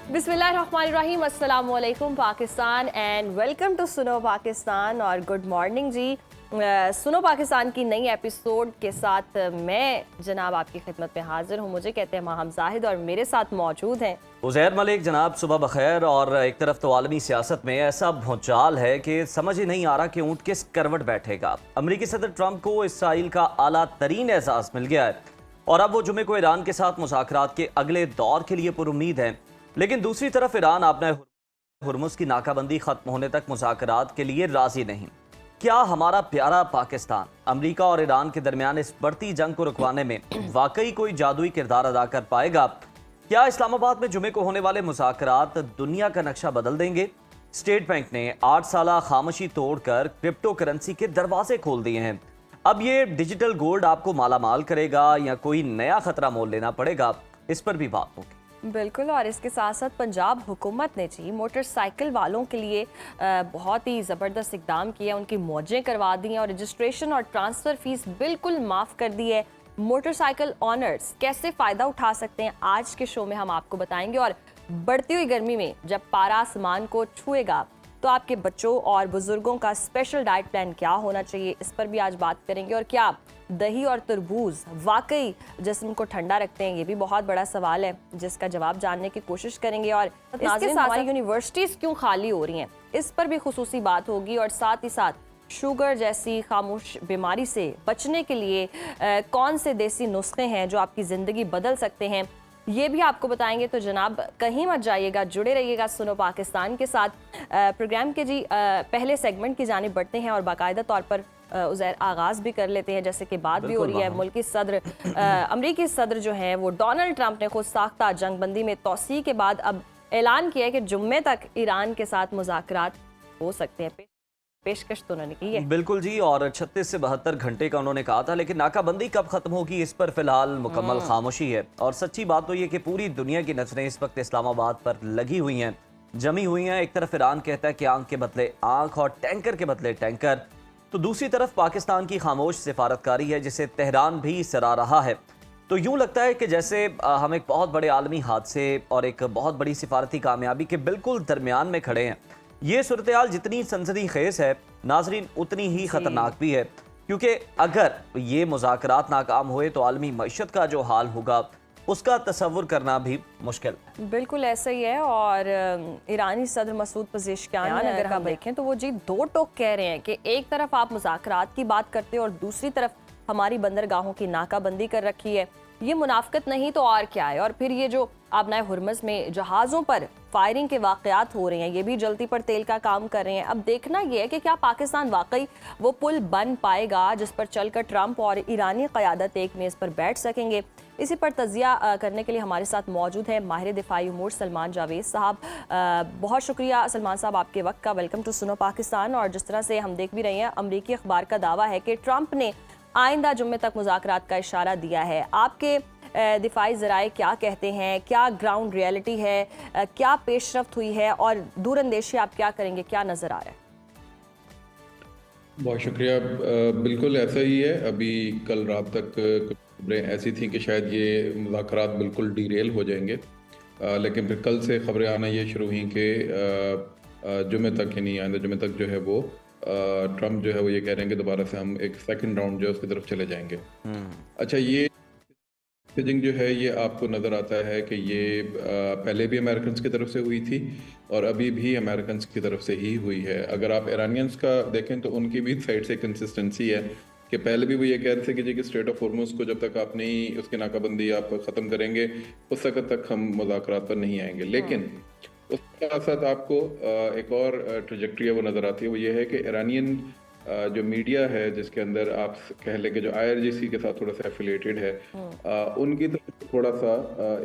बिस्मिल्लाहिर्रहमानिर्रहीम, अस्सलाम वालेकुम पाकिस्तान एंड वेलकम टू सुनो पाकिस्तान और गुड मॉर्निंग जी। सुनो पाकिस्तान की नई एपिसोड के साथ मैं जनाब आपकी खिदमत में हाजिर हूँ। मुझे कहते हैं माहम जाहिद और मेरे साथ मौजूद हैं उज़ैर मलिक। जनाब सुबह बखैर। और एक तरफ तो आलमी सियासत में ऐसा भूचाल है कि समझ ही नहीं आ रहा कि ऊँट किस करवट बैठेगा। अमरीकी सदर ट्रंप को इसराइल का आला तरीन एहसास मिल गया है और अब वो जुमे को ईरान के साथ मुज़ाकरात के अगले दौर के लिए पुरुम्मीद हैं। लेकिन दूसरी तरफ ईरान आपने हुर्मुज़ की नाकाबंदी खत्म होने तक मुज़ाकरात के लिए राजी नहीं। क्या हमारा प्यारा पाकिस्तान अमेरिका और ईरान के दरमियान इस बढ़ती जंग को रुकवाने में वाकई कोई जादुई किरदार अदा कर पाएगा? क्या इस्लामाबाद में जुमे को होने वाले मुज़ाकरात दुनिया का नक्शा बदल देंगे? स्टेट बैंक ने 8 साला खामोशी तोड़कर क्रिप्टो करेंसी के दरवाजे खोल दिए हैं। अब ये डिजिटल गोल्ड आपको मालामाल करेगा या कोई नया खतरा मोल लेना पड़ेगा? इस पर भी बात होगी। बिल्कुल। और इसके साथ साथ पंजाब हुकूमत ने जी मोटरसाइकिल वालों के लिए बहुत ही ज़बरदस्त इकदाम किया। उनकी मौजें करवा दी हैं और रजिस्ट्रेशन और ट्रांसफ़र फीस बिल्कुल माफ़ कर दी है। मोटरसाइकिल ऑनर्स कैसे फ़ायदा उठा सकते हैं, आज के शो में हम आपको बताएंगे। और बढ़ती हुई गर्मी में जब पारा आसमान को छुएगा तो आपके बच्चों और बुजुर्गों का स्पेशल डाइट प्लान क्या होना चाहिए, इस पर भी आज बात करेंगे। और क्या दही और तरबूज वाकई जिस्म को ठंडा रखते हैं, ये भी बहुत बड़ा सवाल है जिसका जवाब जानने की कोशिश करेंगे। और इसके साथ हमारी यूनिवर्सिटीज़ क्यों खाली हो रही हैं, इस पर भी खुसूसी बात होगी। और साथ ही साथ शुगर जैसी खामोश बीमारी से बचने के लिए कौन से देसी नुस्खे हैं जो आपकी ज़िंदगी बदल सकते हैं, ये भी आपको बताएंगे। तो जनाब कहीं मत जाइएगा, जुड़े रहिएगा सुनो पाकिस्तान के साथ। प्रोग्राम के जी पहले सेगमेंट की जानिब बढ़ते हैं और बाकायदा तौर पर उज़ैर आगाज़ भी कर लेते हैं। जैसे कि बात भी हो रही है, मुल्की सदर अमरीकी सदर जो हैं वो डोनाल्ड ट्रंप ने खुद साख्ता जंगबंदी में तोसी के बाद अब ऐलान किया है कि जुम्मे तक ईरान के साथ मुज़ाकरात हो सकते हैं। पेशकश तो उन्होंने की है। बिल्कुल जी। और 36 से 72 घंटे का उन्होंने कहा था, लेकिन नाकाबंदी कब खत्म होगी इस पर फिलहाल मुकम्मल खामोशी है। और सच्ची बात तो ये कि पूरी दुनिया की नजरें इस वक्त इस्लामाबाद पर लगी हुई हैं, जमी हुई हैं। एक तरफ ईरान कहता है कि आंख के बदले आंख और टैंकर के बदले टैंकर, तो दूसरी तरफ पाकिस्तान की खामोश सिफारतकारी है जिसे तेहरान भी सराह रहा है। तो यूं लगता है कि जैसे हम एक बहुत बड़े आलमी हादसे और एक बहुत बड़ी सिफारती कामयाबी के बिल्कुल दरमियान में खड़े हैं। ये सूरत हाल जितनी सनसनी खेज है नाजरीन, उतनी ही खतरनाक भी है, क्योंकि अगर ये मुज़ाकरात नाकाम हुए तो आलमी मईशत का जो हाल होगा उसका तसव्वुर करना भी मुश्किल। बिल्कुल ऐसा ही है। और ईरानी सदर मसूद पज़ेश्कियान अगर हम देखें तो वो जी दो टोक कह रहे हैं कि एक तरफ आप मुज़ाकरात की बात करते हो और दूसरी तरफ हमारी बंदरगाहों की नाकाबंदी कर रखी है। ये मुनाफिकत नहीं तो और क्या है। और फिर ये जो आबनाए हुर्मुज़ में जहाज़ों पर फायरिंग के वाक़यात हो रहे हैं, ये भी जलती पर तेल का काम कर रहे हैं। अब देखना ये है कि क्या पाकिस्तान वाकई वो पुल बन पाएगा जिस पर चलकर ट्रंप और ईरानी क़यादत एक मेज़ पर बैठ सकेंगे। इसी पर तजिया करने के लिए हमारे साथ मौजूद है माहिर दिफाई उमूर सलमान जावेद साहब। बहुत शुक्रिया सलमान साहब आपके वक्त का। वेलकम टू सुनो पाकिस्तान। और जिस तरह से हम देख भी रहे हैं, अमरीकी अखबार का दावा है कि ट्रंप ने आइंदा जुम्मे तक मुज़ाकरात का इशारा दिया है। आपके दिफाई ज़राए क्या कहते हैं, क्या ग्राउंड रियलिटी है, क्या पेशरफ्त हुई है और दूरअंदेशी आप क्या करेंगे, क्या नज़र आ रहा है? बहुत शुक्रिया। बिल्कुल ऐसा ही है। अभी कल रात तक कुछ खबरें ऐसी थी कि शायद ये मुज़ाकरात बिल्कुल डीरेल हो जाएंगे, लेकिन फिर कल से खबरें आना ये शुरू हुई कि जुमे तक ही नहीं, आइंदा जुमे तक जो है वो ट्रंप जो है वो ये कह रहे हैं कि दोबारा से हम एक सेकंड राउंड जो है उसकी तरफ चले जाएंगे। अच्छा, ये मैसेजिंग जो है ये आपको नज़र आता है कि ये पहले भी अमेरिकन की तरफ से हुई थी और अभी भी अमेरिकन की तरफ से ही हुई है। अगर आप ईरानियंस का देखें तो उनकी भी साइड से कंसिस्टेंसी है कि पहले भी वो ये कह रहे थे कि जी कि स्ट्रेट ऑफ हॉर्मुज़ को जब तक आप नहीं उसकी नाकाबंदी आप ख़त्म करेंगे उस वक्त तक हम मुज़ाकरात पर नहीं आएंगे। लेकिन उसके साथ साथ आपको एक और ट्रेजेक्ट्री है वो नज़र आती है। वो ये है कि ईरानियन जो मीडिया है जिसके अंदर आप कह लें कि जो IRGC के साथ थोड़ा सा एफिलेटेड है, उनकी तरफ थोड़ा सा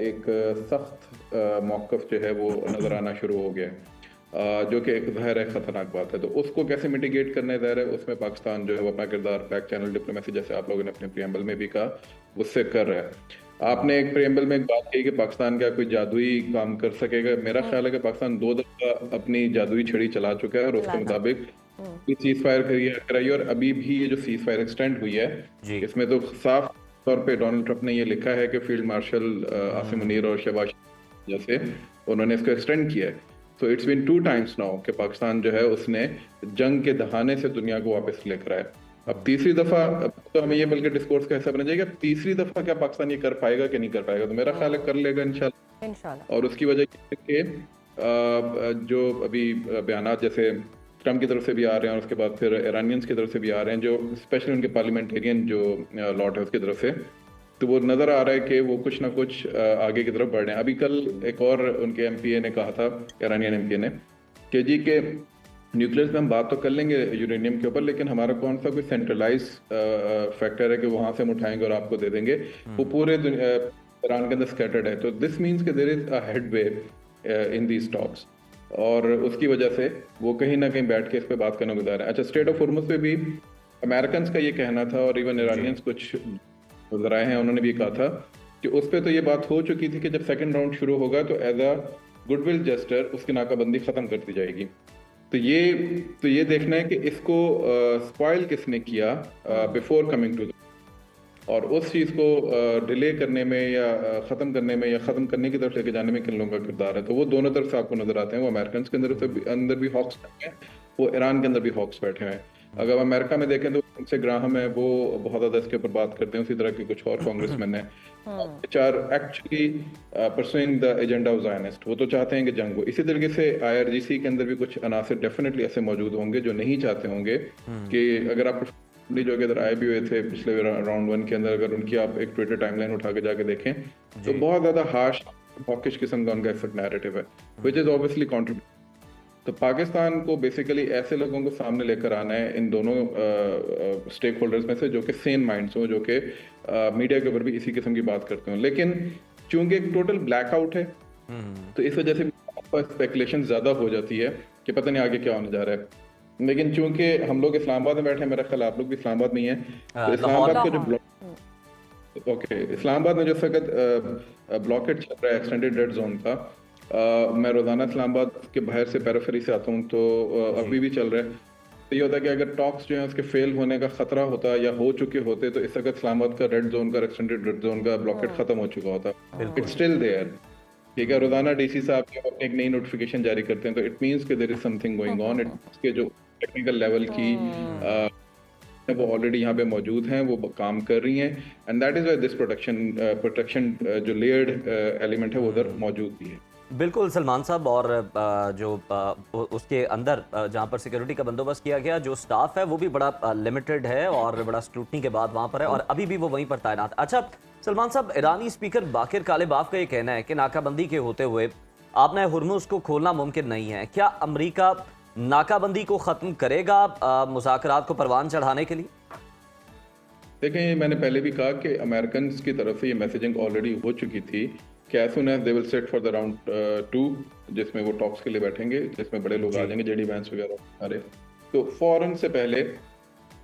एक सख्त मौक़िफ़ जो है वो नज़र आना शुरू हो गया है, जो कि एक ज़ाहिर है ख़तरनाक बात है। तो उसको कैसे मिटिगेट करना है, ज़ाहिर है उसमें पाकिस्तान जो है वो अपना किरदार बैक चैनल डिप्लोमेसी जैसे आप लोगों ने अपने प्रियम्बल में भी कहा उससे कर रहा है। आपने एक प्रियम्बल में एक बात कही कि पाकिस्तान क्या कोई जादुई काम कर सकेगा। मेरा ख्याल है कि पाकिस्तान 2 दफ़ा अपनी जादुई छड़ी चला चुका है और उसके मुताबिक सीज फायर कराई और अभी भी ये जो सीज फायर एक्सटेंड हुई है इसमें तो साफ तौर पे डोनाल्ड ट्रंप ने ये लिखा है कि फील्ड मार्शल आसिम मुनीर और शहबाज वजह से उन्होंने इसको एक्सटेंड किया है। So it's been 2 times now कि पाकिस्तान जो है उसने जंग के दहाने से दुनिया को वापस लेकर आया। अब तीसरी दफा, अब तो हमें ये बल्कि डिस्कोर्स का हिस्सा बनना चाहिए कि तीसरी दफा क्या पाकिस्तान ये कर पाएगा कि नहीं कर पाएगा। तो मेरा ख्याल है कर लेगा इंशाल्लाह। और उसकी वजह ये है कि जो अभी बयानात जैसे ट्रम्प की तरफ से भी आ रहे हैं और उसके बाद फिर ईरानियंस की तरफ से भी आ रहे हैं, जो स्पेशली उनके पार्लियामेंटेरियन जो लॉट है उसकी तरफ से, तो वो नज़र आ रहा है कि वो कुछ ना कुछ आगे की तरफ बढ़ रहे हैं। अभी कल एक और उनके एमपीए ने कहा था, ईरानियन एमपीए ने, कि जी के न्यूक्लियस में हम बात तो कर लेंगे यूरेनियम के ऊपर, लेकिन हमारा कौन सा कोई सेंट्रलाइज फैक्टर है कि वहाँ से हम उठाएंगे और आपको दे देंगे, वो पूरे ईरान के अंदर स्कैटर्ड है। तो दिस मीन्स कि there is a headway in these talks, और उसकी वजह से वो कहीं ना कहीं बैठ के इस पे बात करने को तैयार है। अच्छा, स्ट्रेट ऑफ हॉर्मुज़ पे भी अमेरिकन का ये कहना था, और इवन ईरानियंस कुछ नजर आए हैं, उन्होंने भी कहा था कि उस पर तो ये बात हो चुकी थी कि जब सेकंड राउंड शुरू होगा तो एज अ गुडविल जेस्टर उसकी नाकाबंदी खत्म कर दी जाएगी। तो ये देखना है कि इसको स्पॉइल किसने किया बिफोर कमिंग टू, और उस चीज़ को डिले करने में या ख़त्म करने में या ख़त्म करने की तरफ लेके जाने में किन लोगों का किरदार है। तो वो दोनों तरफ से आपको नजर आते हैं। वो अमेरिकन के अंदर भी हॉक्स बैठे हैं, वो ईरान के अंदर भी हॉक्स बैठे हैं। अगर अमेरिका में देखें तो उनसे ग्राहम है, वो बहुत ज़्यादा इसके ऊपर बात करते हैं। उसी तरह के कुछ और कांग्रेसमैन हैं which are actually pursuing the agenda of Zionist। वो तो चाहते हैं कि जंग हो। इसी तरीके से IRGC के अंदर भी कुछ अनासर डेफिनेटली ऐसे मौजूद होंगे जो नहीं चाहते होंगे कि अगर आप जो कि इधर आए भी हुए थे पिछले राउंड 1 के अंदर, अगर उनकी आप एक ट्विटर टाइमलाइन उठा के जाके देखें तो बहुत ज़्यादा हार्श हॉकिश किस्म का उनका एक नैरेटिव है, विच इज़ ऑब्वियसली कॉन्ट्रीब्यूट। तो पाकिस्तान को बेसिकली ऐसे लोगों को सामने लेकर आना है, इन दोनों स्टेक होल्डर्स में से, जो कि सेम माइंड्स हो, जो कि मीडिया के ऊपर भी इसी किस्म की बात करते हो। लेकिन चूंकि एक टोटल ब्लैकआउट है तो इस वजह से स्पेकुलेशन ज़्यादा हो जाती है कि पता नहीं आगे क्या होने जा रहा है। लेकिन चूंकि हम लोग इस्लामाबाद में बैठे हैं, मेरा ख्याल आप लोग भी इस्लामाबाद में ही हैं, तो इस्लामाबाद का जो इस्लामाबाद में जो सख्त ब्लॉकेट चल रहा है एक्सटेंडेड रेड जोन का, मैं रोजाना इस्लामाबाद के बाहर से पेरिफेरी से आता हूँ, तो अभी भी चल रहा है। तो ये होता है कि अगर टॉक्स जो है उसके फेल होने का खतरा होता या हो चुके होते तो इस वक्त इस्लामाबाद का रेड जोन का एक्सटेंडेड रेड जोन का ब्लॉकेट खत्म हो चुका होता। इट्स स्टिल देयर, ठीक है। रोजाना डीसी साहब जब अपने एक नई नोटिफिकेशन जारी करते हैं तो इट मींस कि there is something going on. इसके जो टेक्निकल लेवल की वो ऑलरेडी यहाँ पे मौजूद हैं, वो काम कर रही हैं, and that is why this protection जो लेयर्ड एलिमेंट है वो उधर मौजूद भी है। बिल्कुल सलमान साहब, और जो उसके अंदर जहाँ पर सिक्योरिटी का बंदोबस्त किया गया, जो स्टाफ है वो भी बड़ा लिमिटेड है और बड़ा स्क्रूटनी के बाद वहाँ पर है, और अभी भी वो वहीं पर तैनात। अच्छा सलमान साहब, ईरानी स्पीकर बाकिर कालिबाफ का ये कहना है कि नाकाबंदी के होते हुए आपने हुर्मुज़ को खोलना मुमकिन नहीं है। क्या अमेरिका नाकाबंदी को ख़त्म करेगा मुज़ाकरात को परवान चढ़ाने के लिए? देखें, मैंने पहले भी कहा कि अमेरिकन की तरफ से ये मैसेजिंग ऑलरेडी हो चुकी थी कि as soon as they will set for the round 2, जिसमें वो टॉक्स के लिए बैठेंगे, जिसमें बड़े लोग आ जाएंगे, जेडी वैंस वगैरह सारे, तो फौरन से पहले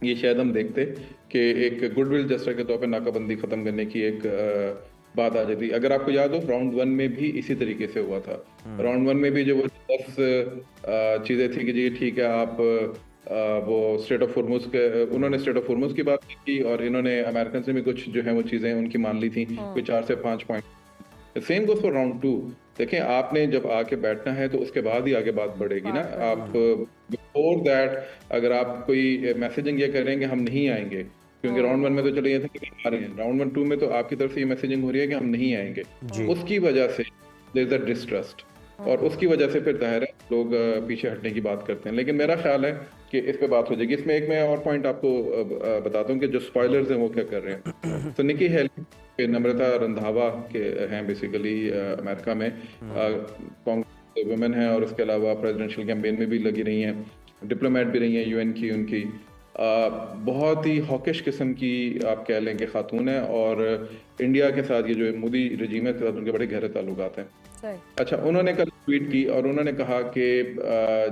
ये शायद हम देखते कि एक गुडविल जेस्चर के तौर पे नाकाबंदी ख़त्म करने की एक बात आ जाती। अगर आपको याद हो राउंड 1 में भी इसी तरीके से हुआ था। राउंड 1 में भी जो वो 10 चीज़ें थी कि जी ठीक है, आप वो स्ट्रेट ऑफ हॉर्मुज़ के, उन्होंने स्ट्रेट ऑफ हॉर्मुज़ की बात की और इन्होंने अमेरिकन से भी कुछ जो है वो चीज़ें उनकी मान ली थी, कोई 4 से 5 point. Same goes for round 2। देखें, आपने जब आके बैठना है तो उसके बाद ही आगे बात बढ़ेगी ना। आप बिफोर दैट अगर आप कोई मैसेजिंग ये करेंगे हम नहीं आएंगे, क्योंकि राउंड 1 में तो चले ये था कि आ रहे हैं, राउंड 2 में तो आपकी तरफ से ये मैसेजिंग हो रही है कि हम नहीं आएंगे, उसकी वजह से देयर इज अ डिस्ट्रस्ट, और उसकी वजह से फिर जाहिर है लोग पीछे हटने की बात करते हैं। लेकिन मेरा ख्याल है कि इस पे बात हो जाएगी। इसमें एक मैं और पॉइंट आपको बताता हूँ कि जो स्पॉयलर्स हैं वो क्या कर रहे हैं। तो निकी हेली, नम्रता रंधावा के हैं बेसिकली अमेरिका में, कांग्रेस वुमेन है, और उसके अलावा प्रेसिडेंशियल कैंपेन में भी लगी रही हैं, डिप्लोमेट भी रही हैं यूएन की। उनकी बहुत ही हॉकिश किस्म की आप कह लें कि खातून है, और इंडिया के साथ ये जो मोदी रजीम के साथ उनके बड़े गहरे ताल्लुकात हैं। अच्छा, उन्होंने कल ट्वीट की और उन्होंने कहा कि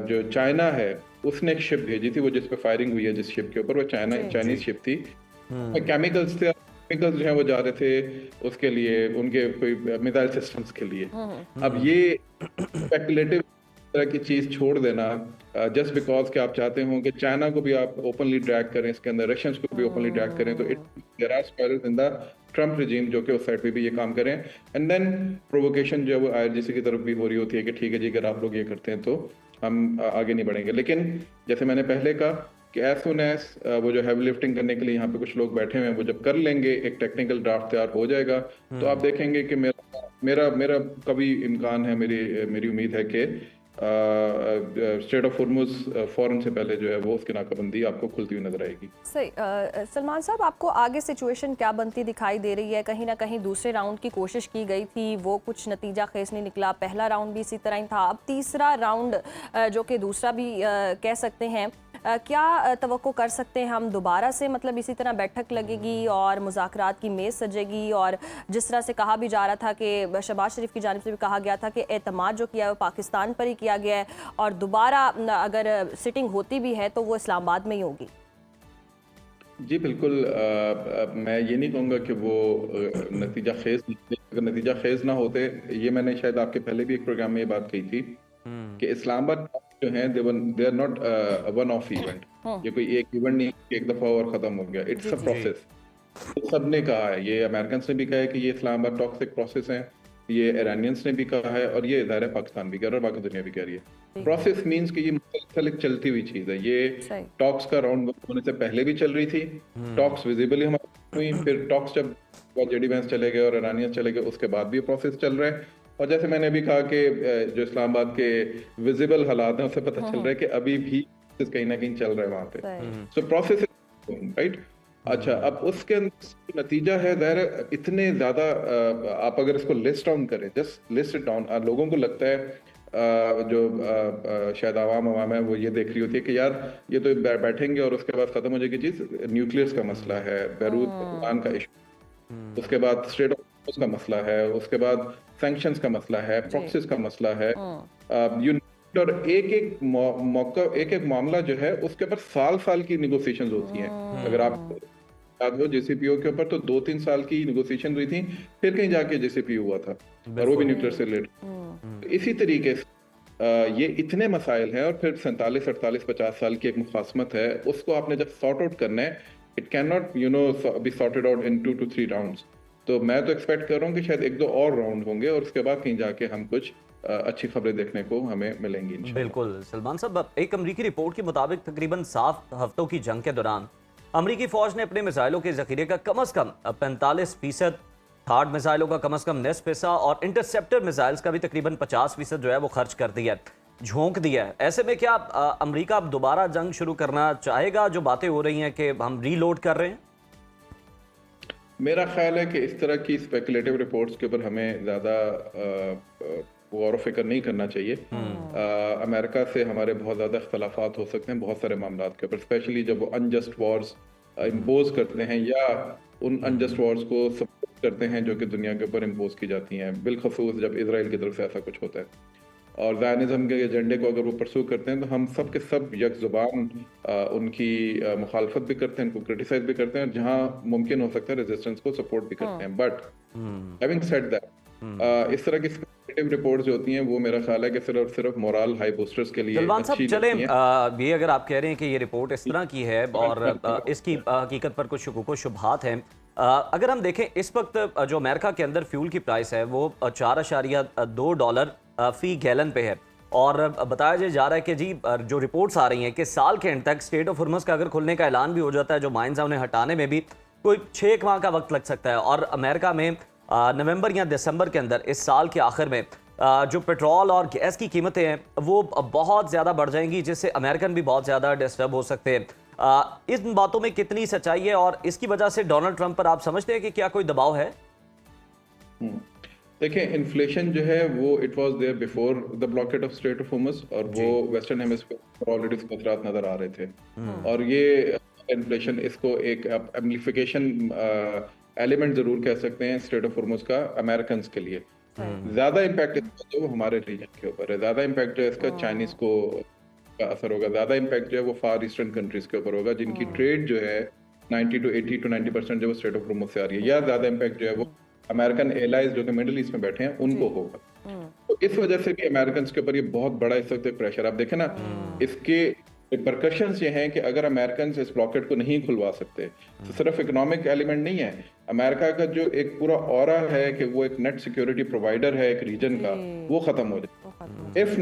जो चाइना है उसने एक शिप भेजी थी, वो जिस पे फायरिंग हुई है जिस शिप के ऊपर, वो चाइनीज शिप थी, केमिकल्स थे, केमिकल्स जो है वो जा रहे थे उसके लिए, उनके कोई मिसाइल सिस्टम्स के लिए। अब ये स्पेकुलेटिव तरह की चीज छोड़ देना जस्ट बिकॉज कि आप चाहते हो कि चाइना को भी आप ओपनली ड्रैग करें इसके अंदर, रशियंस को भी ओपनली ड्रैग करें, तो it there are spirals in the Trump regime जो कि उस साइड पे भी ये काम करें, एंड देन प्रोवोकेशन जो है वो आईआरजीसी की तरफ भी हो रही होती है कि ठीक है जी अगर आप लोग ये करते हैं तो हम आगे नहीं बढ़ेंगे। लेकिन जैसे मैंने पहले कहा कि एज सुन एज वो जो हैवी लिफ्टिंग करने के लिए यहाँ पे कुछ लोग बैठे हुए हैं, वो जब कर लेंगे, एक टेक्निकल ड्राफ्ट तैयार हो जाएगा, तो आप देखेंगे कि मेरा मेरा मेरा कभी इम्कान है, मेरी उम्मीद है कि स्ट्रेट ऑफ हॉर्मुज फौरन से पहले जो है वो उसकी नाकाबंदी आपको खुलती हुई नजर आएगी। सही। सलमान साहब, आपको आगे सिचुएशन क्या बनती दिखाई दे रही है? कहीं ना कहीं दूसरे राउंड की कोशिश की गई थी, वो कुछ नतीजा खेस नहीं निकला, पहला राउंड भी इसी तरह ही था, अब तीसरा राउंड जो कि दूसरा भी कह सकते हैं, क्या तवक्को कर सकते हैं हम दोबारा से, मतलब इसी तरह बैठक लगेगी और मुज़ाकरात की मेज़ सजेगी, और जिस तरह से कहा भी जा रहा था कि शहबाज शरीफ की जानिब से भी कहा गया था कि एतमाद जो किया है वो पाकिस्तान पर ही किया गया है और दोबारा अगर सिटिंग होती भी है तो वो इस्लामाबाद में ही होगी? जी बिल्कुल, मैं ये नहीं कहूँगा कि वो नतीजा खेज निकले। अगर नतीजा खेज ना होते, ये मैंने शायद आपके पहले भी एक प्रोग्राम में ये बात कही थी कि इस्लामाबाद जो है they are not one of event. ये कोई एक इवेंट नहीं कि एक दफा और खत्म हो गया, इट्स अ प्रोसेस। सबने कहा है, ये अमेरिकन ने भी कहा है कि ये इस्लामाबाद टॉक्सिक प्रोसेस है, ये ईरानियंस ने भी कहा है, और ये ज़ाहिर है पाकिस्तान भी कह रहा है और बाकी दुनिया भी कह रही है। प्रोसेस मींस कि ये मुसलसल एक चलती हुई चीज है। ये टॉक्स का राउंड होने से पहले भी चल रही थी, टॉक्स विजिबली हमारी हुई, फिर टॉक्स जब जेडी वेंस चले गए और ईरानियंस चले गए उसके बाद भी प्रोसेस चल रहा है। और जैसे मैंने अभी कहा कि जो इस्लामाबाद के विजिबल हालात हैं उससे पता चल रहा है कि अभी भी कहीं ना कहीं चल रहा है वहां पे। So process right. अच्छा, अब उसके नतीजा है ज़ाहिर इतने ज़्यादा, आप अगर इसको लिस्ट डाउन करें, जस्ट लिस्ट इट डाउन, लोगों को लगता है जो शायद आवाम है वो ये देख रही होती है कि यार ये तो बैठेंगे और उसके बाद खत्म हो जाएगी चीज। न्यूक्लियस का मसला है, बैरूत ईरान का इशू, उसके बाद स्ट्रेट ऑफ हॉर्मुज का मसला है, उसके बाद सैंक्शंस का मसला है, प्रॉक्सीज का मसला है, और एक एक मौका, एक एक मामला जो है उसके ऊपर साल साल की निगोसिएशंस होती हैं। अगर आप याद हो जेसीपीओ के ऊपर तो 2-3 साल की निगोसिएशन हुई थी, फिर कहीं जाके जेसीपीओ हुआ था और वो भी न्यूक्लियर से रिलेटेड। इसी तरीके से ये इतने मसाइल हैं, और फिर 47, 48, 50 साल की एक मुखासमत है, उसको आपने जब सॉर्ट आउट करना है, it can not be sorted out in 2 to 3 rounds. तो मैं तो एक्सपेक्ट कर रहा हूँ कि शायद 1-2 और राउंड होंगे और उसके बाद कहीं जाके हम कुछ अच्छी खबरें देखने को हमें मिलेंगी इंशाल्लाह। बिल्कुल सलमान साहब, एक अमरीकी रिपोर्ट के मुताबिक तकरीबन 7 हफ्तों की जंग के दौरान अमरीकी फौज ने अपने मिसाइलों के जखीरे का कम अज कम 45%, थार्ड मिसाइलों का कम अज कम निस्फ हिस्सा और इंटरसेप्टर मिसाइल्स का भी तकरीबन 50% जो है वो खर्च कर दिया, झोंक दिया है। ऐसे में क्या अमरीका अब दोबारा जंग शुरू करना चाहेगा? जो बातें हो रही हैं कि हम रीलोड कर रहे हैं। मेरा ख्याल है कि इस तरह की स्पेकुलेटिव रिपोर्ट्स के ऊपर हमें ज़्यादा गौर व फिक्र नहीं करना चाहिए। अमेरिका से हमारे बहुत ज़्यादा इख्तलाफात हो सकते हैं बहुत सारे मामलों के ऊपर, स्पेशली जब वो अनजस्ट वॉर्स इम्पोज करते हैं या उन अनजस्ट वॉर्स को सपोर्ट करते हैं जो कि दुनिया के ऊपर इम्पोज की जाती हैं, बिलखसूस जब इसराइल की तरफ से ऐसा कुछ होता है। और ज़ायनिज़्म के एजेंडे को अगर वो परसू करते हैं तो हम सब के सब यक ज़ुबान उनकी मुखालफत भी करते हैं, उनको क्रिटिसाइज भी करते हैं, और जहाँ मुमकिन हो सकता है रेजिस्टेंस को सपोर्ट भी करते हैं। बट हैविंग सेड दैट, इस तरह की स्पेकुलेटिव रिपोर्ट्स जो होती हैं वो मेरा ख्याल है कि सिर्फ और सिर्फ मोरल हाई बूस्टर्स के लिए अच्छी चले लगती हैं। ये अगर आप कह रहे हैं कि ये रिपोर्ट इस तरह की है और इसकी हकीकत पर कुछ शुकूक व शुबहात हैं, अगर हम देखें इस वक्त जो अमेरिका के अंदर फ्यूल की प्राइस है वो $4.2 फी गैलन पे है, और बताया जा रहा है कि जी जो रिपोर्ट्स आ रही हैं कि साल के एंड तक स्ट्रेट ऑफ हॉर्मुज का अगर खुलने का ऐलान भी हो जाता है, जो माइंस हैं उन्हें हटाने में भी कोई 6 माह का वक्त लग सकता है, और अमेरिका में नवंबर या दिसंबर के अंदर इस साल के आखिर में जो पेट्रोल और गैस की कीमतें हैं वो बहुत ज़्यादा बढ़ जाएंगी, जिससे अमेरिकन भी बहुत ज़्यादा डिस्टर्ब हो सकते हैं। इन बातों में कितनी सच्चाई है, और इसकी वजह से डोनाल्ड ट्रंप पर आप समझते हैं कि क्या कोई दबाव है? देखिए, इन्फ्लेशन जो है वो it was there before the blockade of strait of Hormuz, और वो वेस्टर्न हेमिस्फीयर पर ऑलरेडी उसके असरात नजर आ रहे थे। और ये इन्फ्लेशन, इसको एक एम्प्लीफिकेशन एलिमेंट जरूर कह सकते हैं स्ट्रेट ऑफ हॉर्मुज का अमेरिकन के लिए। ज्यादा इम्पैक्ट इसका जो हमारे रीजन के ऊपर है, ज्यादा इम्पैक्ट जो है इसका चाइनीज को का असर होगा, ज्यादा इम्पैक्ट जो है वो फार ईस्टर्न कंट्रीज के ऊपर होगा जिनकी ट्रेड जो है 90 to 80 to 90% जो स्ट्रेट ऑफ हॉर्मुज से आ रही है, या ज्यादा इम्पैक्ट जो है वो अमेरिकन एलाइज जो कि मिडिल ईस्ट में बैठे हैं उनको होगा। तो इस वजह से भी अमेरिकन के ऊपर ये बहुत बड़ा इस वक्त प्रेशर, आप देखें ना इसके रिपरकशंस ये हैं कि अगर अमेरिकन इस ब्लॉकेट को नहीं खुलवा सकते तो सिर्फ इकोनॉमिक एलिमेंट नहीं है, अमेरिका का जो एक पूरा ऑरा है कि वो एक नेट सिक्योरिटी प्रोवाइडर है एक रीजन का, वो खत्म हो जाए। If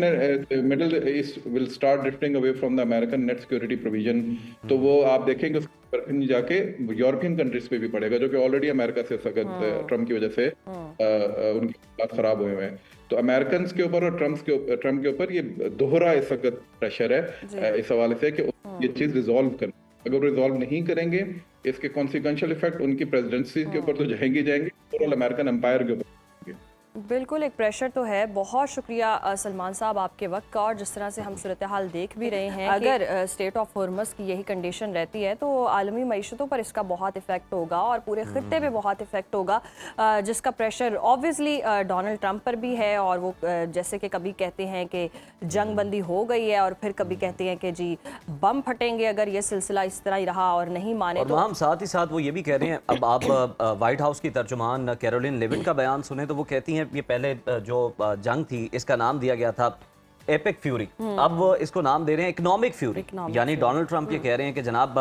middle east will start drifting away from the American net security provision, तो वो आप देखेंगे उसके जाके यूरोपियन कंट्रीज पे भी पड़ेगा, जो कि ऑलरेडी अमेरिका से सख्त ट्रम्प की वजह से उनके हालात खराब हुए हैं। तो अमेरिकन के ऊपर और ट्रम्प के ऊपर ये दोहरा इस वक्त प्रेशर है इस हवाले से कि ये चीज रिजॉल्व कर, अगर रिजॉल्व नहीं करेंगे इसके कॉन्सिक्वेंशियल इफेक्ट उनकी प्रेसिडेंसी के ऊपर तो जाएंगे ओवरऑल अमेरिकन एम्पायर के ऊपर। बिल्कुल एक प्रेशर तो है। बहुत शुक्रिया सलमान साहब आपके वक्त का, और जिस तरह से हम सूरत हाल देख भी रहे हैं अगर स्टेट ऑफ हॉर्मस की यही कंडीशन रहती है तो आलमी मईशतों पर इसका बहुत इफेक्ट होगा और पूरे खित्ते पे बहुत इफेक्ट होगा, जिसका प्रेशर ऑब्वियसली डोनाल्ड ट्रंप पर भी है। और वो जैसे कि कभी कहते हैं कि जंग बंदी हो गई है और फिर कभी कहते हैं कि जी बम फटेंगे अगर ये सिलसिला इस तरह ही रहा और नहीं माने और तो। हम साथ ही साथ वो ये भी कह रहे हैं, अब आप व्हाइट हाउस की तर्जुमान कैरोलिन लेविट का बयान सुने तो वो कहती हैं ये पहले जो जंग थी इसका नाम दिया गया था एपिक फ्यूरी, अब इसको नाम दे रहे हैं इकोनॉमिक फ्यूरी। यानी डोनाल्ड ट्रंप ये कह रहे हैं कि जनाब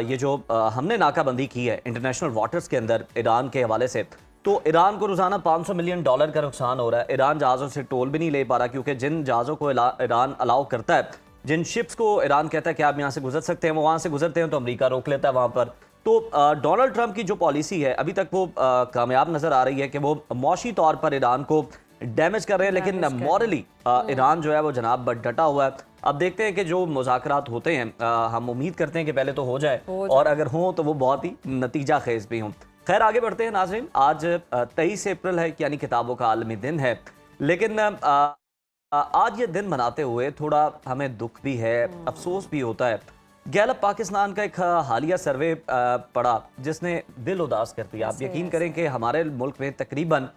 ये जो हमने नाकाबंदी की है इंटरनेशनल वाटर्स के अंदर ईरान के हवाले से, तो ईरान को रोजाना $500 मिलियन का नुकसान हो रहा है। ईरान जहाज़ों से टोल भी नहीं ले पा रहा, क्योंकि जिन जहाज़ों को ईरान अलाउ करता है, जिन शिप्स को ईरान कहता है कि आप यहाँ से गुजर सकते हैं, वो वहाँ से गुजरते हैं तो अमेरिका रोक लेता है वहाँ पर। तो डोनाल्ड ट्रंप की जो पॉलिसी है अभी तक वो कामयाब नजर आ रही है कि वो मौशी तौर पर ईरान को डैमेज कर रहे हैं, लेकिन मॉरली ईरान जो है वो जनाब डटा हुआ है। अब देखते हैं कि जो मुज़ाकरात होते हैं, हम उम्मीद करते हैं कि पहले तो हो जाए और अगर हो तो वो बहुत ही नतीजा खेज भी हों। खैर आगे बढ़ते हैं नाज़रीन, आज 23 अप्रैल है यानी किताबों का आलमी दिन है, लेकिन आज ये दिन मनाते हुए थोड़ा हमें दुख भी है, अफसोस भी होता है। गैलप पाकिस्तान का एक हालिया सर्वे पड़ा जिसने दिल उदास कर दिया। आप यकीन करें कि हमारे मुल्क में तकरीबन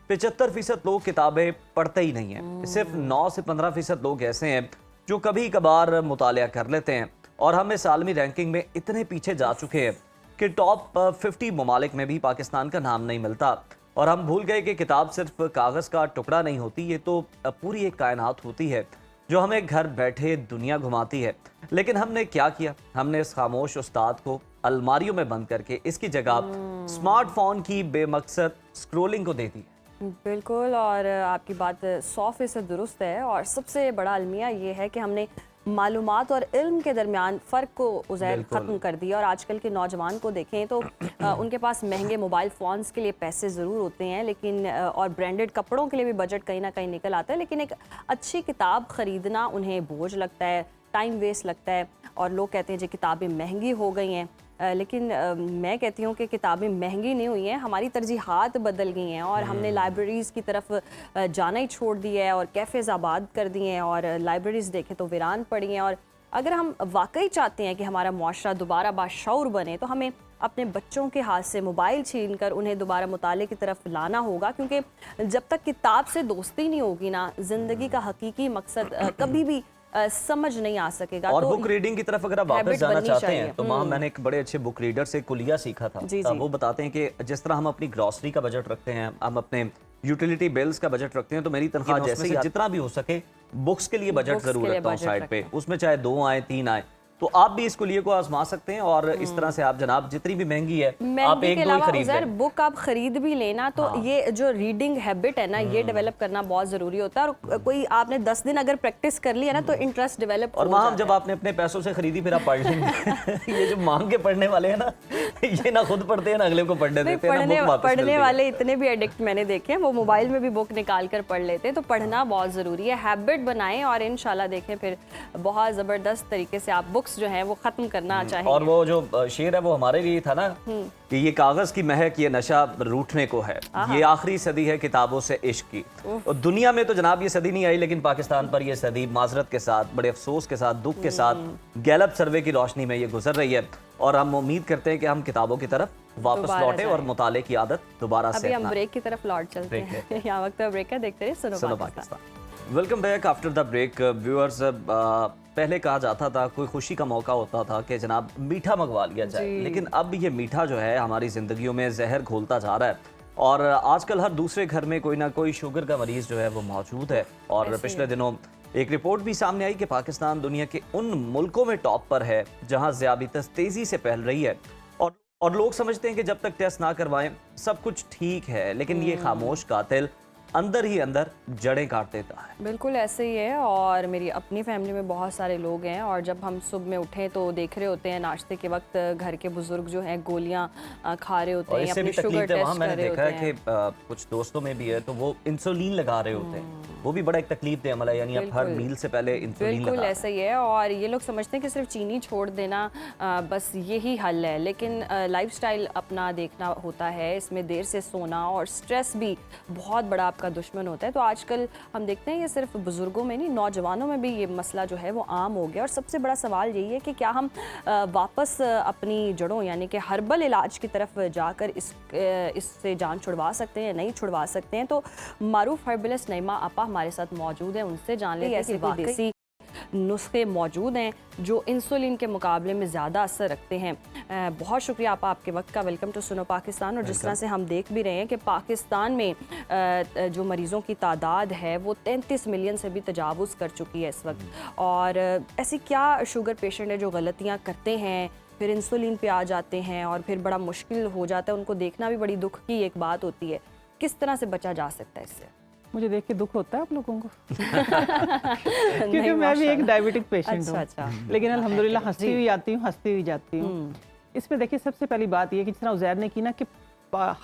75% लोग किताबें पढ़ते ही नहीं हैं। सिर्फ 9 से 15% लोग ऐसे हैं जो कभी कभार मुतालिया कर लेते हैं, और हम इस आलमी रैंकिंग में इतने पीछे जा चुके हैं कि टॉप 50 ममालिक में भी पाकिस्तान का नाम नहीं मिलता। और हम भूल गए कि किताब सिर्फ कागज़ का टुकड़ा नहीं होती, ये तो पूरी एक कायनात होती है जो हमें घर बैठे दुनिया घुमाती है। लेकिन हमने क्या किया, हमने इस खामोश उस्ताद को अलमारियों में बंद करके इसकी जगह स्मार्टफोन की बेमकसद स्क्रोलिंग को दे दी। बिल्कुल, और आपकी बात 100% दुरुस्त है। और सबसे बड़ा अलमिया ये है कि हमने मालूमात और इल्म के दरमियान फ़र्क को उज़ैर ख़त्म कर दिया। और आजकल के नौजवान को देखें तो उनके पास महंगे मोबाइल फ़ोन्स के लिए पैसे ज़रूर होते हैं, लेकिन और ब्रांडेड कपड़ों के लिए भी बजट कहीं ना कहीं निकल आता है, लेकिन एक अच्छी किताब ख़रीदना उन्हें बोझ लगता है, टाइम वेस्ट लगता है। और लोग कहते हैं जी किताबें महंगी हो गई हैं, लेकिन मैं कहती हूँ कि किताबें महंगी नहीं हुई हैं, हमारी तरजीहात बदल गई हैं और हमने लाइब्रेरीज़ की तरफ जाना ही छोड़ दिया है और कैफ़ेज़ आबाद कर दिए हैं और लाइब्रेरीज़ देखें तो वीरान पड़ी हैं। और अगर हम वाकई चाहते हैं कि हमारा मुआशरा दोबारा बाशऊर बने तो हमें अपने बच्चों के हाथ से मोबाइल छीन कर उन्हें दोबारा मुताले की तरफ लाना होगा, क्योंकि जब तक किताब से दोस्ती नहीं होगी ना, ज़िंदगी का हकीकी मकसद कभी भी समझ नहीं आ सकेगा। और तो बुक रीडिंग की तरफ अगर आप वापस जाना चाहते हैं तो वहाँ मैंने एक बड़े अच्छे बुक रीडर से कुलिया सीखा था। वो बताते हैं कि जिस तरह हम अपनी ग्रॉसरी का बजट रखते हैं, हम अपने यूटिलिटी बिल्स का बजट रखते हैं, तो मेरी तनख्वाह जैसे जितना भी हो सके बुक्स के लिए बजट जरूर रखता हूँ साइड पे, उसमें चाहे 2 आए 3 आए। तो आप भी इस कुलिये को आजमा सकते हैं और इस तरह से आप जनाब जितनी भी महंगी है आप एक दो ही खरीद लें। बुक आप खरीद भी लेना तो ये जो रीडिंग हैबिट है ना, ये डेवलप करना बहुत जरूरी होता है। और कोई आपने 10 दिन अगर प्रैक्टिस कर लिया ना तो इंटरेस्ट डेवलप और वहाँ जब आपने अपने पैसों से खरीदी फिर आप पढ़ लेंगे। ये जो मांग के पढ़ने वाले हैं ना, ये ना खुद पढ़ते हैं ना अगले को पढ़ने देते हैं। पढ़ने वाले इतने भी एडिक्ट मैंने देखे हैं, वो मोबाइल में भी बुक निकाल कर पढ़ लेते हैं। तो पढ़ना बहुत जरूरी है, हैबिट बनाएं और इंशाल्लाह देखें फिर बहुत जबरदस्त तरीके से आप बुक्स जो है वो खत्म करना चाहिए। और वो जो शेर है वो हमारे लिए था ना कि ये कागज की महक ये नशा रूठने को है, ये आखिरी सदी है किताबों से इश्क की। और दुनिया में तो जनाब ये सदी नहीं आई, लेकिन पाकिस्तान पर ये सदी माजरत के साथ, बड़े अफसोस के साथ, दुख के साथ गैलप सर्वे की रोशनी में ये गुजर रही है। और हम उम्मीद करते हैं कि हम किताबों की तरफ वापस लौटे और मुताले की आदत दोबारा से। अभी हम ब्रेक की तरफ लौट चलते हैं। यहाँ वक्त ब्रेक का, देखते रहिए सुनो Pakistan. Welcome back after the break viewers. पहले कहा जाता था कोई खुशी का मौका होता था कि जनाब मीठा मंगवा लिया जाए, लेकिन अब ये मीठा जो है हमारी जिंदगियों में जहर घोलता जा रहा है। और आजकल हर दूसरे घर में कोई ना कोई शुगर का मरीज जो है वो मौजूद है। और पिछले दिनों एक रिपोर्ट भी सामने आई कि पाकिस्तान दुनिया के उन मुल्कों में टॉप पर है जहां ज़ियाबितस तेजी से फैल रही है। और लोग समझते हैं कि जब तक टेस्ट ना करवाएं सब कुछ ठीक है, लेकिन ये खामोश कातिल अंदर ही अंदर जड़ें काट देता है। बिल्कुल ऐसे ही है। और मेरी अपनी फैमिली में बहुत सारे लोग हैं और जब हम सुबह में उठें तो देख रहे होते हैं नाश्ते के वक्त घर के बुजुर्ग जो हैं गोलियां खा रहे होते हैं, अपनी शुगर टेस्ट कर रहे होते हैं। मैंने देखा है कि कुछ दोस्तों में भी है तो वो इंसुलिन लगा रहे होते हैं, वो भी बड़ा एक तकलीफ दे अमल है, यानी आप हर मील से पहले इंसुलिन लगा। बिल्कुल ऐसा ही है। और ये लोग समझते हैं कि सिर्फ चीनी छोड़ देना बस यही हल है, लेकिन लाइफस्टाइल अपना देखना होता है। इसमें देर से सोना और स्ट्रेस भी बहुत बड़ा आपका दुश्मन होता है। तो आजकल हम देखते हैं ये सिर्फ बुजुर्गों में नहीं, नौजवानों में भी ये मसला जो है वो आम हो गया। और सबसे बड़ा सवाल यही है कि क्या हम वापस अपनी जड़ों यानी कि हर्बल इलाज की तरफ जाकर इससे जान छुड़वा सकते हैं, नहीं छुड़वा सकते हैं। तो मारूफ हर्बलिस्ट नईमा आपा हमारे साथ मौजूद हैं, उनसे जान लेते हैं कि देसी नुस्खे मौजूद हैं जो इंसुलिन के मुकाबले में ज़्यादा असर रखते हैं। बहुत शुक्रिया आपके वक्त का। वेलकम टू सुनो पाकिस्तान। और जिस तरह से हम देख भी रहे हैं कि पाकिस्तान में जो मरीज़ों की तादाद है वो 33 मिलियन से भी तजावुज़ कर चुकी है इस वक्त। और ऐसी क्या शुगर पेशेंट है जो गलतियाँ करते हैं, फिर इंसुलिन पे आ जाते हैं और फिर बड़ा मुश्किल हो जाता है, उनको देखना भी बड़ी दुख की एक बात होती है। किस तरह से बचा जा सकता है इससे? मुझे देख के दुख होता है आप लोगों को क्योंकि मैं भी एक डायबिटिक पेशेंट हूँ। अच्छा। लेकिन अल्हम्दुलिल्लाह हंसती हुई आती हूँ, हंसती हुई जाती हूँ। इसमें देखिए सबसे पहली बात ये कि जिस तरह उज़ैर ने की ना कि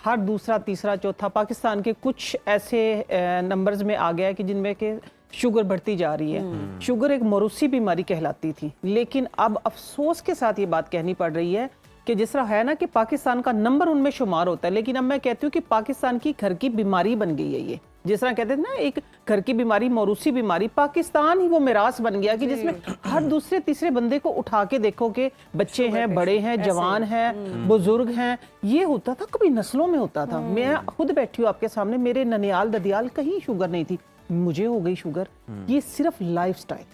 हर दूसरा तीसरा चौथा पाकिस्तान के कुछ ऐसे नंबर्स में आ गया है कि जिनमें के शुगर बढ़ती जा रही है। शुगर एक मौरूसी बीमारी कहलाती थी, लेकिन अब अफसोस के साथ ये बात कहनी पड़ रही है कि जिस तरह है ना कि पाकिस्तान का नंबर उनमें शुमार होता है, लेकिन अब मैं कहती हूँ कि पाकिस्तान की घर की बीमारी बन गई है। ये जिस तरह कहते थे ना एक घर की बीमारी, मौरूसी बीमारी, पाकिस्तान ही वो मिरास बन गया कि जिसमें हर दूसरे तीसरे बंदे को उठा के देखो कि बच्चे हैं, बड़े हैं, जवान हैं, बुजुर्ग हैं। ये होता था कभी नस्लों में होता था। मैं खुद बैठी हूँ आपके सामने, मेरे ननियाल ददियाल कहीं शुगर नहीं थी, मुझे हो गई शुगर। ये सिर्फ लाइफस्टाइल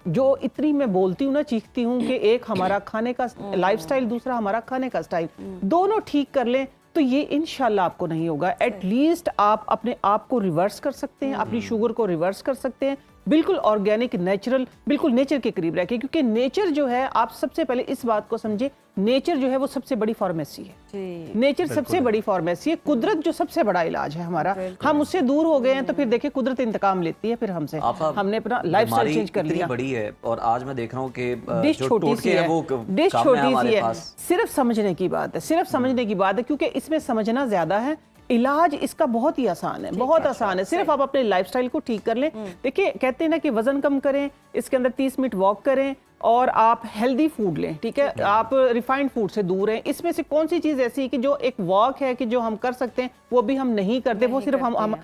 जो इतनी मैं बोलती हूँ ना, चीखती हूँ कि एक हमारा खाने का लाइफस्टाइल, दूसरा हमारा खाने का स्टाइल, दोनों ठीक कर लें तो ये इंशाल्लाह आपको नहीं होगा। एटलीस्ट आप अपने आप को रिवर्स कर सकते हैं, अपनी शुगर को रिवर्स कर सकते हैं, बिल्कुल ऑर्गेनिक, नेचुरल, बिल्कुल नेचर के करीब रह के। क्योंकि नेचर जो है, आप सबसे पहले इस बात को समझे, नेचर जो है वो सबसे बड़ी फार्मेसी है। नेचर सबसे बड़ी फार्मेसी है। कुदरत जो सबसे बड़ा इलाज है हमारा। हम उससे दूर हो गए हैं तो फिर देखिए कुदरत इंतकाम लेती है फिर हमसे। हमने अपना लाइफस्टाइल चेंज कर लिया। बड़ी है और आज मैं देख रहा हूँ कि डिश छोटी सी है, डिश छोटी सी है। सिर्फ समझने की बात है, सिर्फ समझने की बात है, क्योंकि इसमें समझना ज्यादा है। इलाज इसका बहुत ही आसान है, बहुत आसान है। सिर्फ आप अपने लाइफस्टाइल को ठीक कर लें। देखिए कहते हैं ना कि वजन कम करें, इसके अंदर 30 मिनट वॉक करें और आप हेल्दी फूड लें, ठीक है, आप रिफाइंड फूड से दूर हैं। इसमें से कौन सी चीज ऐसी है कि जो एक वॉक है कि जो हम कर सकते हैं, वो भी हम नहीं करते। वो सिर्फ हम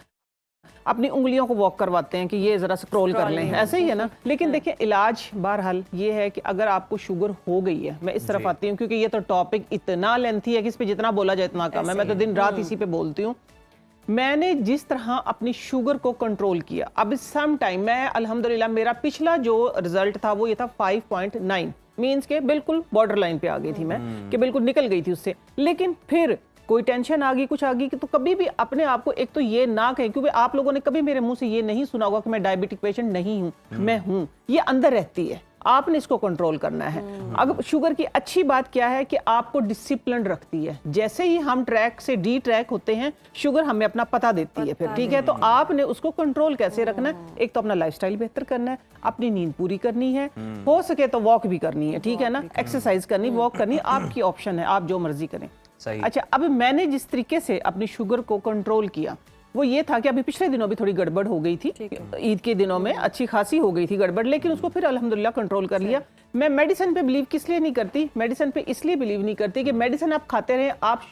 अपनी उंगलियों को वॉक करवाते हैं कि ये जरा स्क्रॉल कर लें, ऐसे ही है ना। लेकिन देखिए इलाज बहरहाल ये है कि अगर आपको शुगर हो गई है, मैं इस तरफ आती हूँ क्योंकि ये तो टॉपिक इतना लेंथी है कि इस पे जितना बोला जाए इतना कम है। मैं तो दिन रात इसी पे बोलती हूँ। मैंने जिस तरह अपनी शुगर को कंट्रोल किया, अब सम टाइम मैं अल्हम्दुलिल्लाह, मेरा पिछला जो रिजल्ट था वो ये था 5.9, मीन्स के बिल्कुल बॉर्डर लाइन पे आ गई थी मैं, कि बिल्कुल निकल गई थी उससे। लेकिन फिर कोई टेंशन आ गई, कुछ आ गई, तो कभी भी अपने आप को एक तो ये ना कहें, क्योंकि आप लोगों ने कभी मेरे मुंह से ये नहीं सुना होगा कि मैं डायबिटिक पेशेंट नहीं हूं, मैं हूं। ये अंदर रहती है, आपने इसको कंट्रोल करना है। अब शुगर की अच्छी बात क्या है कि आपको डिसिप्लिन रखती है। जैसे ही हम ट्रैक से डी ट्रैक होते हैं, शुगर हमें अपना पता देती है फिर, ठीक है। तो आपने उसको कंट्रोल कैसे रखना है? एक तो अपना लाइफस्टाइल बेहतर करना है, अपनी नींद पूरी करनी है, हो सके तो वॉक भी करनी है, ठीक है ना, एक्सरसाइज करनी, वॉक करनी, आपकी ऑप्शन है, आप जो मर्जी करें। अच्छा, अब मैंने जिस तरीके से अपनी शुगर को कंट्रोल किया वो ये था कि अभी पिछले दिनों भी थोड़ी गड़बड़ हो गई थी, ईद के दिनों में अच्छी खासी हो गई थी गड़बड़, लेकिन उसको फिर अल्हम्दुलिल्लाह कंट्रोल कर लिया। मैं मेडिसिन पे बिलीव किस लिए नहीं करती, मेडिसिन पे इसलिए बिलीव नहीं करती कि मेडिसिन आप खाते रहे, आप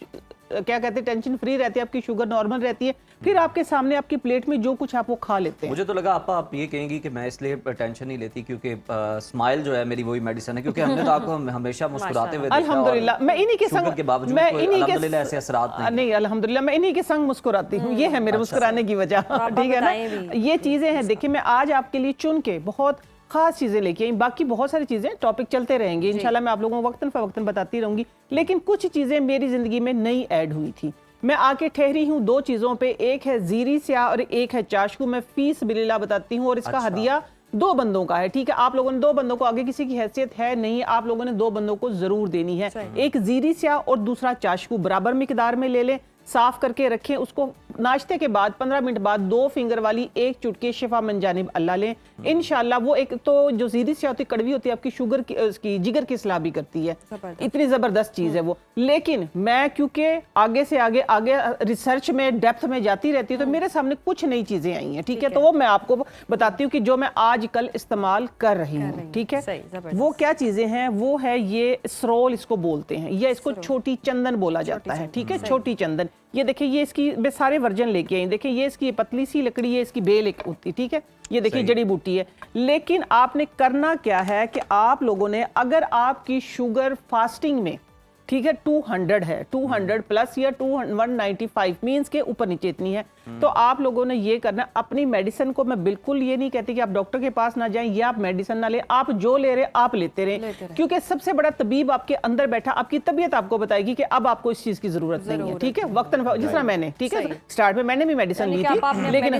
क्या कहते हैं, टेंशन फ्री रहती है, आपकी शुगर नॉर्मल रहती है, फिर आपके सामने आपकी प्लेट में जो कुछ आप वो खा लेते हैं। मुझे तो लगा आप ये कहेंगी कि मैं इसलिए टेंशन नहीं लेती क्योंकि स्माइल जो है मेरी वही मेडिसिन है, क्योंकि हमने तो आपको हमेशा मुस्कुराते हुए देखा। अल्हम्दुलिल्लाह, मैं इन्हीं के संग के बावजूद अल्हम्दुलिल्लाह ऐसे असरात नहीं, अल्हम्दुलिल्लाह मैं इन्हीं के संग मुस्कुराती हूँ, ये है मेरे मुस्कुराने की वजह, ठीक है ना। ये चीजें हैं। देखिए मैं आज आपके लिए चुन के बहुत खास चीजें लेके आई, बाकी बहुत सारी चीजें टॉपिक चलते रहेंगे इंशाल्लाह, मैं आप लोगों को वक्तन फवक्तन बताती रहूंगी, लेकिन कुछ चीजें मेरी जिंदगी में नई ऐड हुई थी। मैं आके ठहरी हूँ दो चीजों पे, एक है जीरी स्याह और एक है चाशकू। मैं फीस बिलिल्लाह बताती हूँ, और इसका हदिया 2 बंदों का है, ठीक है। आप लोगों ने 2 बंदों को, आगे किसी की हैसियत है नहीं, आप लोगों ने 2 बंदों को जरूर देनी है। एक जीरी स्याह और दूसरा चाशकू बराबर मिकदार में ले लें, साफ करके रखें उसको। नाश्ते के बाद 15 मिनट बाद 2 फिंगर वाली 1 चुटकी शिफा मन जानिब अल्लाह लें इंशाल्लाह। वो एक तो जो जीरी स्याह होती कड़वी होती है, आपकी शुगर की, उसकी जिगर की इस्लाह भी करती है, इतनी जबरदस्त चीज है वो। लेकिन मैं क्योंकि आगे से आगे रिसर्च में डेप्थ में जाती रहती हूँ, तो मेरे सामने कुछ नई चीजें आई हैं, ठीक है। तो वो मैं आपको बताती हूँ कि जो मैं आजकल इस्तेमाल कर रही हूँ, ठीक है। वो क्या चीजें हैं, वो है ये स्रोल इसको बोलते हैं, या इसको छोटी चंदन बोला जाता है, ठीक है, छोटी चंदन। ये देखिए, ये इसकी मैं सारे वर्जन लेके आई, देखिए ये इसकी पतली सी लकड़ी है, इसकी बेल एक होती, ठीक है। ये देखिए जड़ी बूटी है। लेकिन आपने करना क्या है कि आप लोगों ने, अगर आपकी शुगर फास्टिंग में, ठीक है, 200 है, 200 प्लस या 195 मीन्स के ऊपर नीचे इतनी है, तो आप लोगों ने ये करना, अपनी मेडिसिन को, मैं बिल्कुल ये नहीं कहती कि आप डॉक्टर के पास ना जाएं या आप मेडिसिन ना लें, आप जो ले रहे आप लेते रहें, क्योंकि सबसे बड़ा तबीब आपके अंदर बैठा, आपकी तबीयत आपको बताएगी कि अब आपको इस चीज की जरूरत नहीं है, ठीक है। वक्तन जिस तरह मैंने, ठीक है, स्टार्ट में मैंने भी मेडिसिन ली थी, लेकिन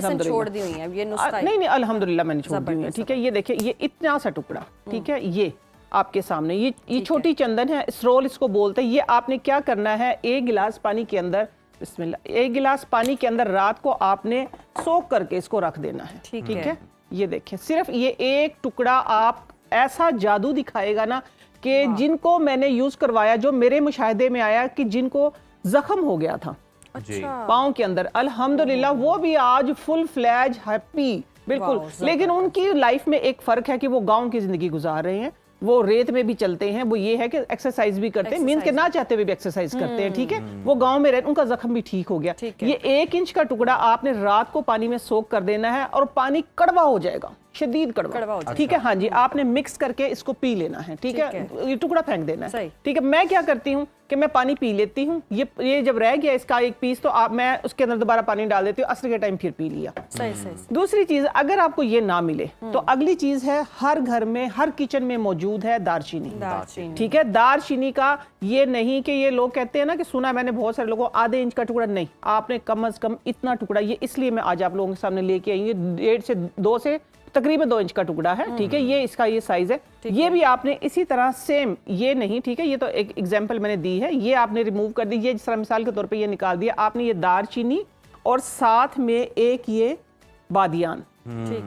नहीं, अल्हम्दुलिल्लाह मैंने छोड़ दी है, ठीक है। ये देखिए, ये इतना सा टुकड़ा, ठीक है, ये आपके सामने, ये छोटी चंदन है, स्रोल इसको बोलते हैं। ये आपने क्या करना है, 1 गिलास पानी के अंदर, बिस्मिल्लाह, 1 गिलास पानी के अंदर रात को आपने सोख करके इसको रख देना है, ठीक है। ये देखिए, सिर्फ ये एक टुकड़ा आप ऐसा जादू दिखाएगा ना कि जिनको मैंने यूज करवाया, जो मेरे मुशाहिदे में आया कि जिनको जख्म हो गया था पाँव के अंदर, अल्हम्दुलिल्लाह वो भी आज फुल फ्लैज हैप्पी, बिल्कुल। लेकिन उनकी लाइफ में एक फर्क है कि वो गाँव की जिंदगी गुजार रहे हैं, वो रेत में भी चलते हैं, वो ये है कि एक्सरसाइज भी करते हैं, मीन्स के ना चाहते हुए भी एक्सरसाइज करते हैं, ठीक है। वो गांव में रहते, उनका जख्म भी ठीक हो गया। ये 1 इंच का टुकड़ा आपने रात को पानी में सोख कर देना है, और पानी कड़वा हो जाएगा, शदीद कड़वा, ठीक है। हाँ जी, आपने मिक्स करके इसको पी लेना है, ठीक है। ये टुकड़ा फेंक देना है, ठीक है। मैं क्या करती हूँ कि मैं पानी पी लेती हूँ, ये जब रह गया इसका 1 पीस, तो मैं उसके अंदर दोबारा पानी डाल देती हूँ, असर के टाइम फिर पी लिया। दूसरी चीज, अगर आपको ये ना मिले तो अगली चीज है, हर घर में, हर किचन में मौजूद है दारचीनी, ठीक है। दारचीनी का ये नहीं कि ये लोग कहते हैं ना कि सुना मैंने बहुत सारे लोगों, आधे इंच का टुकड़ा नहीं, आपने कम से कम इतना टुकड़ा, ये इसलिए मैं आज आप लोगों के सामने लेके आई हूँ, 1.5 से 2 से तकरीबन 2 इंच का टुकड़ा है, ठीक है। ये इसका ये साइज है, ये भी आपने इसी तरह सेम, ये नहीं, ठीक है, ये तो एक एग्जांपल मैंने दी है, ये आपने रिमूव कर दी, ये जिस तरह मिसाल के तौर पे ये निकाल दिया आपने, ये दारचीनी और साथ में एक ये बादियान,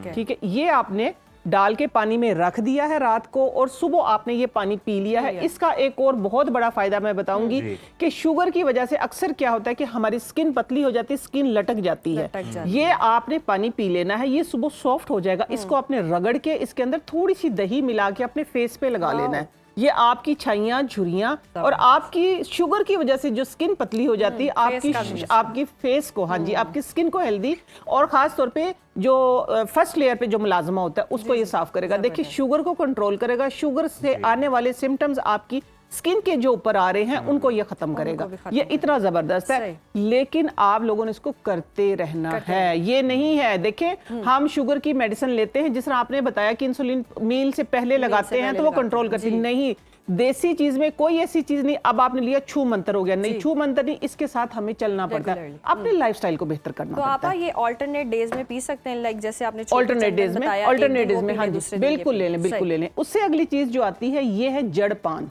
ठीक है, ये आपने डाल के पानी में रख दिया है रात को, और सुबह आपने ये पानी पी लिया है। इसका एक और बहुत बड़ा फायदा मैं बताऊंगी कि शुगर की वजह से अक्सर क्या होता है कि हमारी स्किन पतली हो जाती है, स्किन लटक जाती है। ये आपने पानी पी लेना है, ये सुबह सॉफ्ट हो जाएगा। इसको आपने रगड़ के इसके अंदर थोड़ी सी दही मिला के अपने फेस पे लगा लेना है। ये आपकी छाइयाँ, झुर्रियाँ और आपकी शुगर की वजह से जो स्किन पतली हो जाती है, आपकी फेस को, हाँ जी, आपकी स्किन को हेल्दी, और खास तौर पे जो फर्स्ट लेयर पे जो मुलाजमा होता है उसको ये साफ करेगा। देखिए, शुगर को कंट्रोल करेगा, शुगर से आने वाले सिम्टम्स आपकी स्किन के जो ऊपर आ रहे हैं उनको ये खत्म करेगा। ये इतना जबरदस्त है, लेकिन आप लोगों ने इसको करते रहना है, ये नहीं है। देखिए, हम शुगर की मेडिसिन लेते हैं, जिस तरह आपने बताया कि इंसुलिन मील से पहले लगाते हैं तो वो कंट्रोल करती नहीं, देसी चीज में कोई ऐसी चीज नहीं। अब आपने लिया छू मंत्र हो गया, नहीं छू मंत्र नहीं, इसके साथ हमें चलना पड़ता है, अपने लाइफस्टाइल को बेहतर करना पड़ता है। ये ऑल्टरनेट डेज में पी सकते हैं, लाइक जैसे आपने ऑल्टरनेट डेज में, हाँ जी, बिल्कुल ले लें, बिल्कुल ले लें। उससे अगली चीज जो आती है ये है जड़पान।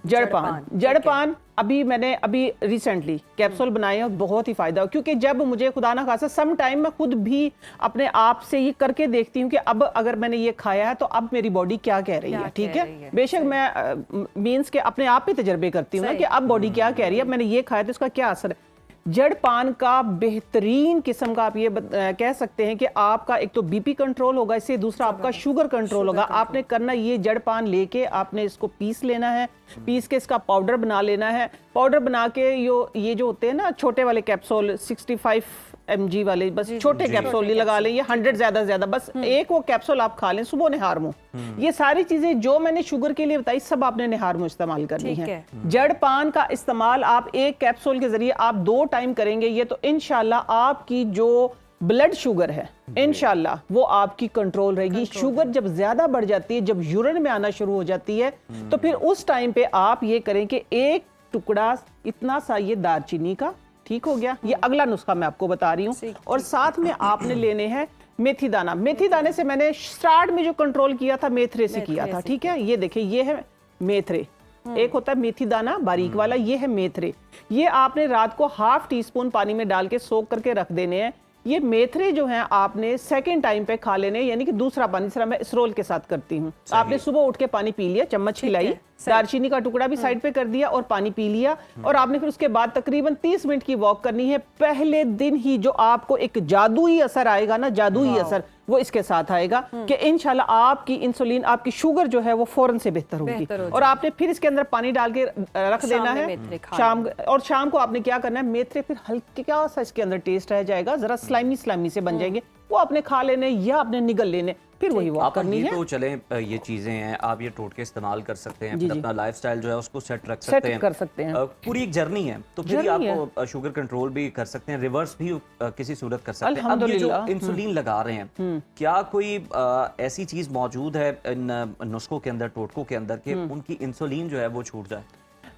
जड़पान अभी रिसेंटली कैप्सूल बनाए हैं, बहुत ही फायदा हो, क्योंकि जब मुझे खुदा ना खासा सम टाइम मैं खुद भी अपने आप से ये करके देखती हूँ कि अब अगर मैंने ये खाया है तो अब मेरी बॉडी क्या कह रही है, ठीक है। बेशक मैं मींस के अपने आप ही तजर्बे करती हूँ ना कि अब बॉडी क्या कह रही है, अब मैंने ये खाया तो इसका क्या असर है। जड़पान का बेहतरीन किस्म का आप ये कह सकते हैं कि आपका एक तो बीपी कंट्रोल होगा इससे, दूसरा आपका शुगर कंट्रोल होगा। आपने करना ये, जड़पान लेके आपने इसको पीस लेना है, पीस के इसका पाउडर बना लेना है। पाउडर बना के ये जो होते हैं ना छोटे वाले कैप्सूल 65 mg वाले, बस छोटे कैप्सूल ही लगा लें, ये 100 ज्यादा बस एक वो कैप्सूल आप खा लें सुबह निहार मुंह। ये सारी चीजें जो मैंने शुगर के लिए बताई सब आपने निहार मुंह इस्तेमाल करनी है। जड़पान का इस्तेमाल आप एक कैप्सूल के जरिए आप 2 टाइम करेंगे, ये तो इंशाल्लाह आपकी जो ब्लड शुगर है इंशाल्लाह वो आपकी कंट्रोल रहेगी। शुगर जब ज्यादा बढ़ जाती है, जब यूरिन में आना शुरू हो जाती है, तो फिर उस टाइम पे आप ये करें कि एक टुकड़ा इतना सा ये दालचीनी का ठीक हो गया। ये अगला नुस्खा मैं आपको बता रही हूँ। और साथ में आपने लेने हैं मेथी दाना। मेथी दाने से मैंने स्टार्ट में जो कंट्रोल किया था मेथरे से किया था, ठीक है। ये देखिए, ये है मेथरे, एक होता है मेथी दाना बारीक वाला, ये है मेथरे। ये आपने रात को ½ टीस्पून पानी में डाल के सोख करके रख देने हैं। ये मेथरे जो हैं आपने सेकंड टाइम पे खा लेने, यानी कि दूसरा पानी, जिस तरह मैं इस रोल के साथ करती हूँ। आपने सुबह उठ के पानी पी लिया, चम्मच खिलाई, दालचीनी का टुकड़ा भी साइड पे कर दिया और पानी पी लिया, और आपने फिर उसके बाद तकरीबन 30 मिनट की वॉक करनी है। पहले दिन ही जो आपको एक जादुई असर आएगा ना, जादुई असर, वो इसके साथ आएगा कि इंशाल्लाह आपकी इंसुलिन, आपकी शुगर जो है वो फौरन से बेहतर होगी। और आपने फिर इसके अंदर पानी डाल के रख देना है शाम, और शाम को आपने क्या करना है, मेथरे फिर हल्का सा इसके अंदर टेस्ट रह जाएगा, जरा स्लाइमी स्लाइमी से बन जाएंगे, वो आपने खा लेने या आपने निगल लेने, फिर वही वॉक करनी है। तो चले, ये चीजें हैं, आप ये टोटके इस्तेमाल कर सकते हैं, फिर अपना लाइफस्टाइल जो है उसको सेट रख सकते हैं, कर सकते हैं। पूरी एक जर्नी है, तो फिर आप शुगर कंट्रोल भी कर सकते हैं, रिवर्स भी किसी सूरत कर सकते हैं। अब ये जो इंसुलिन लगा रहे हैं, क्या कोई ऐसी चीज मौजूद है इन नुस्खों के अंदर, टोटकों के अंदर, कि उनकी इंसुलिन जो है वो छूट जाए?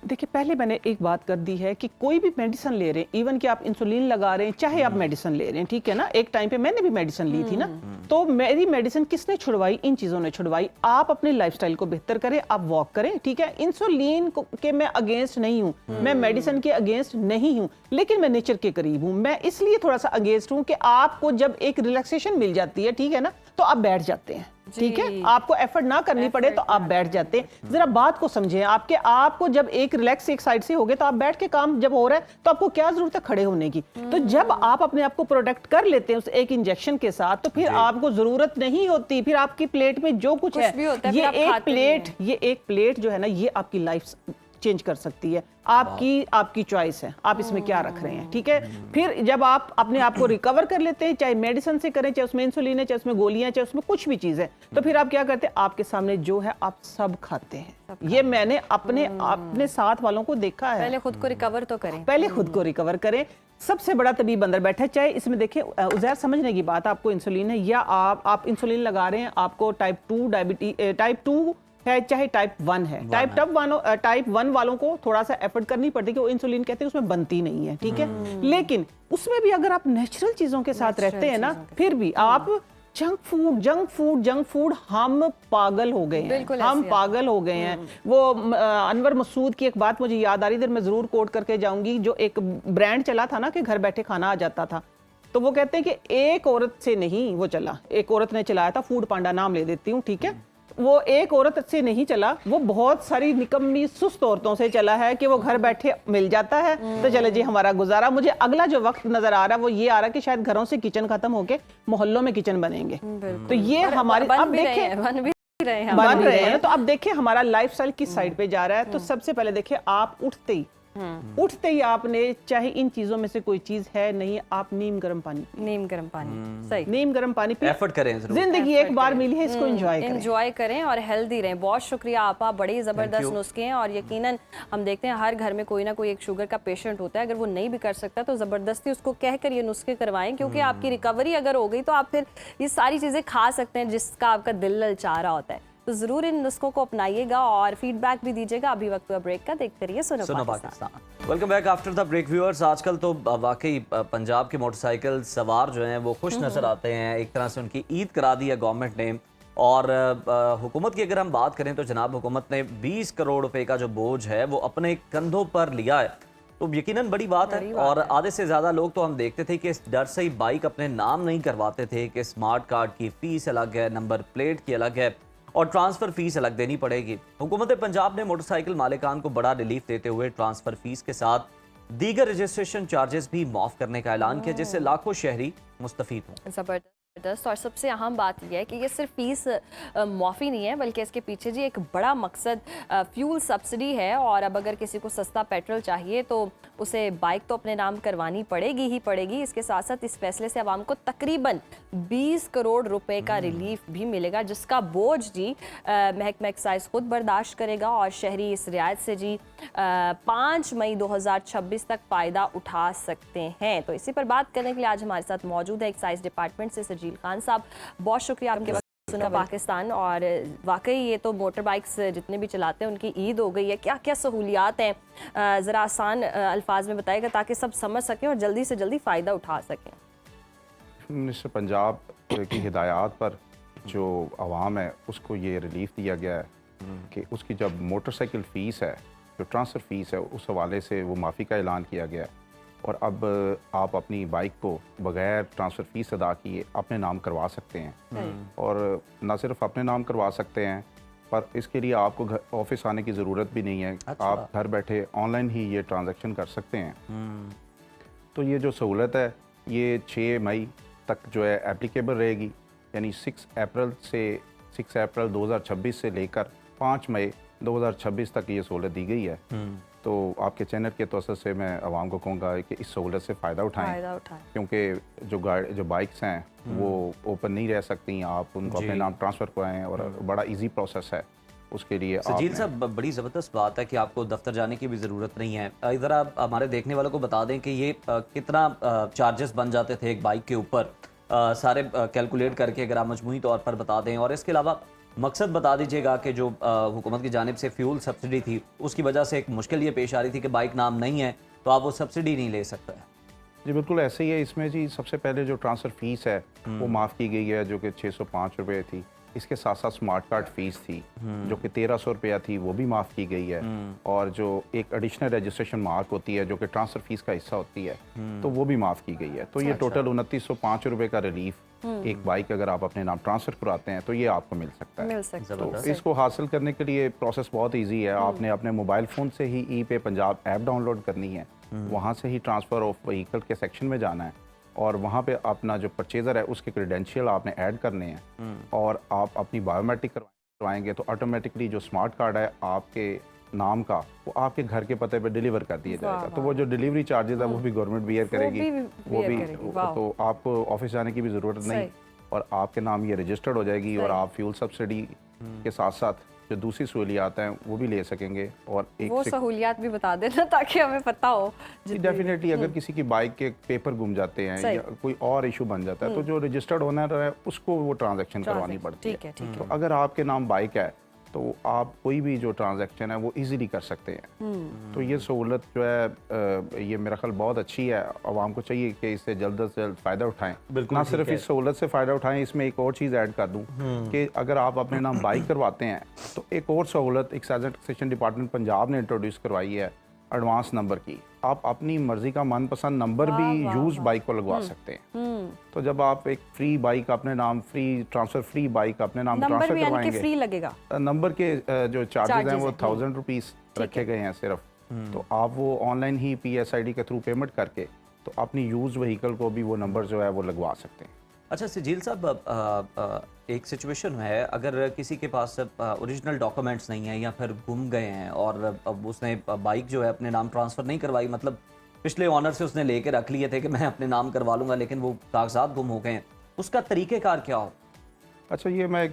देखिए, पहले मैंने एक बात कर दी है कि कोई भी मेडिसिन ले रहे हैं, इवन कि आप इंसुलिन लगा रहे हैं, चाहे आप मेडिसिन ले रहे हैं, ठीक है ना। एक टाइम पे मैंने भी मेडिसिन ली थी ना, तो मेरी मेडिसिन किसने छुड़वाई? इन चीजों ने छुड़वाई। आप अपने लाइफस्टाइल को बेहतर करें, आप वॉक करें, ठीक है। इंसुलिन के मैं अगेंस्ट नहीं हूँ, मैं मेडिसिन के अगेंस्ट नहीं हूँ, लेकिन मैं नेचर के करीब हूँ। मैं इसलिए थोड़ा सा अगेंस्ट हूँ कि आपको जब एक रिलैक्सेशन मिल जाती है, ठीक है ना, तो आप बैठ जाते हैं, ठीक है। आपको एफर्ट ना करनी पड़े तो आप बैठ जाते हैं। जरा बात को समझें, आपको जब एक रिलैक्स एक साइड से हो गए, तो आप बैठ के काम जब हो रहा है, तो आपको क्या जरूरत है खड़े होने की। तो जब आप अपने आप को प्रोटेक्ट कर लेते हैं उस एक इंजेक्शन के साथ, तो फिर आपको जरूरत नहीं होती, फिर आपकी प्लेट में जो कुछ है, ये एक प्लेट जो है ना, ये आपकी लाइफ चेंज कर सकती है। आपकी चॉइस है, आप इसमें क्या रख रहे हैं, ठीक है। फिर जब आप अपने आप को रिकवर कर लेते हैं, चाहे मेडिसिन से करें, चाहे उसमें इंसुलिन है, चाहे उसमें गोलियां, चाहे उसमें कुछ भी चीज है, तो फिर आप क्या करते हैं, आपके सामने जो है आप सब खाते हैं। ये मैंने अपने साथ वालों को देखा है। पहले खुद को रिकवर तो करें, पहले खुद को रिकवर करें। सबसे बड़ा तबीब अंदर बैठा है, चाहे इसमें देखिए उज़ैर, समझने की बात, आपको इंसुलिन है या आप इंसुलिन लगा रहे हैं, आपको टाइप 2 डायबिटीज, टाइप 2 है, चाहे टाइप 1 है। टाइप 1 वालों को थोड़ा सा एफर्ट करनी पड़ती है कि वो इंसुलिन कहते हैं उसमें बनती नहीं है, ठीक है। लेकिन उसमें भी अगर आप नेचुरल चीजों के साथ रहते हैं ना, फिर भी आप जंक फूड हम पागल हो गए हैं, हम पागल हो गए हैं। वो अनवर मसूद की एक बात मुझे याद आ रही, इधर मैं जरूर कोट करके जाऊंगी, जो एक ब्रांड चला था ना कि घर बैठे खाना आ जाता था, तो वो कहते हैं कि एक औरत से नहीं वो चला, एक औरत ने चलाया था, फूड पांडा नाम ले देती हूँ, ठीक है। वो एक औरत से नहीं चला, वो बहुत सारी निकम्मी सुस्त औरतों से चला है कि वो घर बैठे मिल जाता है, तो चले जी हमारा गुजारा। मुझे अगला जो वक्त नजर आ रहा है वो ये आ रहा है कि शायद घरों से किचन खत्म होके मोहल्लों में किचन बनेंगे। तो ये हमारी, अब देखें बन रहे हैं, तो अब देखिए हमारा लाइफस्टाइल किस साइड पे जा रहा है। तो सबसे पहले देखिए, आप उठते ही आपने, चाहे इन चीजों में से कोई चीज है नहीं, आप नीम गर्म पानी, सही, नीम गर्म पानी पे एफर्ट करें। जिंदगी एक बार मिली है, इसको एंजॉय करें और हेल्दी रहें। बहुत शुक्रिया आपा, बड़े जबरदस्त नुस्खे हैं, और यकीनन हम देखते हैं हर घर में कोई ना कोई एक शुगर का पेशेंट होता है। अगर वो नहीं भी कर सकता तो जबरदस्ती उसको कहकर ये नुस्खे करवाएं, क्योंकि आपकी रिकवरी अगर हो गई तो आप फिर ये सारी चीजें खा सकते हैं जिसका आपका दिल ललचा रहा होता है। तो जरूर इन नुस्खों को अपनाइएगा और फीडबैक भी दीजिएगा। अभी वक्त हुआ ब्रेक का, देखते रहिए सुनो Pakistan. Welcome back after the break viewers. आजकल तो वाकई पंजाब के मोटरसाइकिल सवार जो हैं वो खुश नजर आते हैं, एक तरह से उनकी ईद करा दी है गवर्नमेंट ने। और हुकूमत की अगर हम बात करें तो जनाब हुकूमत ने 20 करोड़ रुपए का जो बोझ है वो अपने कंधों पर लिया है, तो यकीनन बड़ी बात है। और आधे से ज्यादा लोग तो हम देखते थे कि इस डर से ही बाइक अपने नाम नहीं करवाते थे कि स्मार्ट कार्ड की फीस अलग है, नंबर प्लेट की अलग है और ट्रांसफर फीस अलग देनी पड़ेगी। हुकूमत पंजाब ने मोटरसाइकिल मालिकान को बड़ा रिलीफ देते हुए ट्रांसफर फीस के साथ दीगर रजिस्ट्रेशन चार्जेस भी माफ करने का ऐलान किया, जिससे लाखों शहरी मुस्तफीद हों। जबरदस्त। और सबसे अहम बात यह है कि ये सिर्फ फीस माफ़ी नहीं है, बल्कि इसके पीछे जी एक बड़ा मकसद फ्यूल सब्सिडी है। और अब अगर किसी को सस्ता पेट्रोल चाहिए तो उसे बाइक तो अपने नाम करवानी पड़ेगी ही पड़ेगी। इसके साथ साथ इस फैसले से आवाम को तकरीबन 20 करोड़ रुपए का रिलीफ भी मिलेगा, जिसका बोझ जी महकमा एक्साइज खुद बर्दाश्त करेगा। और शहरी इस रियायत से जी 5 मई 2026 तक फ़ायदा उठा सकते हैं। तो इसी पर बात करने के लिए आज हमारे साथ मौजूद है एक्साइज डिपार्टमेंट से सजील खान साहब। बहुत शुक्रिया आपके सुना पाकिस्तान, और वाकई ये तो मोटर बाइक्स जितने भी चलाते हैं उनकी ईद हो गई है। क्या क्या सहूलियात हैं, ज़रा आसान अल्फाज में बताएगा ताकि सब समझ सकें और जल्दी से जल्दी फ़ायदा उठा सकें। मिनिस्टर पंजाब की हिदायत पर जो आवाम है उसको ये रिलीफ दिया गया है कि उसकी जब मोटरसाइकिल फ़ीस है, जो ट्रांसफ़र फ़ीस है, उस हवाले से वो माफ़ी का ऐलान किया गया है। और अब आप अपनी बाइक को बग़ैर ट्रांसफ़र फ़ीस अदा किए अपने नाम करवा सकते हैं। और न सिर्फ अपने नाम करवा सकते हैं, पर इसके लिए आपको ऑफिस आने की ज़रूरत भी नहीं है। अच्छा। आप घर बैठे ऑनलाइन ही ये ट्रांजैक्शन कर सकते हैं। तो ये जो सहूलत है ये 6 मई तक जो है एप्लीकेबल रहेगी, यानी 6 अप्रैल 2026 से लेकर 5 मई 2026 तक ये सहूलत दी गई है। तो आपके चैनल के तौर से मैं आवाम को कहूँगा कि इस सहूलत से फ़ायदा उठाएं, क्योंकि जो बाइक्स हैं वो ओपन नहीं रह सकती, आप उनको अपने नाम ट्रांसफ़र कराएं और बड़ा इजी प्रोसेस है उसके लिए। सजील साहब, बड़ी ज़बरदस्त बात है कि आपको दफ्तर जाने की भी ज़रूरत नहीं है। इधर आप हमारे देखने वालों को बता दें कि ये कितना चार्जेस बन जाते थे एक बाइक के ऊपर, सारे कैलकुलेट करके अगर आप मजमूई तौर पर बता दें। और इसके अलावा मकसद बता दीजिएगा कि जो हुकूमत की जानिब से फ्यूल सब्सिडी थी उसकी वजह से एक मुश्किल ये पेश आ रही थी कि बाइक नाम नहीं है तो आप वो सब्सिडी नहीं ले सकते। जी बिल्कुल ऐसे ही है। इसमें जी सबसे पहले जो ट्रांसफ़र फ़ीस है वो माफ़ की गई है, जो कि 605 रुपये थी। इसके साथ साथ स्मार्ट कार्ड फ़ीस थी जो कि 1300 रुपया थी, वो भी माफ़ की गई है। और जो एक एडिशनल रजिस्ट्रेशन मार्क होती है जो कि ट्रांसफ़र फ़ीस का हिस्सा होती है, तो वो भी माफ़ की गई है। तो ये टोटल 2905 रुपये का रिलीफ एक बाइक अगर आप अपने नाम ट्रांसफ़र कराते हैं तो ये आपको मिल सकता है। तो इसको हासिल करने के लिए प्रोसेस बहुत ईजी है। आपने अपने मोबाइल फ़ोन से ही ई पे पंजाब ऐप डाउनलोड करनी है, वहाँ से ही ट्रांसफ़र ऑफ व्हीकल के सेक्शन में जाना है और वहाँ पे अपना जो परचेज़र है उसके क्रेडेंशियल आपने ऐड करने हैं और आप अपनी बायोमेट्रिक करवाएंगे तो ऑटोमेटिकली जो स्मार्ट कार्ड है आपके नाम का वो आपके घर के पते पे डिलीवर कर दिया जाएगा। तो वो जो डिलीवरी चार्जेस है वो भी गवर्नमेंट बियर करेगी, वो भी तो आपको ऑफिस जाने की भी ज़रूरत नहीं और आपके नाम ये रजिस्टर्ड हो जाएगी और आप फ्यूल सब्सिडी के साथ साथ जो दूसरी सहूलियात हैं वो भी ले सकेंगे। और एक वो सहूलियात भी बता देना ताकि हमें पता हो। डेफिनेटली अगर किसी की बाइक के पेपर गुम जाते हैं या कोई और इशू बन जाता है तो जो रजिस्टर्ड ओनर है उसको वो ट्रांजैक्शन करवानी पड़ती है। तो अगर आपके नाम बाइक है तो आप कोई भी जो ट्रांजैक्शन है वो इजीली कर सकते हैं। तो ये सहूलत जो है ये मेरा ख्याल बहुत अच्छी है। आवाम को चाहिए कि इससे जल्द से जल्द फ़ायदा उठाएं। ना सिर्फ इस सहूलत से फ़ायदा उठाएं, इसमें एक और चीज़ ऐड कर दूं कि अगर आप अपने नाम बाइक करवाते हैं तो एक और सहूलत excise and taxation department Punjab ने इंट्रोड्यूस करवाई है एडवांस नंबर की। आप अपनी मर्जी का मनपसंद नंबर भी यूज बाइक को लगवा सकते हैं। तो जब आप एक फ्री बाइक अपने नाम फ्री बाइक अपने नाम ट्रांसफर करवाएंगे, फ्री लगेगा। नंबर के जो चार्जेस हैं वो 1000 रुपीस रखे गए हैं सिर्फ। तो आप वो ऑनलाइन ही PSID के थ्रू पेमेंट करके तो अपनी यूज व्हीकल को भी वो नंबर जो है वो लगवा सकते हैं। अच्छा सजील साहब, एक सिचुएशन है अगर किसी के पास ओरिजिनल डॉक्यूमेंट्स नहीं है या फिर गुम गए हैं और अब उसने बाइक जो है अपने नाम ट्रांसफ़र नहीं करवाई, मतलब पिछले ऑनर से उसने लेके रख लिए थे कि मैं अपने नाम करवा लूँगा लेकिन वो कागजात गुम हो गए हैं, उसका तरीक़ेकार क्या हो? अच्छा, ये मैं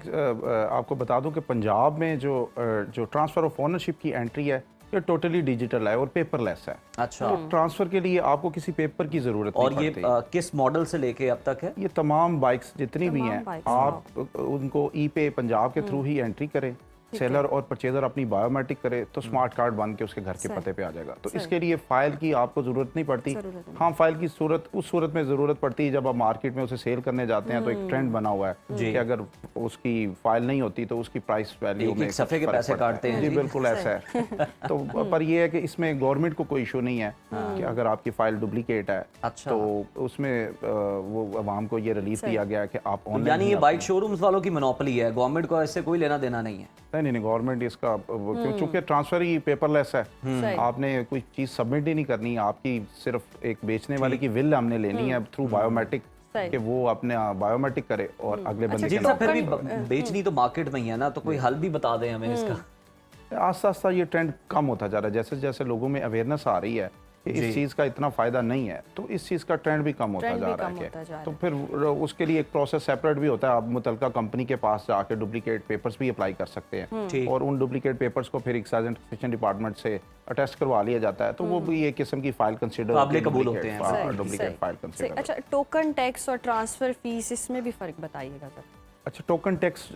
आपको बता दूं कि पंजाब में जो ट्रांसफ़र ऑफ ओनरशिप की एंट्री है ये टोटली डिजिटल है और पेपरलेस है। अच्छा। तो ट्रांसफ़र के लिए आपको किसी पेपर की ज़रूरत नहीं पड़ती। और ये किस मॉडल से लेके अब तक है? ये तमाम बाइक्स जितनी भी हैं आप उनको ई पे पंजाब के थ्रू ही एंट्री करें, सेलर और परचेजर अपनी बायोमेट्रिक करे तो स्मार्ट कार्ड बन के उसके घर के पते पे आ जाएगा। तो इसके लिए फाइल की आपको ज़रूरत नहीं पड़ती। हाँ, फाइल की उस सूरत में ज़रूरत पड़ती है जब आप मार्केट में उसे सेल करने जाते हैं तो एक ट्रेंड बना हुआ है कि अगर उसकी फाइल नहीं होती तो उसकी प्राइस वैल्यू में सफ़े के पैसे काटते हैं। जी बिल्कुल ऐसा है। तो पर यह है कि इसमें गवर्नमेंट को कोई इशू नहीं है कि अगर आपकी फाइल डुप्लीकेट है तो उसमें वो अवाम को ये रिलीफ दिया गया है कि आप ऑनलाइन, यानी ये बाइक शोरूम्स वालों की मोनोपोली है, गवर्नमेंट को इससे कोई लेना देना नहीं है। नहीं, गवर्नमेंट इसका चूंकि ट्रांसफर ही पेपरलेस है, आपने कोई चीज सबमिट ही नहीं करनी, आपकी सिर्फ एक बेचने वाले की विल हमने लेनी है थ्रू बायोमेट्रिक कि वो अपने बायोमेट्रिक करे और अगले बंदे के नाम। फिर भी बेचनी तो मार्केट में ही है ना, तो कोई हल भी बता दें हमें इसका। आस्ता आस्ता ये ट्रेंड कम होता जा रहा है, जैसे जैसे लोगों में अवेयरनेस आ रही है कि इस चीज़ का इतना फ़ायदा नहीं है तो इस चीज़ का ट्रेंड भी कम होता जा रहा है। तो फिर उसके लिए एक प्रोसेस सेपरेट भी होता है। आप मुतलका कंपनी के पास जाके डुप्लीकेट पेपर्स भी अप्लाई कर सकते हैं और उन डुप्लीकेट पेपर्स को फिर एक्साइज एंड टैक्सेशन डिपार्टमेंट से अटेस्ट करवा लिया जाता है तो वो भी एक किस्म की फाइल कंसिडर कबूल होते हैं, डुप्लीकेट फाइल कंसिडर। अच्छा, टोकन टैक्स और ट्रांसफर फीस, इसमें भी फ़र्क बताइएगा सर। अच्छा, टोकन टैक्स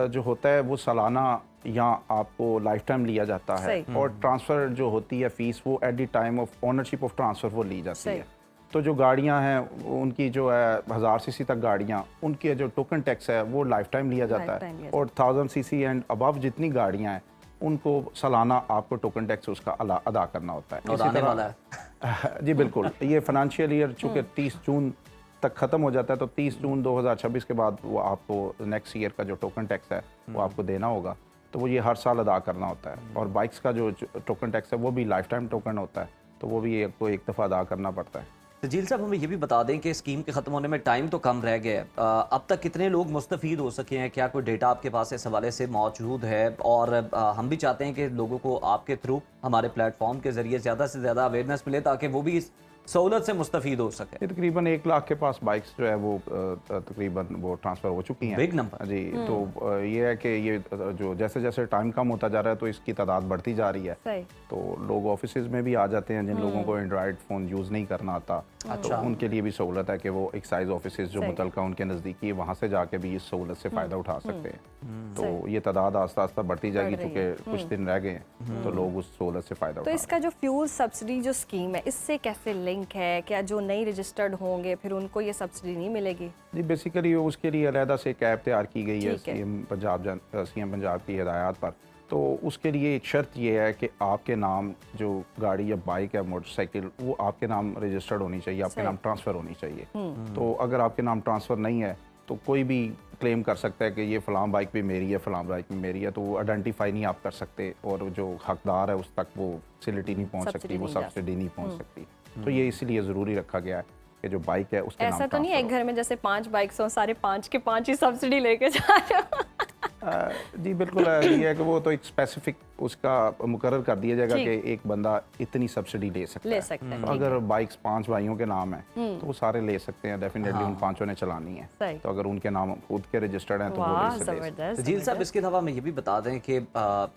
जो होता है वो सालाना या आपको लाइफ टाइम लिया जाता है, सही। और ट्रांसफ़र जो होती है फ़ीस वो at the time of ownership of transfer वो ली जाती सही। है। तो जो गाड़ियां हैं उनकी जो है 1000 सीसी तक गाड़ियां, उनके जो टोकन टैक्स है वो लाइफ टाइम लिया जाता Lifetime है, लिया और 1000 सीसी एंड अबव जितनी गाड़ियां हैं उनको सालाना आपको टोकन टैक्स उसका अदा करना होता है। और इसी आने तरह- वाला है। जी बिल्कुल, ये फाइनेंशियल ईयर चूँकि 30 जून तक ख़त्म हो जाता है, तो 30 जून 2026 के बाद वो आपको नेक्स्ट ईयर का जो टोकन टैक्स है वो आपको देना होगा। तो वो ये हर साल अदा करना होता है। और बाइक्स का जो टोकन टैक्स है वो भी लाइफ टाइम टोकन होता है, तो वो भी आपको एक दफ़ा अदा करना पड़ता है। तजील साहब, हमें ये भी बता दें कि स्कीम के ख़त्म होने में टाइम तो कम रह गया है, अब तक कितने लोग मुस्तफ़ीद हो सके हैं? क्या कोई डेटा आपके पास इस हवाले से मौजूद है? और हम भी चाहते हैं कि लोगों को आपके थ्रू हमारे प्लेटफॉर्म के ज़रिए ज़्यादा से ज़्यादा अवेयरनेस मिले ताकि वो भी इस सहूलत से मुस्तफ़ीद हो सके। ये तकरीबन 1 लाख के पास बाइक्स जो है वो तकरीबन वो ट्रांसफ़र हो चुकी हैं। Big number. जी, तो ये है कि ये जो जैसे जैसे टाइम कम होता जा रहा है तो इसकी तादाद बढ़ती जा रही है। सही। तो लोग ऑफिसेज में भी आ जाते हैं जिन लोगों को एंड्रॉयड फ़ोन यूज़ नहीं करना आता, तो उनके लिए भी सहूलत है कि वो एक्साइज ऑफिसेज जो सही। मुतलका उनके नज़दीकी है वहाँ से जाके भी इस सहूलत से फ़ायदा उठा सकते हैं। तो सही। ये तादाद आस्ता आस्ता बढ़ती जाएगी, बढ़ रही चूँकि कुछ दिन रह गए हैं, तो लोग उस सहूलत से फ़ायदा तो उठा इसका जो फ्यूल सब्सिडी जो स्कीम है इससे कैसे लिंक है? क्या जो नई रजिस्टर्ड होंगे फिर उनको ये सब्सिडी नहीं मिलेगी? जी, बेसिकली उसके लिए अलहदा से एक ऐप तैयार की गई है ठीक है। सीएम पंजाब की हिदायत पर। तो उसके लिए एक शर्त ये है कि आपके नाम जो गाड़ी या बाइक या मोटरसाइकिल वो आपके नाम रजिस्टर्ड होनी चाहिए, आपके सही। नाम ट्रांसफ़र होनी चाहिए। तो अगर आपके नाम ट्रांसफ़र नहीं है तो कोई भी क्लेम कर सकता है कि ये फ़लाँ बाइक भी मेरी है, फ़लाँ बाइक भी मेरी है, तो वो आइडेंटिफाई नहीं आप कर सकते, और जो हकदार है उस तक वो फैसिलिटी नहीं पहुँच सब्सिडी सकती, वो नहीं जा सब्सिडी नहीं पहुँच सकती। तो ये इसीलिए ज़रूरी रखा गया है कि जो बाइक है उसके नाम ऐसा तो नहीं है एक ट्रांसफ़र घर में जैसे 5 बाइक्स हो, सारे 5 के 5 ही सब्सिडी लेके जा रहे हो? जी बिल्कुल, ये है कि वो तो एक स्पेसिफिक उसका मुकर्रर कर दिया जाएगा ठीक। कि एक बंदा इतनी सब्सिडी ले सकता है। ले सकते हैं, तो ठीक अगर बाइक्स 5 भाइयों के नाम है तो वो सारे ले सकते हैं, डेफिनेटली उन 5 ने चलानी है। सही। तो अगर उनके नाम खुद के रजिस्टर्ड हैं तो वो वाह, ले सकते हैं। जबरदस्त। तजील साहब, इसके अलावा हमें ये भी बता दें कि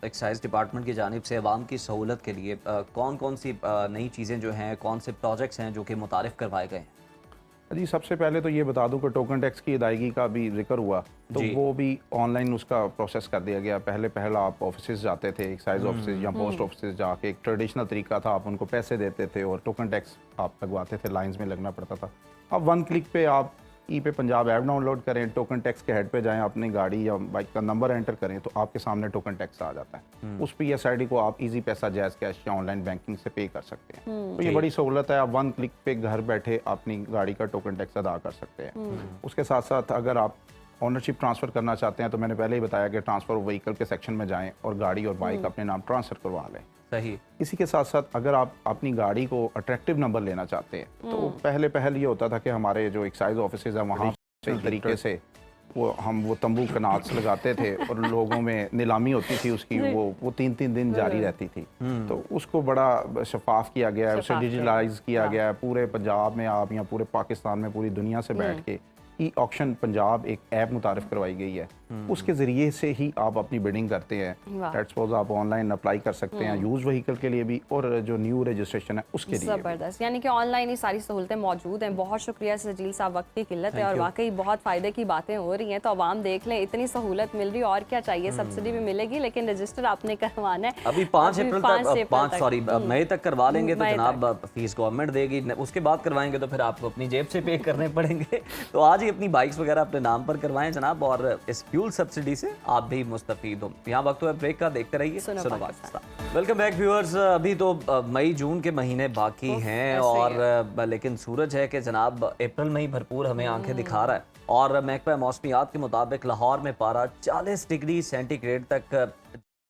एक्साइज डिपार्टमेंट की जानिब से अवाम की सहूलत के लिए कौन कौन सी नई चीज़ें जो हैं, कौन से प्रोजेक्ट्स हैं जो कि मुतारिफ करवाए गए हैं? जी, सबसे पहले तो ये बता दूं कि टोकन टैक्स की अदायगी का भी जिक्र हुआ, तो जी। वो भी ऑनलाइन उसका प्रोसेस कर दिया गया। पहले आप ऑफिसेज जाते थे, एक्साइज ऑफिसेज या पोस्ट ऑफिसेज जाके, एक ट्रेडिशनल तरीका था, आप उनको पैसे देते थे और टोकन टैक्स आप लगवाते थे, लाइंस में लगना पड़ता था। अब 1 क्लिक पे आप ई पे पंजाब ऐप डाउनलोड करें, टोकन टैक्स के हेड पे जाएं, अपनी गाड़ी या बाइक का नंबर एंटर करें तो आपके सामने टोकन टैक्स आ जाता है। उस PSID को आप इजी पैसा, जैज़ कैश या ऑनलाइन बैंकिंग से पे कर सकते हैं। तो ये बड़ी सहूलत है, आप 1 क्लिक पे घर बैठे अपनी गाड़ी का टोकन टैक्स अदा कर सकते हैं। उसके साथ साथ अगर आप ओनरशिप ट्रांसफ़र करना चाहते हैं तो मैंने पहले ही बताया कि ट्रांसफ़र व्हीकल के सेक्शन में जाएं और गाड़ी और बाइक अपने नाम ट्रांसफ़र करवा लें। सही। इसी के साथ साथ अगर आप अपनी गाड़ी को अट्रैक्टिव नंबर लेना चाहते हैं तो पहले ये होता था कि हमारे जो एक्साइज ऑफिसेज हैं वहाँ सही तरीके से वो तंबू कनात लगाते थे और लोगों में नीलामी होती थी उसकी, वो 3-3 दिन जारी रहती थी। तो उसको बड़ा शफाफ किया गया है, उसे शफाफ डिजिटलाइज किया गया है। पूरे पंजाब में आप या पूरे पाकिस्तान में पूरी दुनिया से बैठ के ई ऑक्शन पंजाब एक ऐप मुतारिफ करवाई गई है, उसके ज़रिए से ही आप अपनी बिडिंग करते हैं। वाह। लेट्स सपोज आप ऑनलाइन अप्लाई कर सकते हैं यूज व्हीकल के लिए भी और जो न्यू रजिस्ट्रेशन है उसके लिए भी। जबरदस्त, यानी कि ऑनलाइन ही सारी सहूलतें मौजूद हैं। बहुत शुक्रिया सजील साहब, वक्त की किल्लत है Thank और you. वाकई बहुत फ़ायदे की बातें हो रही हैं। तो आवाम देख लें, इतनी सहूलत मिल रही है, और क्या चाहिए? सब्सिडी भी मिलेगी लेकिन रजिस्टर आपने करवाना है। अभी 5 अप्रैल तक, 5 सॉरी मई तक करवा लेंगे तो मई जनाब फीस गवर्नमेंट देगी, उसके बाद करवाएंगे तो फिर आपको अपनी जेब से पे करने पड़ेंगे। तो आज ही अपनी बाइक्स वगैरह अपने नाम पर करवाएं जनाब, और इस फ्यूल सब्सिडी से आप भी मुस्तफीद हो। यहाँ वक्त हुआ ब्रेक का, देखते रहिए सुनो सुनो Pakistan. Pakistan. Welcome back viewers. अभी तो मई जून के महीने बाकी हैं ऐसे ही और लेकिन सूरज है कि जनाब अप्रैल में ही भरपूर हमें आंखें दिखा रहा है। और महकमा मौसमियात के मुताबिक लाहौर में पारा 40 डिग्री सेंटीग्रेड तक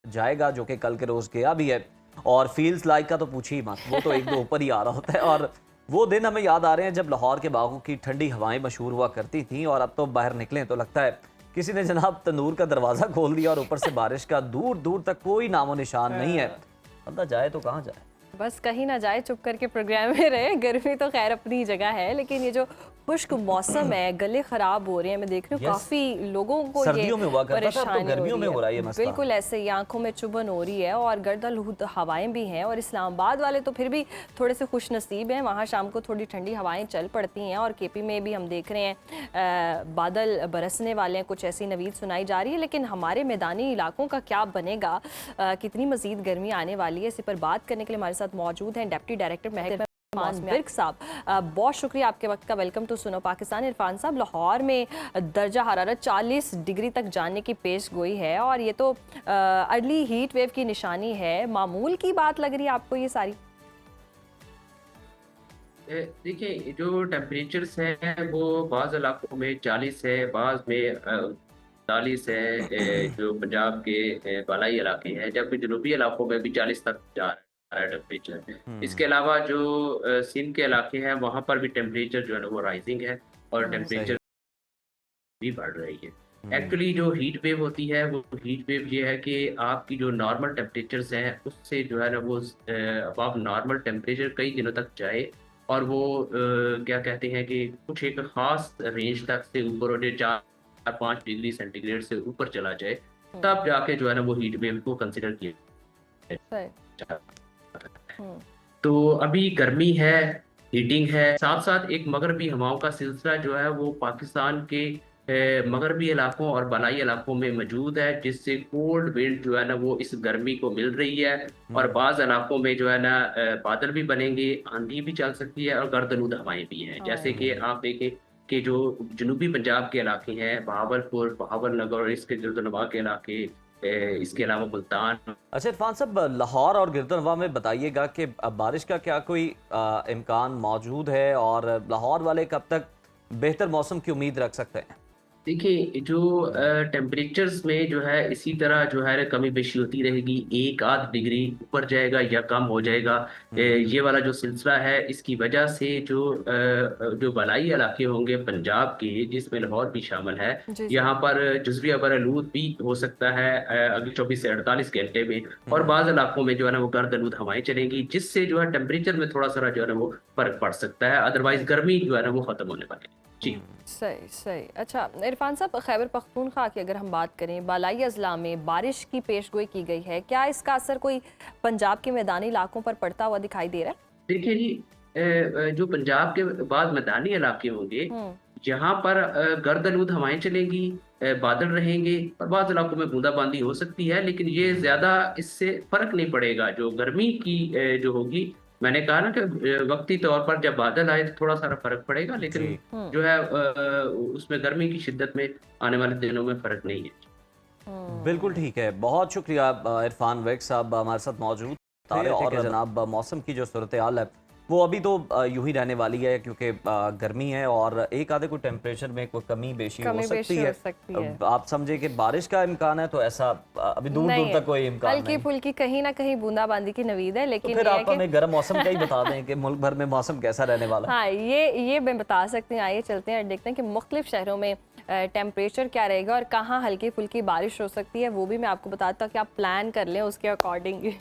जाएगा, जो कि कल के रोज गया भी है। और फील्स लाइक का तो पूछी ही मत, वो तो 1-2 ऊपर ही आ रहा होता है। और वो दिन हमें याद आ रहे हैं जब लाहौर के बागों की ठंडी हवाएं मशहूर हुआ करती थीं, और अब तो बाहर निकलें तो लगता है किसी ने जनाब तंदूर का दरवाज़ा खोल दिया और ऊपर से बारिश का दूर दूर तक कोई नामो निशान नहीं है। बंदा जाए तो कहाँ जाए। बस कहीं ना जाए, चुप करके प्रोग्राम में रहे। गर्मी तो खैर अपनी जगह है, लेकिन ये जो खुश्क मौसम है, गले खराब हो रहे हैं। मैं देख रही हूँ काफी लोगों को सर्दियों में हुआ करता था, अब तो परेशानी गर्मियों में हो रहा है ये मसला। बिल्कुल ऐसे ही आंखों में चुभन हो रही है और गर्दालूद हवाएं भी हैं। और इस्लामाबाद वाले तो फिर भी थोड़े से खुश नसीब हैं, वहाँ शाम को थोड़ी ठंडी हवाएं चल पड़ती हैं। और केपी में भी हम देख रहे हैं बादल बरसने वाले हैं, कुछ ऐसी नवीद सुनाई जा रही है। लेकिन हमारे मैदानी इलाकों का क्या बनेगा, कितनी मजीद गर्मी आने वाली है, इसी पर बात करने के लिए हमारे साथ मौजूद हैं डिप्टी डायरेक्टर महकमा विर्क साहब। बहुत शुक्रिया आपके वक्त का। वेलकम टू सुनो पाकिस्तान। इरफान साहब, लाहौर में दर्जा हरारत 40 डिग्री तक जाने की पेश गोई है और ये तो अर्ली हीट वेव की निशानी है। मामूल की बात लग रही है आपको ये सारी? देखिए, जो टेम्परेचर्स हैं वो बाज़ इलाकों में 40 है, बाज़ में 40 है, जो पंजाब के बालाई इलाके हैं, जबकि जनूबी इलाकों में भी 40 तक जा रहा है टेम्परेचर। इसके अलावा जो सिंध के इलाके हैं वहाँ पर भी टेम्परेचर जो है ना वो राइजिंग है और टेम्परेचर भी बढ़ रही है। एक्चुअली जो हीट वेव होती है वो हीट वेव ये है कि आपकी जो नॉर्मल टेम्परेचर्स हैं उससे जो है ना वो अब नॉर्मल टेम्परेचर कई दिनों तक जाए और वो क्या कहते हैं कि कुछ एक खास रेंज तक से ऊपर हो जाए, 4-5 डिग्री सेंटीग्रेड से ऊपर चला जाए, तब जाके जो है ना वो हीट वेव को कंसिडर किया जाता है। तो अभी गर्मी है, हीटिंग है, साथ साथ एक मगरबी हवाओं का सिलसिला जो है वो पाकिस्तान के मगरबी इलाकों और बलाई इलाकों में मौजूद है, जिससे कोल्ड विंड जो है ना वो इस गर्मी को मिल रही है। और बाज़ इलाकों में जो है ना बादल भी बनेंगे, आंधी भी चल सकती है और गर्दलूद हवाएं भी हैं। जैसे कि आप देखें कि जो जनूबी पंजाब के इलाके हैं, बहावलपुर, बहावलनगर और इसके गिरदनवा के इलाके, इसके अलावा मुल्तान। अच्छा इरफान साहब, लाहौर और गिरदनवा में बताइएगा कि बारिश का क्या कोई इम्कान मौजूद है और लाहौर वाले कब तक बेहतर मौसम की उम्मीद रख सकते हैं? देखिए, जो टेम्परेचर्स में जो है इसी तरह जो है कमी बेशी होती रहेगी, 1-8 डिग्री ऊपर जाएगा या कम हो जाएगा। ये वाला जो सिलसिला है, इसकी वजह से जो बलाई इलाके होंगे पंजाब के, जिसमें लाहौर भी शामिल है, यहाँ पर जुज़वी अबरआलूद भी हो सकता है अगले 24 से 48 घंटे में। और बाज़ इलाकों में जो है ना वो गर्दलूद हवाएं चलेंगी, जिससे जो है टेम्परेचर में थोड़ा सा जो है ना वो फर्क पड़ सकता है। अदरवाइज गर्मी जो है ना वो खत्म होने वाली है। जी सही सही। अच्छा इरफान साहब, खैबर पख्तूनख्वा की अगर हम बात करें, बालाई अजला में बारिश की पेशगोई की गई है, क्या इसका असर कोई पंजाब के मैदानी इलाकों पर पड़ता हुआ दिखाई दे रहा है? देखिए जी, जो पंजाब के बाद मैदानी इलाके होंगे यहाँ पर गर्दलूद हवाएं चलेंगी, बादल रहेंगे और बाज़ इलाकों में बूंदाबांदी हो सकती है, लेकिन ये ज्यादा इससे फर्क नहीं पड़ेगा। जो गर्मी की जो होगी, मैंने कहा ना कि वक्ती तौर पर जब बादल आए तो थोड़ा सारा फर्क पड़ेगा, लेकिन जो है उसमें गर्मी की शिद्दत में आने वाले दिनों में फर्क नहीं है। बिल्कुल ठीक है, बहुत शुक्रिया इरफान विर्क साहब हमारे साथ मौजूद थे। और जनाब, मौसम की जो सूरत हाल है वो अभी तो यूं ही रहने वाली है, क्योंकि गर्मी है और एक आधे को टेम्परेचर में कोई कमी बेशी हो सकती है। आप समझे कि बारिश का इम्कान है, तो ऐसा अभी दूर दूर तक कोई इम्कान नहीं। हल्की फुल्की कहीं ना कहीं बूंदाबांदी की नवीद है, लेकिन तो फिर आप हमें गर्म मौसम का ही बता दें कि मुल्क भर में मौसम कैसा रहने वाला है। हाँ, ये मैं बता सकती हूँ। आइए चलते हैं और देखते हैं कि मुख्तलिफ शहरों में टेम्परेचर क्या रहेगा और कहाँ हल्की फुल्की बारिश हो सकती है। वो भी मैं आपको बताता हूँ कि आप प्लान कर लें उसके अकॉर्डिंग।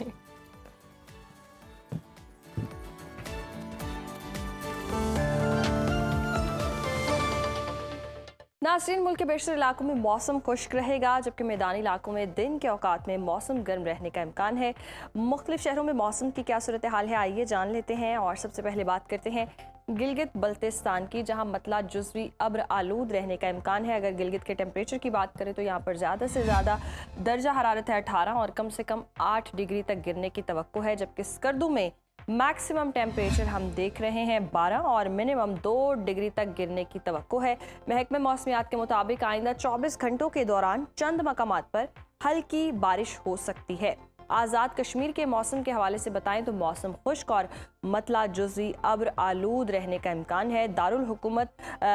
नाज़रीन, मुल्क के बेशतर इलाकों में मौसम खुश्क रहेगा, जबकि मैदानी इलाकों में दिन के औकात में मौसम गर्म रहने का इम्कान है। मुख्तलिफ शहरों में मौसम की क्या सूरत हाल है, आइए जान लेते हैं। और सबसे पहले बात करते हैं गिलगित बल्तिस्तान की, जहां मतला जुज़वी अब्र आलूद रहने का इम्कान है। अगर गिलगित के टेम्परेचर की बात करें तो यहाँ पर ज़्यादा से ज़्यादा दर्जा हरारत है 18 और कम से कम 8 डिग्री तक गिरने की तवक्को है। जबकि स्कर्दू में मैक्सिमम टेम्परेचर हम देख रहे हैं 12 और मिनिमम 2 डिग्री तक गिरने की तवक्को है। महकमे मौसमियात के मुताबिक आइंदा 24 घंटों के दौरान चंद मकामात पर हल्की बारिश हो सकती है। आज़ाद कश्मीर के मौसम के हवाले से बताएं तो मौसम खुश्क और मतला जुज़वी अब्र आलूद रहने का इम्कान है। दारुल हुकूमत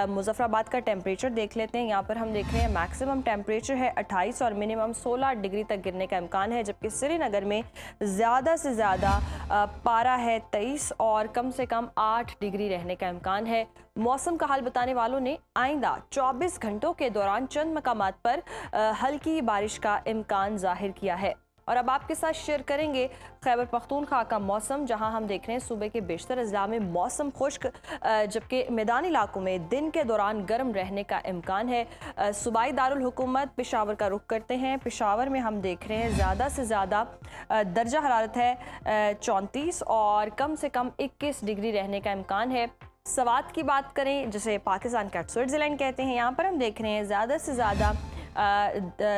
मुजफ्फराबाद का टेम्परेचर देख लेते हैं। यहाँ पर हम देख रहे हैं मैक्सिमम टेम्परेचर है 28 और मिनिमम 16 डिग्री तक गिरने का इम्कान है। जबकि श्रीनगर में ज़्यादा से ज़्यादा पारा है 23 और कम से कम 8 डिग्री रहने का इम्कान है। मौसम का हाल बताने वालों ने आइंदा 24 घंटों के दौरान चंद मकामात पर हल्की बारिश का इम्कान जाहिर किया है। और अब आपके साथ शेयर करेंगे खैबर पख्तूनख्वा का मौसम, जहां हम देख रहे हैं सूबे के बेशतर अजला में मौसम खुश्क, जबकि मैदानी इलाकों में दिन के दौरान गर्म रहने का इम्कान है। सूबाई दारुल हुकूमत पेशावर का रुख करते हैं। पेशावर में हम देख रहे हैं ज़्यादा से ज़्यादा दर्जा हरारत है 34 और कम से कम 21 डिग्री रहने का इम्कान है। सवात की बात करें, जिसे पाकिस्तान का स्विट्ज़रलैंड कहते हैं, यहाँ पर हम देख रहे हैं ज़्यादा से ज़्यादा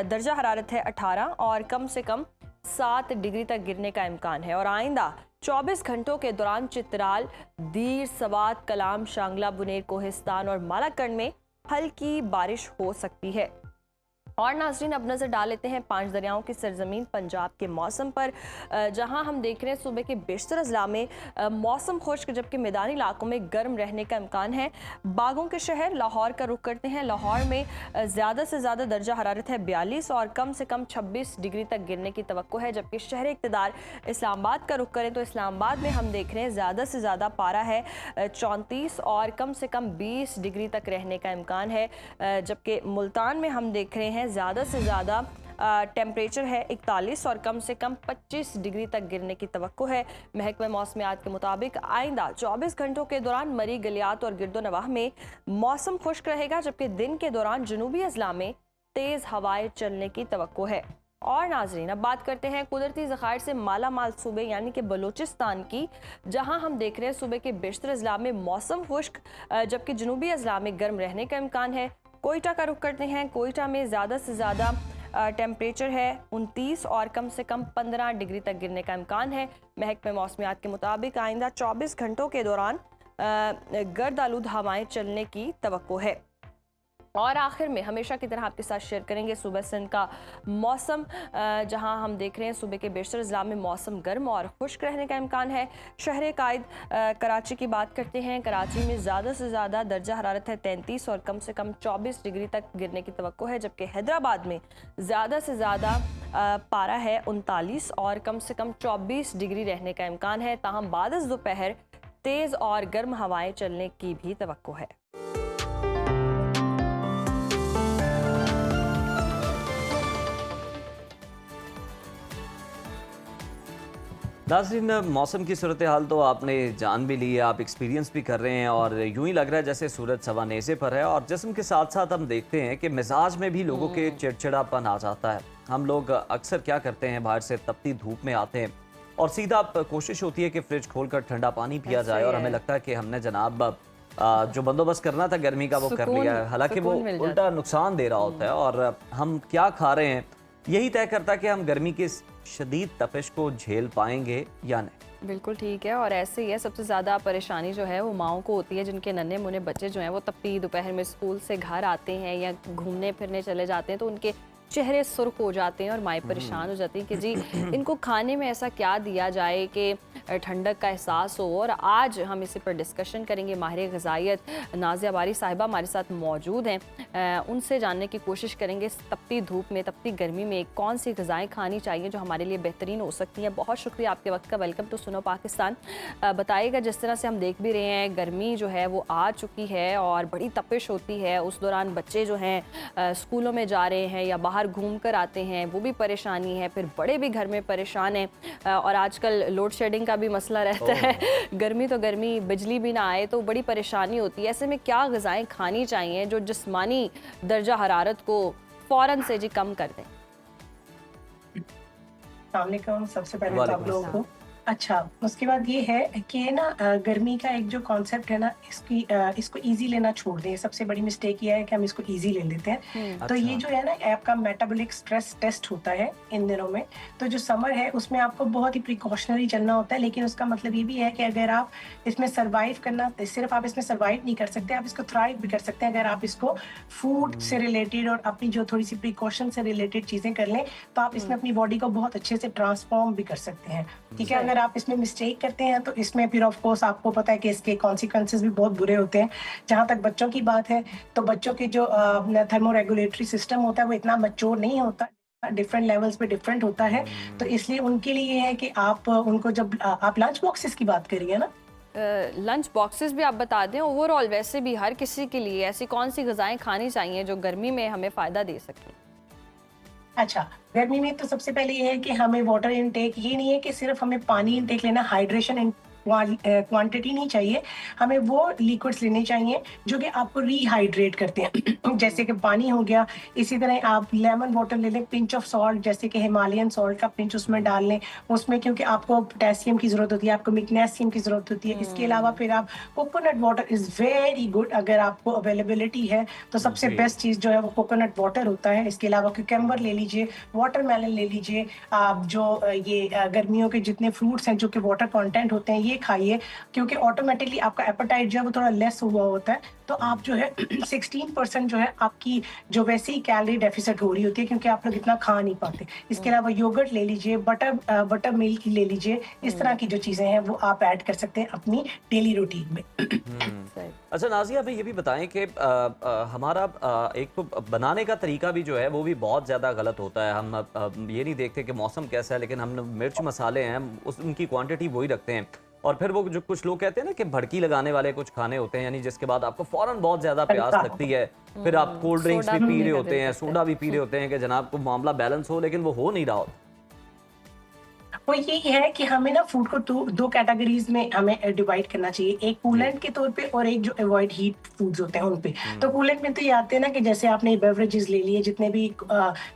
दर्जा हरारत है 18 और कम से कम 7 डिग्री तक गिरने का इम्कान है। और आइंदा 24 घंटों के दौरान चित्राल, दीर, सवात, कलाम, शांगला, बुनेर, कोहिस्तान और मालाकंड में हल्की बारिश हो सकती है। और नाज़रीन, अब नज़र डाल लेते हैं 5 दरियाओं की सरजमीन पंजाब के मौसम पर, जहां हम देख रहे हैं सूबे के बेशतर अजला में मौसम खुश्क, जबकि मैदानी इलाकों में गर्म रहने का इम्कान है। बागों के शहर लाहौर का रुख करते हैं। लाहौर में ज़्यादा से ज़्यादा दर्जा हरारत है 42 और कम से कम 26 डिग्री तक गिरने की तवक्को है। जबकि शहर इक़्तिदार इस्लामाबाद का रुख करें तो इस्लामाबाद में हम देख रहे हैं ज़्यादा से ज़्यादा पारा है 34 और कम से कम 20 डिग्री तक रहने का इम्कान है। जबकि मुल्तान में हम देख रहे हैं ज़्यादा से ज़्यादा टेम्परेचर है 41 और कम से कम 25 डिग्री तक गिरने की तवक्को है। महकमे मौसमियात के मुताबिक आइंदा 24 घंटों के दौरान मरी, गलियात और गिरदोनवाह में मौसम खुश्क रहेगा, जबकि दिन के दौरान जनूबी अजला में तेज़ हवाएं चलने की तवक्को है। और नाजरीन, अब बात करते हैं कुदरती ज़खायर से माला माल सूबे यानी कि बलूचिस्तान की, जहां हम देख रहे हैं सूबे के बेशतर अजला में मौसम खुश्क, जबकि जनूबी अजला में गर्म रहने का इम्कान है। कोयटा का रुख करते हैं। कोयटा में ज़्यादा से ज़्यादा टेम्परेचर है 29 और कम से कम 15 डिग्री तक गिरने का इम्कान है। महकमे मौसमियात के मुताबिक आइंदा 24 घंटों के दौरान गर्द आलूद हवाएं चलने की तवक्को है। और आखिर में हमेशा की तरह आपके साथ शेयर करेंगे सूबे सिंध का मौसम, जहां हम देख रहे हैं सूबे के बेशतर अजला में मौसम गर्म और खुश्क रहने का इम्कान है। शहर कायद कराची की बात करते हैं। कराची में ज़्यादा से ज़्यादा दर्जा हरारत है 33 और कम से कम 24 डिग्री तक गिरने की तवक्को है। जबकि हैदराबाद में ज़्यादा से ज़्यादा पारा है 39 और कम से कम 24 डिग्री रहने का इम्कान है। ताहम बाद दोपहर तेज़ और गर्म हवाएँ चलने की भी तवक्को है। नाज़रीन, मौसम की सूरत हाल तो आपने जान भी ली है, आप एक्सपीरियंस भी कर रहे हैं और यूं ही लग रहा है जैसे सूरज सवानेज़े पर है। और जिस्म के साथ साथ हम देखते हैं कि मिजाज में भी लोगों के चिड़चिड़ापन आ जाता है। हम लोग अक्सर क्या करते हैं, बाहर से तपती धूप में आते हैं और सीधा कोशिश होती है कि फ्रिज खोलकर ठंडा पानी पिया जाए और हमें लगता है कि हमने जनाब जो बंदोबस्त करना था गर्मी का वो कर लिया है। हालांकि वो उल्टा नुकसान दे रहा होता है। और हम क्या खा रहे हैं यही तय करता है कि हम गर्मी की शदीद तपिश को झेल पाएंगे या नहीं। बिल्कुल ठीक है। और ऐसे ही है, सबसे ज़्यादा परेशानी जो है वो माओं को होती है जिनके नन्हे मुन्ने बच्चे जो हैं वो तपती दोपहर में स्कूल से घर आते हैं या घूमने फिरने चले जाते हैं तो उनके चेहरे सुर्ख हो जाते हैं और माएँ परेशान हो जाती हैं कि जी इनको खाने में ऐसा क्या दिया जाए कि ठंडक का एहसास हो। और आज हम इसी पर डिस्कशन करेंगे। माहिर ग़िज़ाइयत नाज़िया बारी साहिबा हमारे साथ मौजूद हैं, उनसे जानने की कोशिश करेंगे तपती धूप में, तपती गर्मी में कौन सी ग़िज़ाएँ खानी चाहिए जो हमारे लिए बेहतरीन हो सकती हैं। बहुत शुक्रिया आपके वक्त का। वेलकम टू सुनो पाकिस्तान। बताइएगा, जिस तरह से हम देख भी रहे हैं गर्मी जो है वो आ चुकी है और बड़ी तपिश होती है, उस दौरान बच्चे जो हैं स्कूलों में जा रहे हैं या बाहर घूम कर आते हैं, वो भी परेशानी है, फिर बड़े भी घर में परेशान हैं। और आजकल लोड शेडिंग का भी मसला रहता है। गर्मी तो गर्मी, बिजली भी ना आए तो बड़ी परेशानी होती है। ऐसे में क्या ग़िज़ाएँ खानी चाहिए जो जिस्मानी दर्जा हरारत को फ़ौरन से जी कम कर दें? अस्सलामुअलैकुम। सबसे पहले तो आप लोगों को अच्छा, उसके बाद ये है कि ना गर्मी का एक जो कॉन्सेप्ट है ना, इसको इजी लेना छोड़ दें। सबसे बड़ी मिस्टेक ये है कि हम इसको इजी ले लेते हैं। तो ये जो है ना आपका मेटाबॉलिक स्ट्रेस टेस्ट होता है इन दिनों में। तो जो समर है उसमें आपको बहुत ही प्रिकॉशनरी चलना होता है, लेकिन उसका मतलब ये भी है कि अगर आप इसमें सर्वाइव करना, सिर्फ आप इसमें सर्वाइव नहीं कर सकते, आप इसको थ्राइव भी कर सकते हैं। अगर आप इसको फूड से रिलेटेड और अपनी जो थोड़ी सी प्रिकॉशन से रिलेटेड चीजें कर लें तो आप इसमें अपनी बॉडी को बहुत अच्छे से ट्रांसफॉर्म भी कर सकते हैं। ठीक है, अगर आप इसमें मिस्टेक करते हैं तो इसमें फिर ऑफ कोर्स आपको पता है कि इसके कॉन्सिक्वेंसेस भी बहुत बुरे होते हैं। जहां तक बच्चों की बात है तो बच्चों की जो थर्मोरेगुलेटरी सिस्टम होता है वो इतना मैच्योर नहीं होता, डिफरेंट लेवल्स पे डिफरेंट होता है। तो इसलिए उनके लिए ये है कि आप उनको जब आप लंच बॉक्सेस की बात करिए ना, लंच बॉक्सेस भी आप बता दें ओवरऑल, वैसे भी हर किसी के लिए ऐसी कौन सी ग़िज़ाएँ खानी चाहिए जो गर्मी में हमें फ़ायदा दे सकें? अच्छा, गर्मी में तो सबसे पहले ये है कि हमें वाटर इनटेक, ये नहीं है कि सिर्फ हमें पानी इनटेक लेना, हाइड्रेशन क्वांटिटी नहीं चाहिए, हमें वो लिक्विड्स लेने चाहिए जो कि आपको रिहाइड्रेट करते हैं जैसे कि पानी हो गया, इसी तरह आप लेमन वाटर ले लें, पिंच ऑफ सॉल्ट जैसे कि हिमालयन सॉल्ट का पिंच उसमें डाल लें, उसमें क्योंकि आपको पोटेशियम की ज़रूरत होती है, आपको मैग्नीशियम की ज़रूरत होती है। इसके अलावा फिर आप coconut water is very good, अगर आपको अवेलेबिलिटी है तो सबसे बेस्ट चीज़ जो है वो कोकोनट वाटर होता है। इसके अलावा क्यूकम्बर ले लीजिए, वाटरमेलन ले लीजिए, आप जो ये गर्मियों के जितने फ्रूट्स हैं जो कि वाटर कंटेंट होते हैं ये खाइए, क्योंकि ऑटोमेटिकली आपका एपेटाइट जो है वो थोड़ा लेस हुआ होता है, तो आप जो है 16% जो है आपकी जो वैसे ही कैलोरी डेफिसिट हो रही होती है क्योंकि आप लोग इतना खा नहीं पाते। इसके अलावा योगर्ट ले लीजिए, बटर मिल्क ले लीजिए, इस तरह की जो चीज़ें हैं वो आप ऐड कर सकते हैं अपनी डेली रूटीन में। अच्छा नाज़िया, हमें ये भी बताएं कि हमारा एक तो बनाने का तरीका भी जो है वो भी बहुत ज़्यादा गलत होता है। हम ये नहीं देखते कि मौसम कैसा है, लेकिन हम मिर्च मसाले हैं उनकी क्वांटिटी वही रखते हैं, और फिर वो जो कुछ लोग कहते हैं ना कि भड़की लगाने वाले कुछ खाने होते हैं, यानी जिसके बाद आपको फौरन बहुत ज़्यादा प्यास लगती है, फिर आप कोल्ड ड्रिंक्स भी पी रहे होते हैं, सोडा भी पी रहे होते हैं कि जनाब को मामला बैलेंस हो, लेकिन वो हो नहीं रहा होता। वो यही है कि हमें ना फूड को दो कैटेगरीज में हमें डिवाइड करना चाहिए, एक कूलेंट के तौर पे और एक जो अवॉइड हीट फूड्स होते हैं उन पे। तो कूलेंट में तो ये आते हैं ना कि जैसे आपने बेवरेजेस ले लिए, जितने भी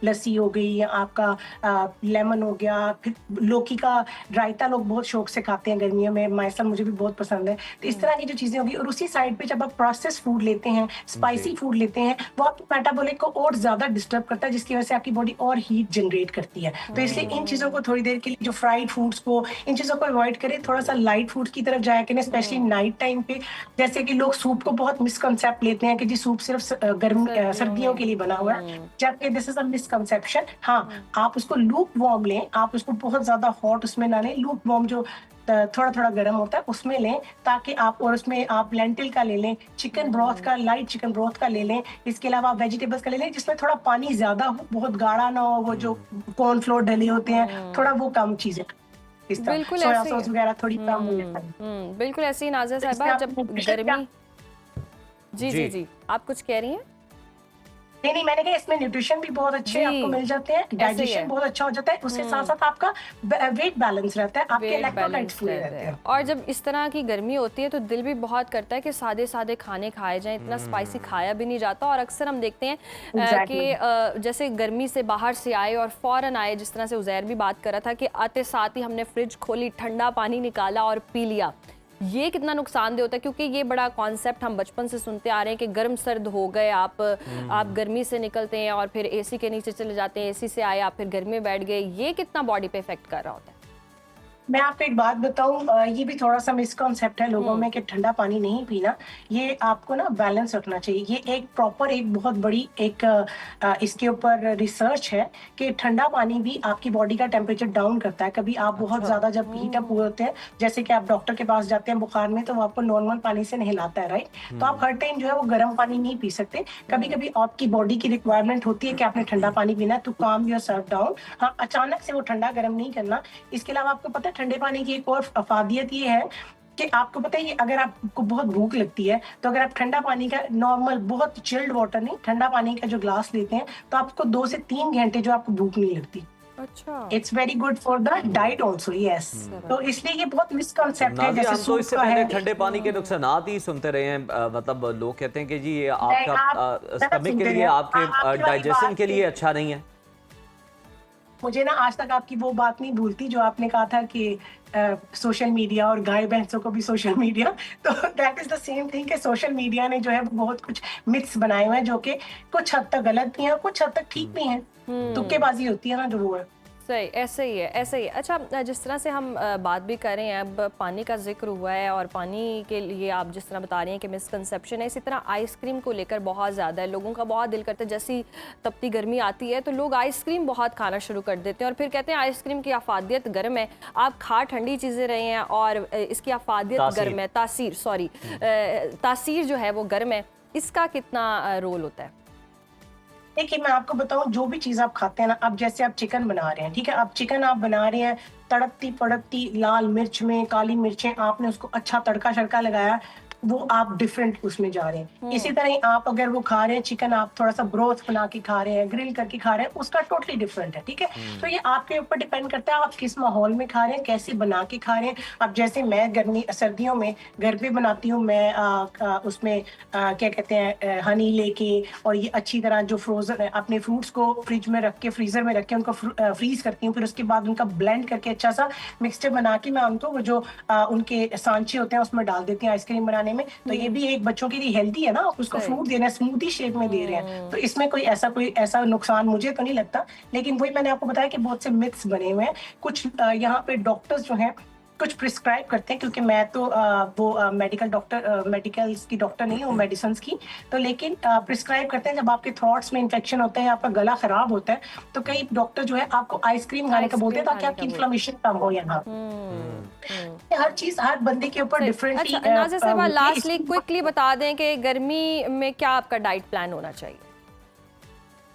लस्सी हो गई या आपका लेमन हो गया, फिर लौकी का रायता लोग बहुत शौक से खाते हैं गर्मियों में, मायसा मुझे भी बहुत पसंद है। तो इस तरह की जो चीजें होगी, और उसी साइड पे जब आप प्रोसेस फूड लेते हैं, स्पाइसी फूड लेते हैं, वो आपके मेटाबॉलिक को और ज्यादा डिस्टर्ब करता है, जिसकी वजह से आपकी बॉडी और हीट जनरेट करती है। तो इसलिए इन चीजों को थोड़ी देर के लिए, जो फ्राइड फूड्स को, इन चीजों को अवॉइड करें, थोड़ा सा लाइट फूड की तरफ जाया करें, स्पेशली नाइट टाइम पे। जैसे कि लोग सूप को बहुत मिसकंसेप्ट लेते हैं कि जी सूप सिर्फ सर्दियों के लिए बना हुआ है, जबकि दिस इज अ मिसकंसेप्शन। हाँ, आप उसको लूप वार्म लें, आप उसको बहुत ज्यादा हॉट उसमें ना लें, लूप वार्म जो थोड़ा थोड़ा गर्म होता है उसमें लें, ताकि आप, और उसमें आप लेंटिल का ले लें, चिकन ब्रॉथ का, लाइट चिकन ब्रॉथ का ले लें, इसके अलावा आप वेजिटेबल्स का ले लें जिसमें थोड़ा पानी ज्यादा हो, बहुत गाढ़ा ना हो, वो जो कॉर्नफ्लोर डले होते हैं थोड़ा वो कम चीजें, इस तरह बिल्कुल सोया ऐसे ही सॉस वगैरह थोड़ी कम हो जाए। बिल्कुल ऐसे ही नाज़िया साहिबा, इसमें जब आप गर्मी, जी जी। जी जी, आप कुछ कह रही हैं? नहीं, मैंने कहा इसमें न्यूट्रिशन भी बहुत अच्छे जी, आपको मिल जाते हैं, ऐसे ही है। डाइजेशन बहुत अच्छा हो जाता है, उसके साथ साथ आपका वेट बैलेंस रहता है, आपके वेट इलेक्ट्रोलाइट्स बैलेंस पूरे रहते रहते हैं। हैं। और जब इस तरह की गर्मी होती है तो दिल भी बहुत करता है कि सादे सादे खाने खाए जाएं, इतना स्पाइसी खाया भी नहीं जाता। और अक्सर हम देखते हैं कि जैसे गर्मी से बाहर से आए और फौरन आए, जिस तरह से उज़ैर भी बात कर रहा था कि आते साथ ही हमने फ्रिज खोली, ठंडा पानी निकाला और पी लिया। ये कितना नुकसानदेह होता है, क्योंकि ये बड़ा कॉन्सेप्ट हम बचपन से सुनते आ रहे हैं कि गर्म सर्द हो गए आप गर्मी से निकलते हैं और फिर एसी के नीचे चले जाते हैं, एसी से आए आप फिर गर्मी में बैठ गए। ये कितना बॉडी पे इफेक्ट कर रहा होता है? मैं आपको एक बात बताऊं, ये भी थोड़ा सा मिसकॉन्सेप्ट है लोगों में कि ठंडा पानी नहीं पीना। ये आपको ना बैलेंस रखना चाहिए। ये एक प्रॉपर, एक बहुत बड़ी एक इसके ऊपर रिसर्च है कि ठंडा पानी भी आपकी बॉडी का टेम्परेचर डाउन करता है। कभी आप बहुत ज्यादा जब हीट अप हुए होते हैं, जैसे कि आप डॉक्टर के पास जाते हैं बुखार में, तो वो आपको नॉर्मल पानी से नहलाता है, राइट? तो आप हर टाइम जो है वो गर्म पानी नहीं पी सकते। कभी कभी आपकी बॉडी की रिक्वायरमेंट होती है कि आपने ठंडा पानी पीना, तो काम योर सेल्फ डाउन। हाँ, अचानक से वो ठंडा गर्म नहीं करना। इसके अलावा आपको पता है ठंडे पानी की एक और अफादियत ये है कि आपको पता है, ये अगर आपको बहुत भूख लगती है तो अगर आप ठंडा पानी का, नॉर्मल बहुत चिल्ड वाटर नहीं, ठंडा पानी का जो ग्लास लेते हैं, तो आपको 2 से 3 घंटे जो आपको भूख नहीं लगती। अच्छा, it's very good for the diet also, yes. तो इसलिए ये बहुत मिसकंसेप्ट है। जैसे हम तो सूप इससे का पहले है, ठंडे पानी के नुकसानात ही सुनते रहे हैं। मतलब लोग कहते हैं कि जी ये नहीं, आपका आप स्टमक के सुनते लिए, हैं। आपके आपकी वाली डाइजेशन बात के लिए अच्छा नहीं है। मुझे ना आज तक आपकी वो बात नहीं भूलती जो आपने कहा था कि सोशल मीडिया और गाय भैंसों को भी सोशल मीडिया, तो that is the same thing कि सोशल मीडिया ने जो है वो बहुत कुछ मिथ्स बनाए हुए हैं जो कि कुछ हद तक गलत भी हैं, कुछ हद तक ठीक भी हैं। तुक्केबाजी होती है ना जो वो है। सही, ऐसे ही है, ऐसे ही है। अच्छा, जिस तरह से हम बात भी कर रहे हैं, अब पानी का जिक्र हुआ है और पानी के लिए आप जिस तरह बता रही हैं कि मिसकंसेप्शन है, इसी तरह आइसक्रीम को लेकर बहुत ज़्यादा है। लोगों का बहुत दिल करता है, जैसी तपती गर्मी आती है तो लोग आइसक्रीम बहुत खाना शुरू कर देते हैं और फिर कहते हैं आइसक्रीम की अफादियत गर्म है। आप खा ठंडी चीज़ें रहे हैं और इसकी अफादियत गर्म है, तासीर जो है वो गर्म है। इसका कितना रोल होता है? देखिए, मैं आपको बताऊं, जो भी चीज आप खाते हैं ना, अब जैसे आप चिकन बना रहे हैं, ठीक है, आप चिकन आप बना रहे हैं, तड़कती फड़कती लाल मिर्च में, काली मिर्चें, आपने उसको अच्छा तड़का शड़का लगाया, वो आप डिफरेंट उसमें जा रहे हैं। इसी तरह ही आप अगर वो खा रहे हैं चिकन, आप थोड़ा सा ब्रोथ बना के खा रहे हैं, ग्रिल करके खा रहे हैं, उसका टोटली डिफरेंट है, ठीक है। तो ये आपके ऊपर डिपेंड करता है आप किस माहौल में खा रहे हैं, कैसे बना के खा रहे हैं। अब जैसे मैं सर्दियों में घर पे बनाती हूँ, मैं उसमें क्या कहते हैं हनी लेके, और ये अच्छी तरह जो फ्रोजन अपने फ्रूट्स को फ्रिज में रख के, फ्रीजर में रख के उनको फ्रीज करती हूँ, फिर उसके बाद उनका ब्लेंड करके अच्छा सा मिक्सचर बना के मैं उनको वो जो उनके सांचे होते हैं उसमें डाल देती हूँ आइसक्रीम बनाने में। तो ये भी एक बच्चों के लिए हेल्दी है ना, आप उसको फ्रूट दे रहे हैं, स्मूदी शेप में दे रहे हैं, तो इसमें कोई ऐसा नुकसान मुझे तो नहीं लगता। लेकिन वही मैंने आपको बताया कि बहुत से मिथ्स बने हुए हैं। कुछ यहाँ पे डॉक्टर्स जो हैं कुछ प्रिस्क्राइब करते हैं, क्योंकि मैं तो वो मेडिकल्स की डॉक्टर नहीं हूँ, मेडिसिन की, तो लेकिन प्रिस्क्राइब करते हैं जब आपके थ्रोट्स में इन्फेक्शन होता है, आपका गला खराब होता है, तो कई डॉक्टर जो है आपको आइसक्रीम खाने का बोलते हैं ताकि आपकी इन्फ्लेमेशन कम हो यहाँ। हर चीज हर बंदे के ऊपर डिफरेंटली। अच्छा नाज़िर साहिबा, लास्टली क्विकली बता दें कि गर्मी में क्या आपका डाइट प्लान होना चाहिए?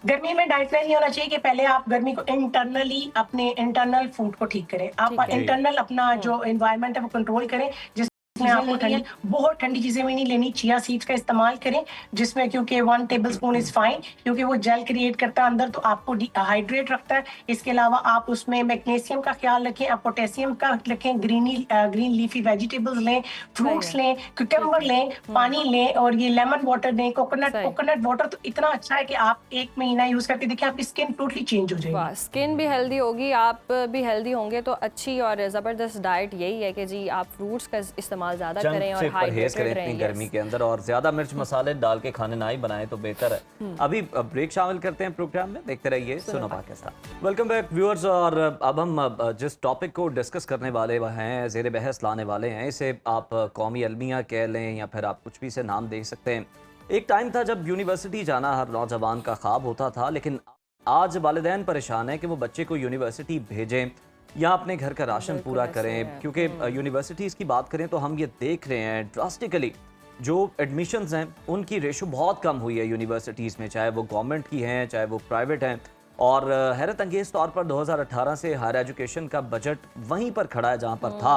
गर्मी में डाइट प्लान ये होना चाहिए कि पहले आप गर्मी को इंटरनली अपने इंटरनल फूड को ठीक करें, आप इंटरनल अपना जो एनवायरनमेंट है वो कंट्रोल करें, जिसमें आपको बहुत ठंडी चीजें भी नहीं लेनी। चिया सीड्स का इस्तेमाल करें, जिसमें क्योंकि 1 टेबलस्पून इज फाइन, क्योंकि वो जेल क्रिएट करता है अंदर, तो आपको हाइड्रेट रखता है। इसके अलावा आप उसमें मैग्नीशियम का ख्याल रखें, आप पोटेशियम का रखें, ग्रीन लीफी वेजिटेबल्स लें, फ्रूट्स लें, क्यूकम्बर लें, पानी लें, और ये लेमन वाटर लें, कोकोनट वाटर तो इतना अच्छा है कि आप 1 महीना यूज करके देखिए, आपकी स्किन टोटली चेंज हो जाएगी। स्किन भी हेल्दी होगी, आप भी हेल्दी होंगे। तो अच्छी और ज़बरदस्त डाइट यही है कि जी आप फ्रूट्स का इस्तेमाल ज़्यादा करें और परहेज करें इतनी गर्मी के अंदर, और ज्यादा मिर्च मसाले डाल के खाने ना ही बनाएं तो बेहतर है। अभी ब्रेक शामिल करते हैं प्रोग्राम में, देखते रहिए सुनो पाकिस्तान। वेलकम बैक व्यूअर्स, और अब हम जिस टॉपिक को डिस्कस करने वाले हैं, ज़ेर बहस लाने वाले हैं, इसे आप कौमी अलमिया कह लें या फिर आप कुछ भी से नाम दे सकते हैं। एक टाइम था जब यूनिवर्सिटी जाना हर नौजवान का ख्वाब होता था, लेकिन आज वालिदैन परेशान है कि वो बच्चे को यूनिवर्सिटी भेजें या अपने घर का राशन पूरा करें, क्योंकि यूनिवर्सिटीज़ की बात करें तो हम ये देख रहे हैं ड्रास्टिकली जो एडमिशन्स हैं उनकी रेशो बहुत कम हुई है यूनिवर्सिटीज़ में, चाहे वो गवर्नमेंट की हैं चाहे वो प्राइवेट हैं। और हैरत अंगेज़ तौर पर 2018 से हायर एजुकेशन का बजट वहीं पर खड़ा है जहाँ पर था,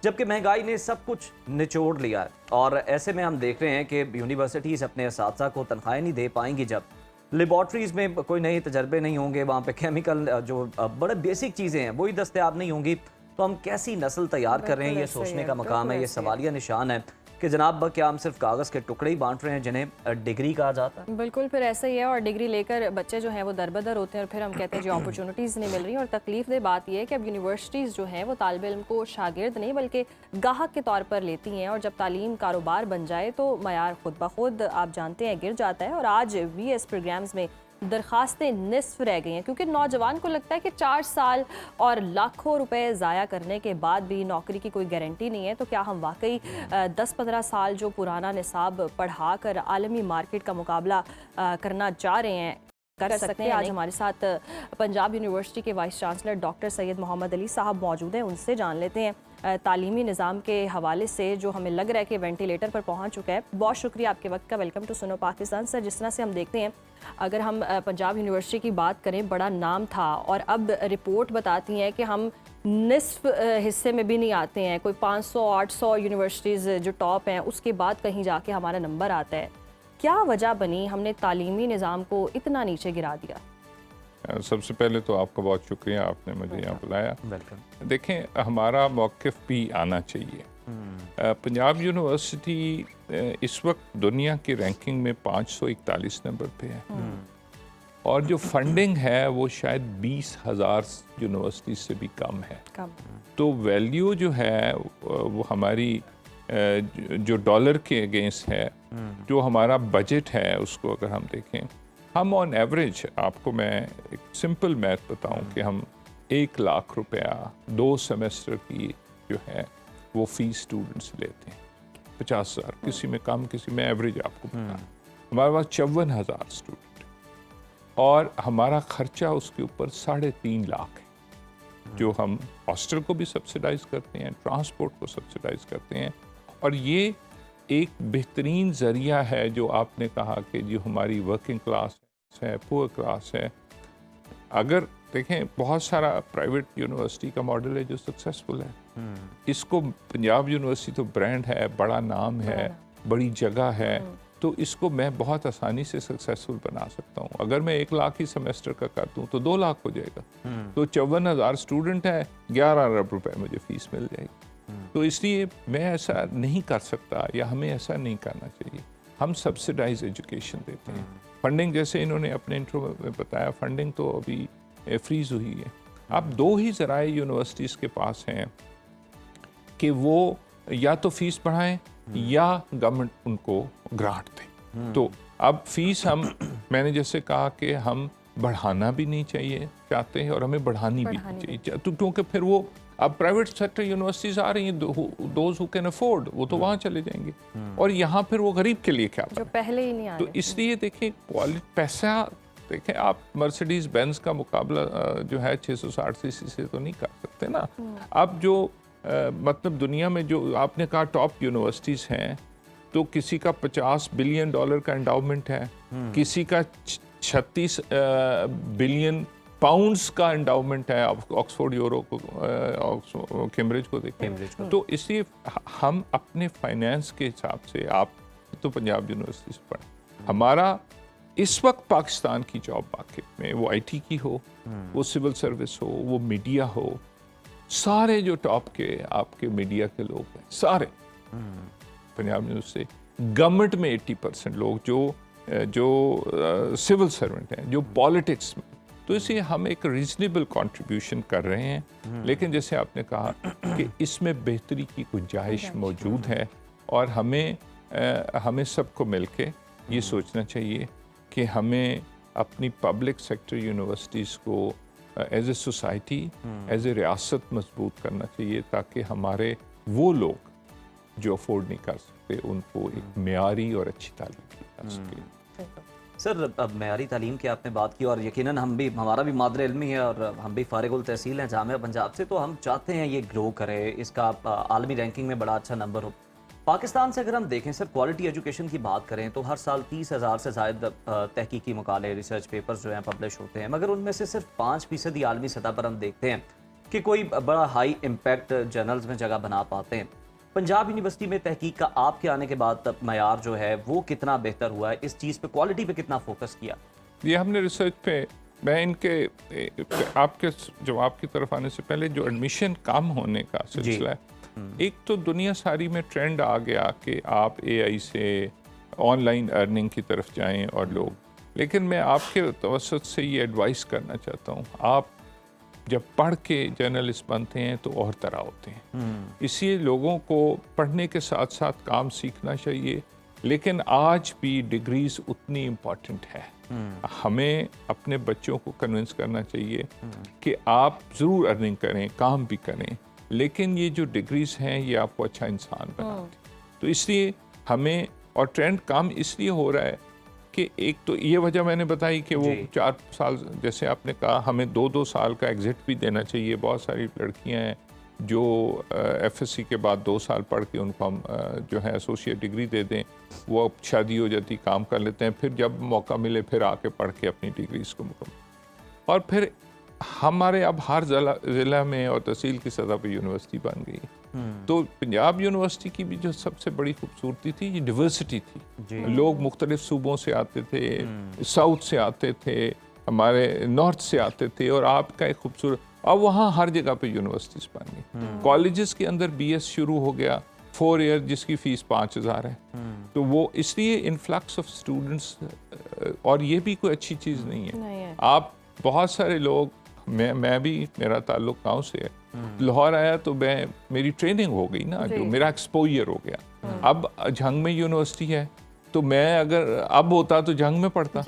जबकि महंगाई ने सब कुछ निचोड़ लिया है। और ऐसे में हम देख रहे हैं कि यूनिवर्सिटीज़ अपने असातिज़ा को तनख्वाहें नहीं दे पाएंगी, जब लेबॉर्ट्रीज़ में कोई नए तजर्बे नहीं होंगे, वहाँ पे केमिकल जो बड़े बेसिक चीज़ें हैं वही दस्तयाब नहीं होंगी, तो हम कैसी नस्ल तैयार कर रहे हैं, ये सोचने का मकाम है। ये सवालिया निशान है कि जनाब क्या हम सिर्फ कागज़ के टुकड़े ही बांट रहे हैं जिन्हें डिग्री कहा जाता है? बिल्कुल, फिर ऐसा ही है। और डिग्री लेकर बच्चे जो हैं वो दरबदर होते हैं, और फिर हम कहते हैं जी अपॉर्चुनिटीज़ नहीं मिल रही। और तकलीफ दे बात यह है कि अब यूनिवर्सिटीज़ जो हैं वो तालिब इल्म को शागिर्द नहीं बल्कि गाहक के तौर पर लेती हैं, और जब तालीम कारोबार बन जाए तो मयार खुद ब खुद आप जानते हैं गिर जाता है। और आज VS प्रोग्राम्स में दरख्वास्तें निस्फ रह गई हैं, क्योंकि नौजवान को लगता है कि 4 साल और लाखों रुपए ज़ाया करने के बाद भी नौकरी की कोई गारंटी नहीं है। तो क्या हम वाकई 10-15 साल जो पुराना निसाब पढ़ा कर आलमी मार्केट का मुकाबला करना चाह रहे हैं, कर सकते हैं? आज हमारे साथ पंजाब यूनिवर्सिटी के vice chancellor doctor Syed Mohammad Ali sahab मौजूद हैं, उनसे जान लेते हैं तालीमी निज़ाम के हवाले से जो हमें लग रहा है कि वेंटिलेटर पर पहुंच चुका है। बहुत शुक्रिया आपके वक्त का। वेलकम टू सुनो पाकिस्तान। सर, जिस तरह से हम देखते हैं, अगर हम पंजाब यूनिवर्सिटी की बात करें, बड़ा नाम था और अब रिपोर्ट बताती हैं कि हम निस्फ हिस्से में भी नहीं आते हैं। कोई 500-800 यूनिवर्सिटीज़ जो टॉप हैं उसके बाद कहीं जाके हमारा नंबर आता है। क्या वजह बनी हमने तालीमी निज़ाम को इतना नीचे गिरा दिया? सबसे पहले तो आपका बहुत शुक्रिया, आपने मुझे यहाँ बुलाया। देखें, हमारा मौक़िफ़ भी आना चाहिए। पंजाब यूनिवर्सिटी इस वक्त दुनिया की रैंकिंग में 541 नंबर पे है, और जो फंडिंग है वो शायद 20,000 यूनिवर्सिटी से भी कम है। तो वैल्यू जो है वो हमारी जो डॉलर के अगेंस्ट है, जो हमारा बजट है उसको अगर हम देखें, हम ऑन एवरेज, आपको मैं एक सिंपल मैथ बताऊं कि हम 1 लाख रुपया 2 सेमेस्टर की जो है वो फीस स्टूडेंट्स लेते हैं। 50,000, किसी में कम किसी में एवरेज आपको बता। हमारे पास 54,000 स्टूडेंट, और हमारा खर्चा उसके ऊपर 3.5 लाख है, जो हम हॉस्टल को भी सब्सिडाइज करते हैं, ट्रांसपोर्ट को सब्सिडाइज करते हैं। और ये एक बेहतरीन ज़रिया है, जो आपने कहा कि जो हमारी वर्किंग क्लास है, पुअर क्लास है। अगर देखें, बहुत सारा प्राइवेट यूनिवर्सिटी का मॉडल है जो सक्सेसफुल है। इसको पंजाब यूनिवर्सिटी तो ब्रांड है, बड़ा नाम है, बड़ी जगह है, तो इसको मैं बहुत आसानी से सक्सेसफुल बना सकता हूँ। अगर मैं 1 लाख ही सेमेस्टर का कर दूँ तो 2 लाख हो जाएगा। तो 54,000 स्टूडेंट है, 11 अरब रुपए मुझे फीस मिल जाएगी। तो इसलिए मैं ऐसा नहीं कर सकता, या हमें ऐसा नहीं करना चाहिए। हम सब्सिडाइज एजुकेशन देते हैं। फंडिंग, जैसे इन्होंने अपने इंट्रो में बताया, फंडिंग तो अभी फ्रीज हुई है। अब 2 ही ज़राए यूनिवर्सिटीज़ के पास हैं कि वो या तो फीस बढ़ाएं या गवर्नमेंट उनको ग्रांट दे। तो अब फीस मैंने जैसे कहा कि हम बढ़ाना भी नहीं चाहिए चाहते हैं, और हमें बढ़ानी भी नहीं चाहिए, तो क्योंकि फिर वो अब प्राइवेट सेक्टर यूनिवर्सिटीज आ रही हैं, दोज हु कैन अफोर्ड, वो तो वहाँ चले जाएंगे, और यहाँ फिर वो गरीब के लिए क्या जो पहले ही नहीं आ तो रहे। इसलिए देखें, पैसा देखें, आप मर्सिडीज बेंज का मुकाबला जो है 660 सीसी से तो नहीं कर सकते ना। अब जो मतलब दुनिया में जो आपने कहा टॉप यूनिवर्सिटीज़ हैं, तो किसी का $50 बिलियन का एंडाउमेंट है, किसी का 36 बिलियन पाउंड्स का एंडाउमेंट है। ऑक्सफोर्ड यूरो को, कैम्ब्रिज को देखें, तो इसलिए हम अपने फाइनेंस के हिसाब से, आप तो पंजाब यूनिवर्सिटी से पढ़े, हमारा इस वक्त पाकिस्तान की जॉब मार्केट में, वो आईटी की हो, वो सिविल सर्विस हो, वो मीडिया हो, सारे जो टॉप के आपके मीडिया के लोग हैं, सारे पंजाब यूनिवर्सिटी से, गवर्नमेंट में 80% लोग जो सिविल सर्वेंट हैं, जो पॉलिटिक्स में। तो इसलिए हम एक रीजनेबल कंट्रीब्यूशन कर रहे हैं, लेकिन जैसे आपने कहा कि इसमें बेहतरी की गुंजाइश मौजूद है, और हमें सबको मिलके ये सोचना चाहिए कि हमें अपनी पब्लिक सेक्टर यूनिवर्सिटीज़ को as a society, as a रियासत मजबूत करना चाहिए, ताकि हमारे वो लोग जो अफोर्ड नहीं कर सकते, उनको एक मेयारी और अच्छी तालीम दी जा सके। सर, अब मेयारी तालीम की आपने बात की, और यकीनन हमारा भी मादर इल्मी है, और हम भी फारिगुल तहसील हैं जामिया पंजाब से, तो हम चाहते हैं ये ग्रो करे, इसका आलमी रैंकिंग में बड़ा अच्छा नंबर हो। पाकिस्तान से अगर हम देखें सर, क्वालिटी एजुकेशन की बात करें तो हर साल 30,000 से ज़ायद तहकीकी मकाले, रिसर्च पेपर्स जो हैं पब्लिश होते हैं, मगर उनमें से सिर्फ 5% ही आलमी सतह पर हम देखते हैं कि कोई बड़ा हाई इम्पैक्ट जर्नल्स में जगह बना पाते हैं। पंजाब यूनिवर्सिटी में तहकीक का आपके आने के बाद मयार जो है वो कितना बेहतर हुआ है, इस चीज़ पे, क्वालिटी पे कितना फोकस किया? ये हमने रिसर्च पे, मैं इनके आपके जवाब की तरफ आने से पहले, जो एडमिशन कम होने का सिलसिला है, एक तो दुनिया सारी में ट्रेंड आ गया कि आप एआई से ऑनलाइन अर्निंग की तरफ जाएं और लोग, लेकिन मैं आपके तवसत से ये एडवाइस करना चाहता हूँ, आप जब पढ़ के जर्नलिस्ट बनते हैं तो और तरह होते हैं। इसलिए लोगों को पढ़ने के साथ साथ काम सीखना चाहिए, लेकिन आज भी डिग्रीज उतनी इम्पॉर्टेंट है। हमें अपने बच्चों को कन्विंस करना चाहिए कि आप ज़रूर अर्निंग करें, काम भी करें, लेकिन ये जो डिग्रीज हैं ये आपको अच्छा इंसान बनाती। तो इसलिए हमें, और ट्रेंड काम इसलिए हो रहा है कि एक तो ये वजह मैंने बताई कि वो 4 साल, जैसे आपने कहा, हमें 2-2 साल का एग्जिट भी देना चाहिए। बहुत सारी लड़कियां हैं जो एफएससी के बाद 2 साल पढ़ के उनको हम जो है एसोसिएट डिग्री दे दें, वो अब शादी हो जाती, काम कर लेते हैं, फिर जब मौका मिले फिर आके पढ़ के अपनी डिग्रीज को मुकम्मल। और फिर हमारे अब हर ज़िला में और तहसील की सतह पर यूनिवर्सिटी बन गई। तो पंजाब यूनिवर्सिटी की भी जो सबसे बड़ी खूबसूरती थी, ये डिवर्सिटी थी। लोग मुख्तलिफ सूबों से आते थे, साउथ से आते थे, हमारे नॉर्थ से आते थे, और आपका एक खूबसूरत, अब वहाँ हर जगह पे यूनिवर्सिटीज़ बन गई। कॉलेजेस के अंदर बीएस शुरू हो गया, 4 ईयर, जिसकी फ़ीस 5,000 है। तो वो इसलिए इन्फ्लक्स ऑफ स्टूडेंट्स, और ये भी कोई अच्छी चीज़ नहीं है। आप बहुत सारे लोग, मैं भी, मेरा ताल्लुक गाँव से है, लाहौर आया तो मेरी ट्रेनिंग हो गई ना, जो मेरा एक्सपोजर हो गया। अब झंग में यूनिवर्सिटी है, तो मैं अगर अब होता तो झंग में पढ़ता,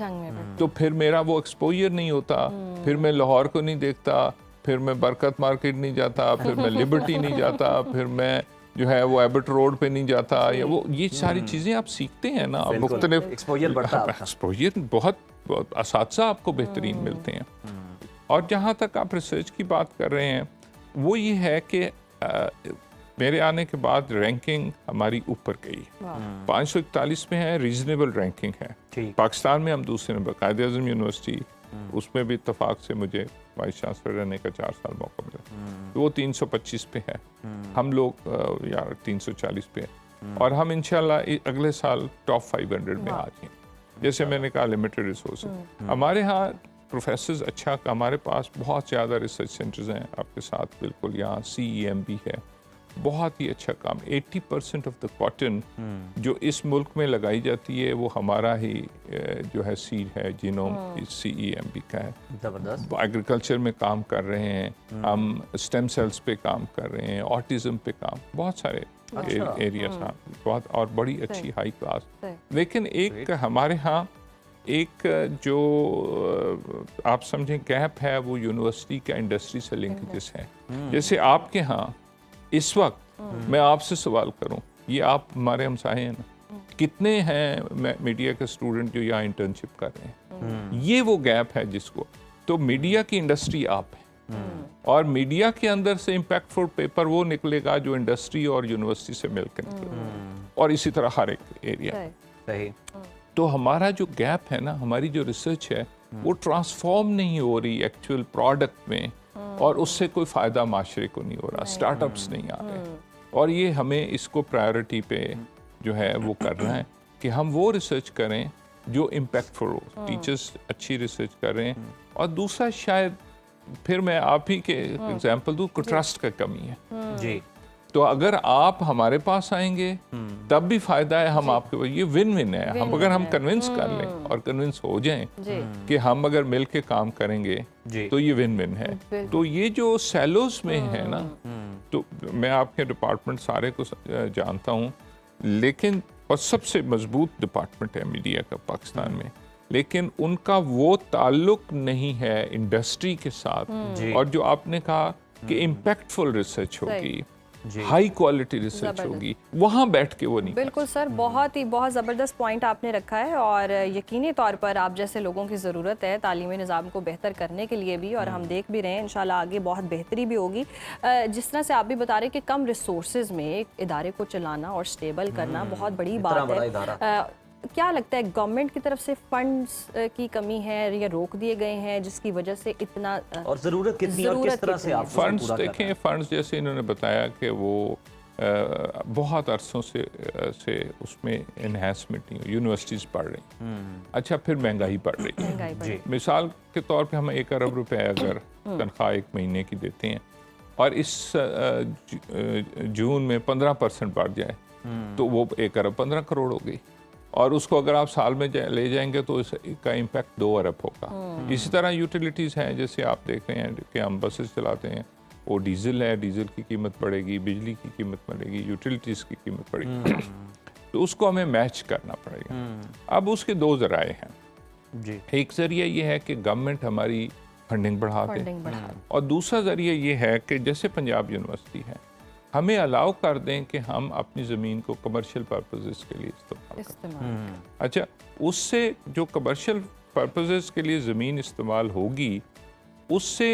तो फिर मेरा वो एक्सपोजर नहीं होता, फिर मैं लाहौर को नहीं देखता, फिर मैं बरकत मार्केट नहीं जाता, फिर मैं लिबर्टी नहीं जाता, फिर मैं जो है वो एबट रोड पे नहीं जाता, या वो ये सारी चीज़ें आप सीखते हैं ना, मुख्तलिफ एक्सपोजर बढ़ता है, एक्सपोजर बहुत असातिज़ा आपको बेहतरीन मिलते हैं। और जहाँ तक आप रिसर्च की बात कर रहे हैं, वो ये है कि मेरे आने के बाद रैंकिंग हमारी ऊपर गई, 541 में है, रीजनेबल रैंकिंग है। पाकिस्तान में हम दूसरे नंबर, कायद-ए-आज़म यूनिवर्सिटी, उसमें भी इत्तफाक से मुझे वाइस चांसलर रहने का 4 साल मौका मिला, तो वो 325 पे है, हम लोग यार 340 पे है। और हम इंशाल्लाह अगले साल टॉप 500 में आ जाएंगे। जैसे मैंने कहा लिमिटेड रिसोर्सेज हमारे यहाँ प्रोफेसर्स अच्छा, हमारे पास बहुत ज़्यादा रिसर्च सेंटर्स हैं आपके साथ, बिल्कुल यहाँ CEM भी है, बहुत ही अच्छा काम। 80% ऑफ द कॉटन जो इस मुल्क में लगाई जाती है वो हमारा ही जो है सीड है, जीनोम CEM का है। जबरदस्त। एग्रीकल्चर में काम कर रहे हैं हम, स्टेम सेल्स पे काम कर रहे हैं, ऑटिज्म पे काम, बहुत सारे एरियाज हैं बहुत, और बड़ी अच्छी हाई क्लास। लेकिन एक हमारे यहाँ एक जो आप समझें गैप है वो यूनिवर्सिटी का इंडस्ट्री से लिंकेजेस है। जैसे आपके यहाँ इस वक्त मैं आपसे सवाल करूं, ये आप हमारे हमसाए हैं ना, कितने हैं मीडिया के स्टूडेंट जो यहाँ इंटर्नशिप कर रहे हैं? ये वो गैप है जिसको, तो मीडिया की इंडस्ट्री आप है और मीडिया के अंदर से इम्पैक्टफुल पेपर वो निकलेगा जो इंडस्ट्री और यूनिवर्सिटी से मिलकर निकलेगा, और इसी तरह हर एक एरिया। सही। तो हमारा जो गैप है ना, हमारी जो रिसर्च है वो ट्रांसफॉर्म नहीं हो रही एक्चुअल प्रोडक्ट में, और उससे कोई फ़ायदा माशरे को नहीं हो रहा, स्टार्टअप्स नहीं आ रहे, और ये हमें इसको प्रायोरिटी पे जो है वो करना है कि हम वो रिसर्च करें जो इम्पैक्टफुल हो। टीचर्स अच्छी रिसर्च कर रहे हैं, और दूसरा शायद फिर मैं आप ही के एग्जांपल दूँ, ट्रस्ट का कमी है जी। तो अगर आप हमारे पास आएंगे तब भी फायदा है, हम आपके, ये विन विन है। हम अगर हम कन्विंस कर लें और कन्विंस हो जाएं कि हम अगर मिल के काम करेंगे तो ये विन विन है। तो ये जो सेलोस में है ना, तो मैं आपके डिपार्टमेंट सारे को जानता हूँ, लेकिन और सबसे मजबूत डिपार्टमेंट है मीडिया का पाकिस्तान में, लेकिन उनका वो ताल्लुक नहीं है इंडस्ट्री के साथ। और जो आपने कहा कि इम्पैक्टफुल रिसर्च होगी, हाई क्वालिटी रिसर्च होगी, वहाँ बैठ के वो नहीं। बिल्कुल सर, बहुत ज़बरदस्त पॉइंट आपने रखा है, और यकीनी तौर पर आप जैसे लोगों की ज़रूरत है तालीमी निज़ाम को बेहतर करने के लिए भी, और हम देख भी रहे हैं इंशाल्लाह आगे बहुत बेहतरी भी होगी। जिस तरह से आप भी बता रहे हैं कि कम रिसोर्सेज में एक इदारे को चलाना और स्टेबल करना बहुत बड़ी बात है। क्या लगता है गवर्नमेंट की तरफ से फंड्स की कमी है या रोक दिए गए हैं जिसकी वजह से इतना, और ज़रूरत कितनी और किस तरह से आप फंड्स देखें? फंड्स जैसे इन्होंने बताया कि वो बहुत अरसों से उसमें एनहेंसमेंट नहीं हुई, यूनिवर्सिटीज़ पढ़ रही। अच्छा, फिर महंगाई बढ़ रही है। मिसाल के तौर पे हम 1 अरब रुपए अगर तनख्वाह 1 महीने की देते हैं और इस जून में 15% बढ़ जाए तो वो 1 अरब 15 करोड़ हो गई, और उसको अगर आप साल में ले जाएंगे तो इसका इम्पैक्ट 2 अरब होगा। इसी तरह यूटिलिटीज़ हैं, जैसे आप देख रहे हैं कि हम बसेस चलाते हैं, वो डीजल है, डीजल की कीमत बढ़ेगी, बिजली की कीमत बढ़ेगी, यूटिलिटीज़ की कीमत बढ़ेगी, तो उसको हमें मैच करना पड़ेगा। अब उसके 2 ज़राए हैं जी। एक ज़रिया ये है कि गवर्नमेंट हमारी फंडिंग बढ़ा दे, और दूसरा ज़रिया ये है कि जैसे पंजाब यूनिवर्सिटी है, हमें अलाउ कर दें कि हम अपनी ज़मीन को कमर्शियल पर्पसेस के लिए इस्तेमाल करें। अच्छा, उससे जो कमर्शियल पर्पसेस के लिए ज़मीन इस्तेमाल होगी उससे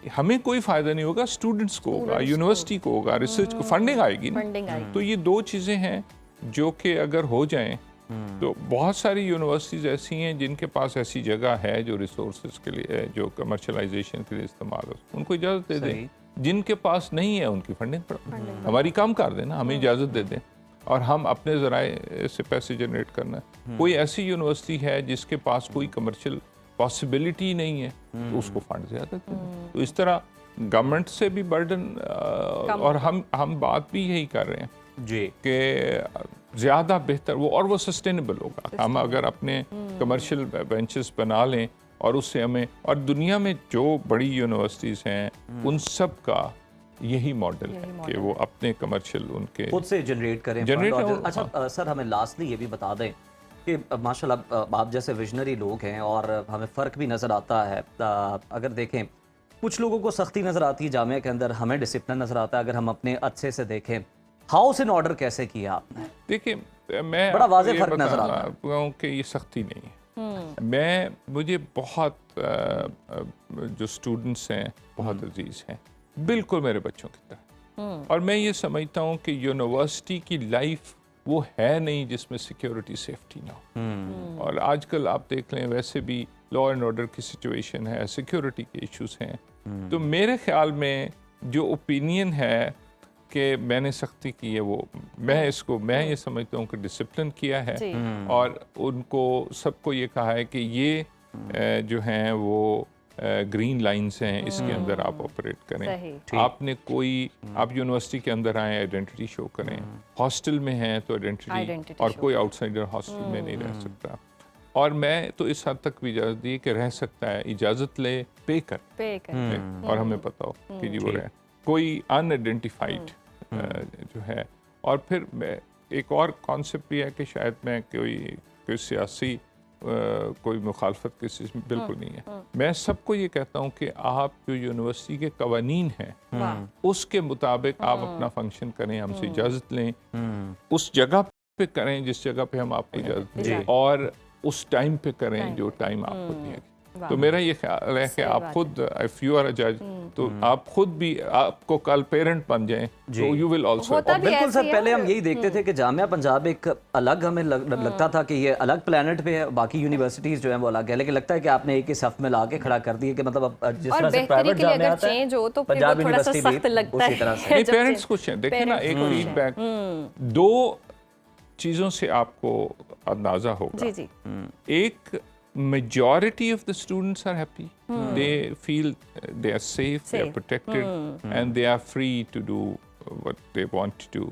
हमें कोई फ़ायदा नहीं होगा, स्टूडेंट्स को होगा, यूनिवर्सिटी को होगा, रिसर्च को फंडिंग आएगी ना। तो ये 2 चीज़ें हैं जो कि अगर हो जाएं तो बहुत सारी यूनिवर्सिटीज़ ऐसी हैं जिनके पास ऐसी जगह है जो रिसोर्सेज के लिए, जो कमर्शलाइजेशन के लिए इस्तेमाल हो, उनको इजाज़त दे दें। जिनके पास नहीं है उनकी फंडिंग हमारी कम कर देना, हमें इजाज़त दे दें, और हम अपने ज़राए से पैसे जनरेट करना। कोई ऐसी यूनिवर्सिटी है जिसके पास कोई कमर्शियल पॉसिबिलिटी नहीं है तो उसको फंड ज़्यादा दें। तो इस तरह गवर्नमेंट से भी बर्डन, और हम बात भी यही कर रहे हैं जी कि ज़्यादा बेहतर वो सस्टेनेबल होगा। हम अगर अपने कमर्शियल वेंचर्स बना लें और उससे हमें, और दुनिया में जो बड़ी यूनिवर्सिटीज़ हैं उन सब का यही मॉडल है कि वो अपने कमर्शियल उनके खुद से जनरेट करें। अच्छा सर, हमें लास्टली ये भी बता दें कि माशाल्लाह आप जैसे विजनरी लोग हैं और हमें फ़र्क भी नज़र आता है। अगर देखें, कुछ लोगों को सख्ती नज़र आती है जामिया के अंदर, हमें डिसिप्लिन नज़र आता है। अगर हम अपने अच्छे से देखें, हाउस इन ऑर्डर कैसे किया आपने? देखिए, मैं बड़ा वाज़ेह फ़र्क नज़र आता है कि ये सख्ती नहीं है। मुझे बहुत जो स्टूडेंट्स हैं बहुत अजीज हैं, बिल्कुल मेरे बच्चों की तरह, और मैं ये समझता हूँ कि यूनिवर्सिटी की लाइफ वो है नहीं जिसमें सिक्योरिटी सेफ्टी ना हो। और आजकल आप देख लें, वैसे भी लॉ एंड ऑर्डर की सिचुएशन है, सिक्योरिटी के इश्यूज हैं। तो मेरे ख्याल में जो ओपिनियन है कि मैंने सख्ती की है, वो मैं ये समझता हूँ कि डिसिप्लिन किया है, और उनको सबको ये कहा है कि ये जो हैं वो ग्रीन लाइंस हैं, इसके अंदर आप ऑपरेट करें। आपने आप यूनिवर्सिटी के अंदर आए, आइडेंटिटी शो करें। हॉस्टल में हैं तो आइडेंटिटी, और कोई आउटसाइडर हॉस्टल में नहीं रह सकता। और मैं तो इस हद तक भी इजाज़त दी कि रह सकता है, इजाज़त ले, पे कर और हमें पता हो कि जी वो रहे, कोई अनआइडेंटिफाइड जो है। और फिर एक और कॉन्सेप्ट भी है कि शायद मैं कोई सियासी कोई मुखालफत की चीज़ बिल्कुल नहीं है। मैं सबको ये कहता हूँ कि आप जो यूनिवर्सिटी के कवानीन हैं उसके मुताबिक आप अपना फंक्शन करें, हमसे इजाज़त लें, उस जगह पे करें जिस जगह पे हम आपको इजाज़त दें, और उस टाइम पे करें जो टाइम आपको दिया। तो मेरा ये ख्याल है कि आप खुद, इफ यू आर अ जज, तो आप खुद भी आपको कल पेरेंट बन जाएं तो यू विल आल्सो। बिल्कुल सर, पहले हम यही देखते थे कि जामिया पंजाब एक अलग, हमें लगता था कि ये अलग प्लेनेट पे है, बाकी यूनिवर्सिटीज जो है वो अलग है, लेकिन लगता है कि आपने एक ही सफ में ला के खड़ा कर दिया कि मतलब जिस तरह से प्राइवेट जामिया आता है तो पंजाब यूनिवर्सिटी भी उसी तरह से। पेरेंट्स कुछ हैं, देखिए ना, एक फीडबैक, दो चीज़ों से आपको अंदाजा होगा। एक, majority of the students are happy. They feel they are safe, they are protected, and they are free to do what they want to do.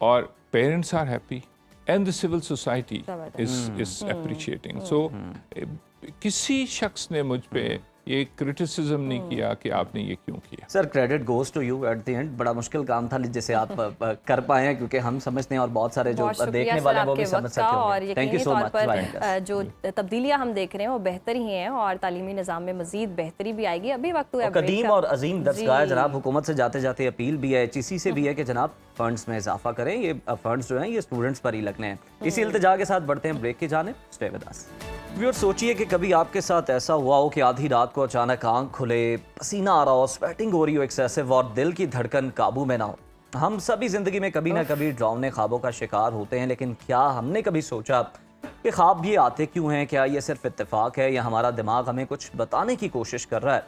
Or parents are happy, and the civil society is appreciating. So किसी शख्स ने मुझ पे ये criticism नहीं किया कि आपने ये क्यों किया। Sir, credit goes to you at the end. बड़ा मुश्किल काम था जिसे आप कर पाए हैं, क्योंकि हम समझते हैं और बहुत सारे जो देखने वाले हैं वो भी समझ सकते हैं। Thank you so much. जो तब्दीलियां हम देख रहे हैं वो बेहतर ही हैं, और तालीमी निज़ाम में मजीद बेहतरी भी आएगी। अभी वक्त हुआ कदीम और अजीम दरसगाह जनाब, हुकूमत से जाते जाते अपील भी है, HEC से भी है कि जनाब फंड्स में इजाफा करें। ये फंड्स जो हैं ये स्टूडेंट्स पर ही लगने हैं। इसी इल्तिजा के साथ बढ़ते हैं ब्रेक की जानिब। Stay with us. व्यूअर्स, सोचिए कि कभी आपके साथ ऐसा हुआ हो कि आधी रात को अचानक आंख खुले, पसीना आ रहा हो, स्वेटिंग हो रही हो एक्सेसिव, और दिल की धड़कन काबू में ना हो। हम सभी जिंदगी में कभी ना कभी डरावने ख्वाबों का शिकार होते हैं, लेकिन क्या हमने कभी सोचा कि ख्वाब ये आते क्यों हैं? क्या ये सिर्फ इत्तेफाक है या हमारा दिमाग हमें कुछ बताने की कोशिश कर रहा है?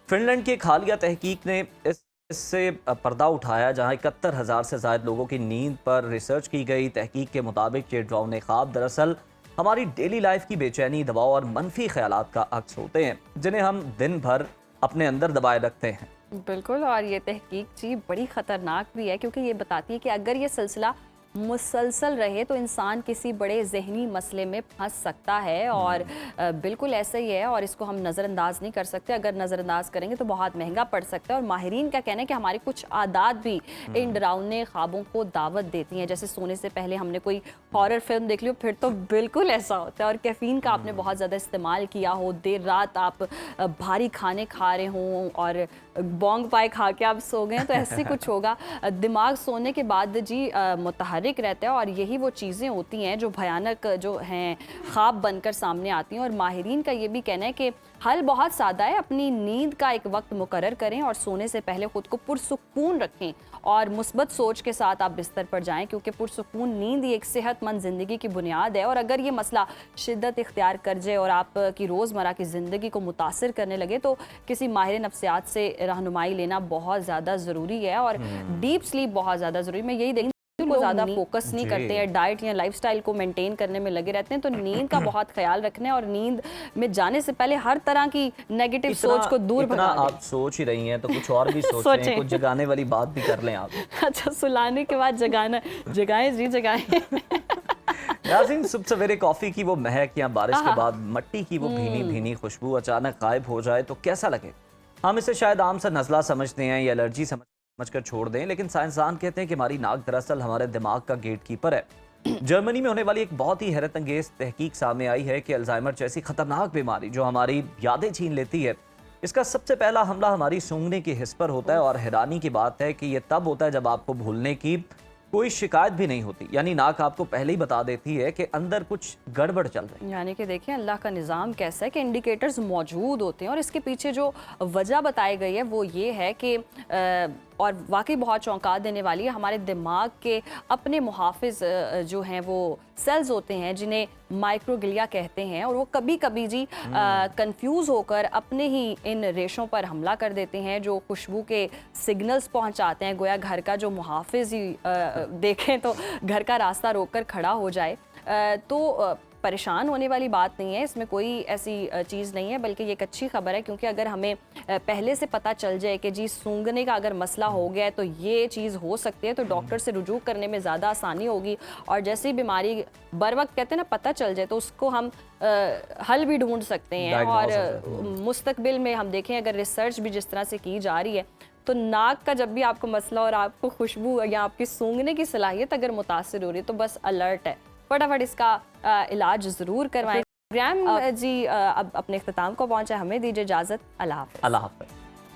फिनलैंड की एक हालिया तहकीक ने इससे पर्दा उठाया, जहाँ 71,000 से ज़ायद लोगों की नींद पर रिसर्च की गई। तहकीक के मुताबिक ये डरावने ख्वाब दरअसल हमारी डेली लाइफ की बेचैनी, दबाव और मनफी ख्यालात का अक्स होते हैं, जिन्हें हम दिन भर अपने अंदर दबाए रखते हैं। बिल्कुल, और ये तहकीक जी बड़ी ख़तरनाक भी है, क्योंकि ये बताती है कि अगर ये सिलसिला मुसलसल रहे तो इंसान किसी बड़े जहनी मसले में फंस सकता है, और बिल्कुल ऐसा ही है, और इसको हम नज़रअंदाज नहीं कर सकते। अगर नज़रअंदाज करेंगे तो बहुत महंगा पड़ सकता है। और माहिरीन का कहना है कि हमारी कुछ आदत भी इन डरावने ख्वाबों को दावत देती हैं। जैसे सोने से पहले हमने कोई हॉरर फिल्म देख ली, फिर तो बिल्कुल ऐसा होता है। और कैफ़ीन का आपने बहुत ज़्यादा इस्तेमाल किया हो, देर रात आप भारी खाने खा रहे हों और बोंग पाए खा के आप सो गए, तो ऐसे कुछ होगा। दिमाग सोने के बाद जी मुतहरिक रहता है, और यही वो चीज़ें होती हैं जो भयानक जो हैं ख्वाब बनकर सामने आती हैं। और माहिरीन का ये भी कहना है कि हल बहुत सादा है, अपनी नींद का एक वक्त मुकर्रर करें और सोने से पहले खुद को पुरसुकून रखें और मुस्बत सोच के साथ आप बिस्तर पर जाएं, क्योंकि पुरसुकून नींद ही एक सेहतमंद ज़िंदगी की बुनियाद है। और अगर ये मसला शिद्दत इख्तियार कर जाए और आपकी रोज़मर्रा की ज़िंदगी को मुतासिर करने लगे, तो किसी माहिर नफ्सियात से रहनुमाई लेना बहुत ज़्यादा ज़रूरी है। और डीप स्लीप बहुत ज़्यादा ज़रूरी। मैं यही देखी को ज़्यादा फोकस नहीं करते हैं, डाइट या लाइफस्टाइल को मेंटेन करने में लगे रहते हैं, तो नींद का बहुत ख्याल रखना है। और नींद में जाने से पहले हर तरह की नेगेटिव सोच को दूर भगा दें। आप सोच ही रही हैं तो कुछ और भी सोचें, कुछ जगाने वाली बात भी कर लें आप। अच्छा, सुलाने के बाद जगाना, जगाएं जी जगाएं। नाज़रीन, सुबह सवेरे कॉफ़ी की वो महक या बारिश के बाद मट्टी की वो भीनी भीनी खुशबू अचानक गायब हो जाए तो कैसा लगे? हम इसे शायद आम सा नज़ला समझते हैं या एलर्जी समझकर छोड़ दें, लेकिन साइंसदान कहते हैं कि हमारी नाक दरअसल हमारे दिमाग का गेट कीपर है। जर्मनी में होने वाली एक बहुत ही हैरत अंगेज तहकीक सामने आई है कि अल्जाइमर जैसी खतरनाक बीमारी जो हमारी यादें छीन लेती है, इसका सबसे पहला हमला हमारी सूंघने के हिस्से पर होता है। और हैरानी की बात है कि यह तब होता है जब आपको भूलने की कोई शिकायत भी नहीं होती, यानी नाक आपको पहले ही बता देती है कि अंदर कुछ गड़बड़ चल रही है। यानी कि देखिए अल्लाह का निज़ाम कैसा है कि इंडिकेटर्स मौजूद होते हैं, और इसके पीछे जो वजह बताई गई है वो ये है कि और वाकई बहुत चौंका देने वाली है। हमारे दिमाग के अपने मुहाफिज जो हैं वो सेल्स होते हैं जिन्हें माइक्रोग्लिया कहते हैं, और वो कभी कभी जी कंफ्यूज होकर अपने ही इन रेशों पर हमला कर देते हैं जो खुशबू के सिग्नल्स पहुंचाते हैं, गोया घर का जो मुहाफिज ही देखें तो घर का रास्ता रोककर खड़ा हो जाए। तो परेशान होने वाली बात नहीं है, इसमें कोई ऐसी चीज़ नहीं है, बल्कि ये एक अच्छी खबर है, क्योंकि अगर हमें पहले से पता चल जाए कि जी सूंघने का अगर मसला हो गया है तो ये चीज़ हो सकती है, तो डॉक्टर से रुजू करने में ज़्यादा आसानी होगी, और जैसे ही बीमारी बर वक्त कहते हैं ना पता चल जाए तो उसको हम हल भी ढूंढ सकते हैं। और मुस्तकबिल में हम देखें अगर रिसर्च भी जिस तरह से की जा रही है तो नाक का जब भी आपको मसला और आपको खुशबू या आपकी सूंघने की सलाहियत अगर मुतासिर हो रही है तो बस अलर्ट है, फटाफट इसका इलाज ज़रूर करवाएं। प्रोग्राम जी अब अपने इख्तिताम को पहुंचा, हमें दीजिए इजाज़त। अल्लाह हाफ़िज़। अल्लाह हाफ़िज़।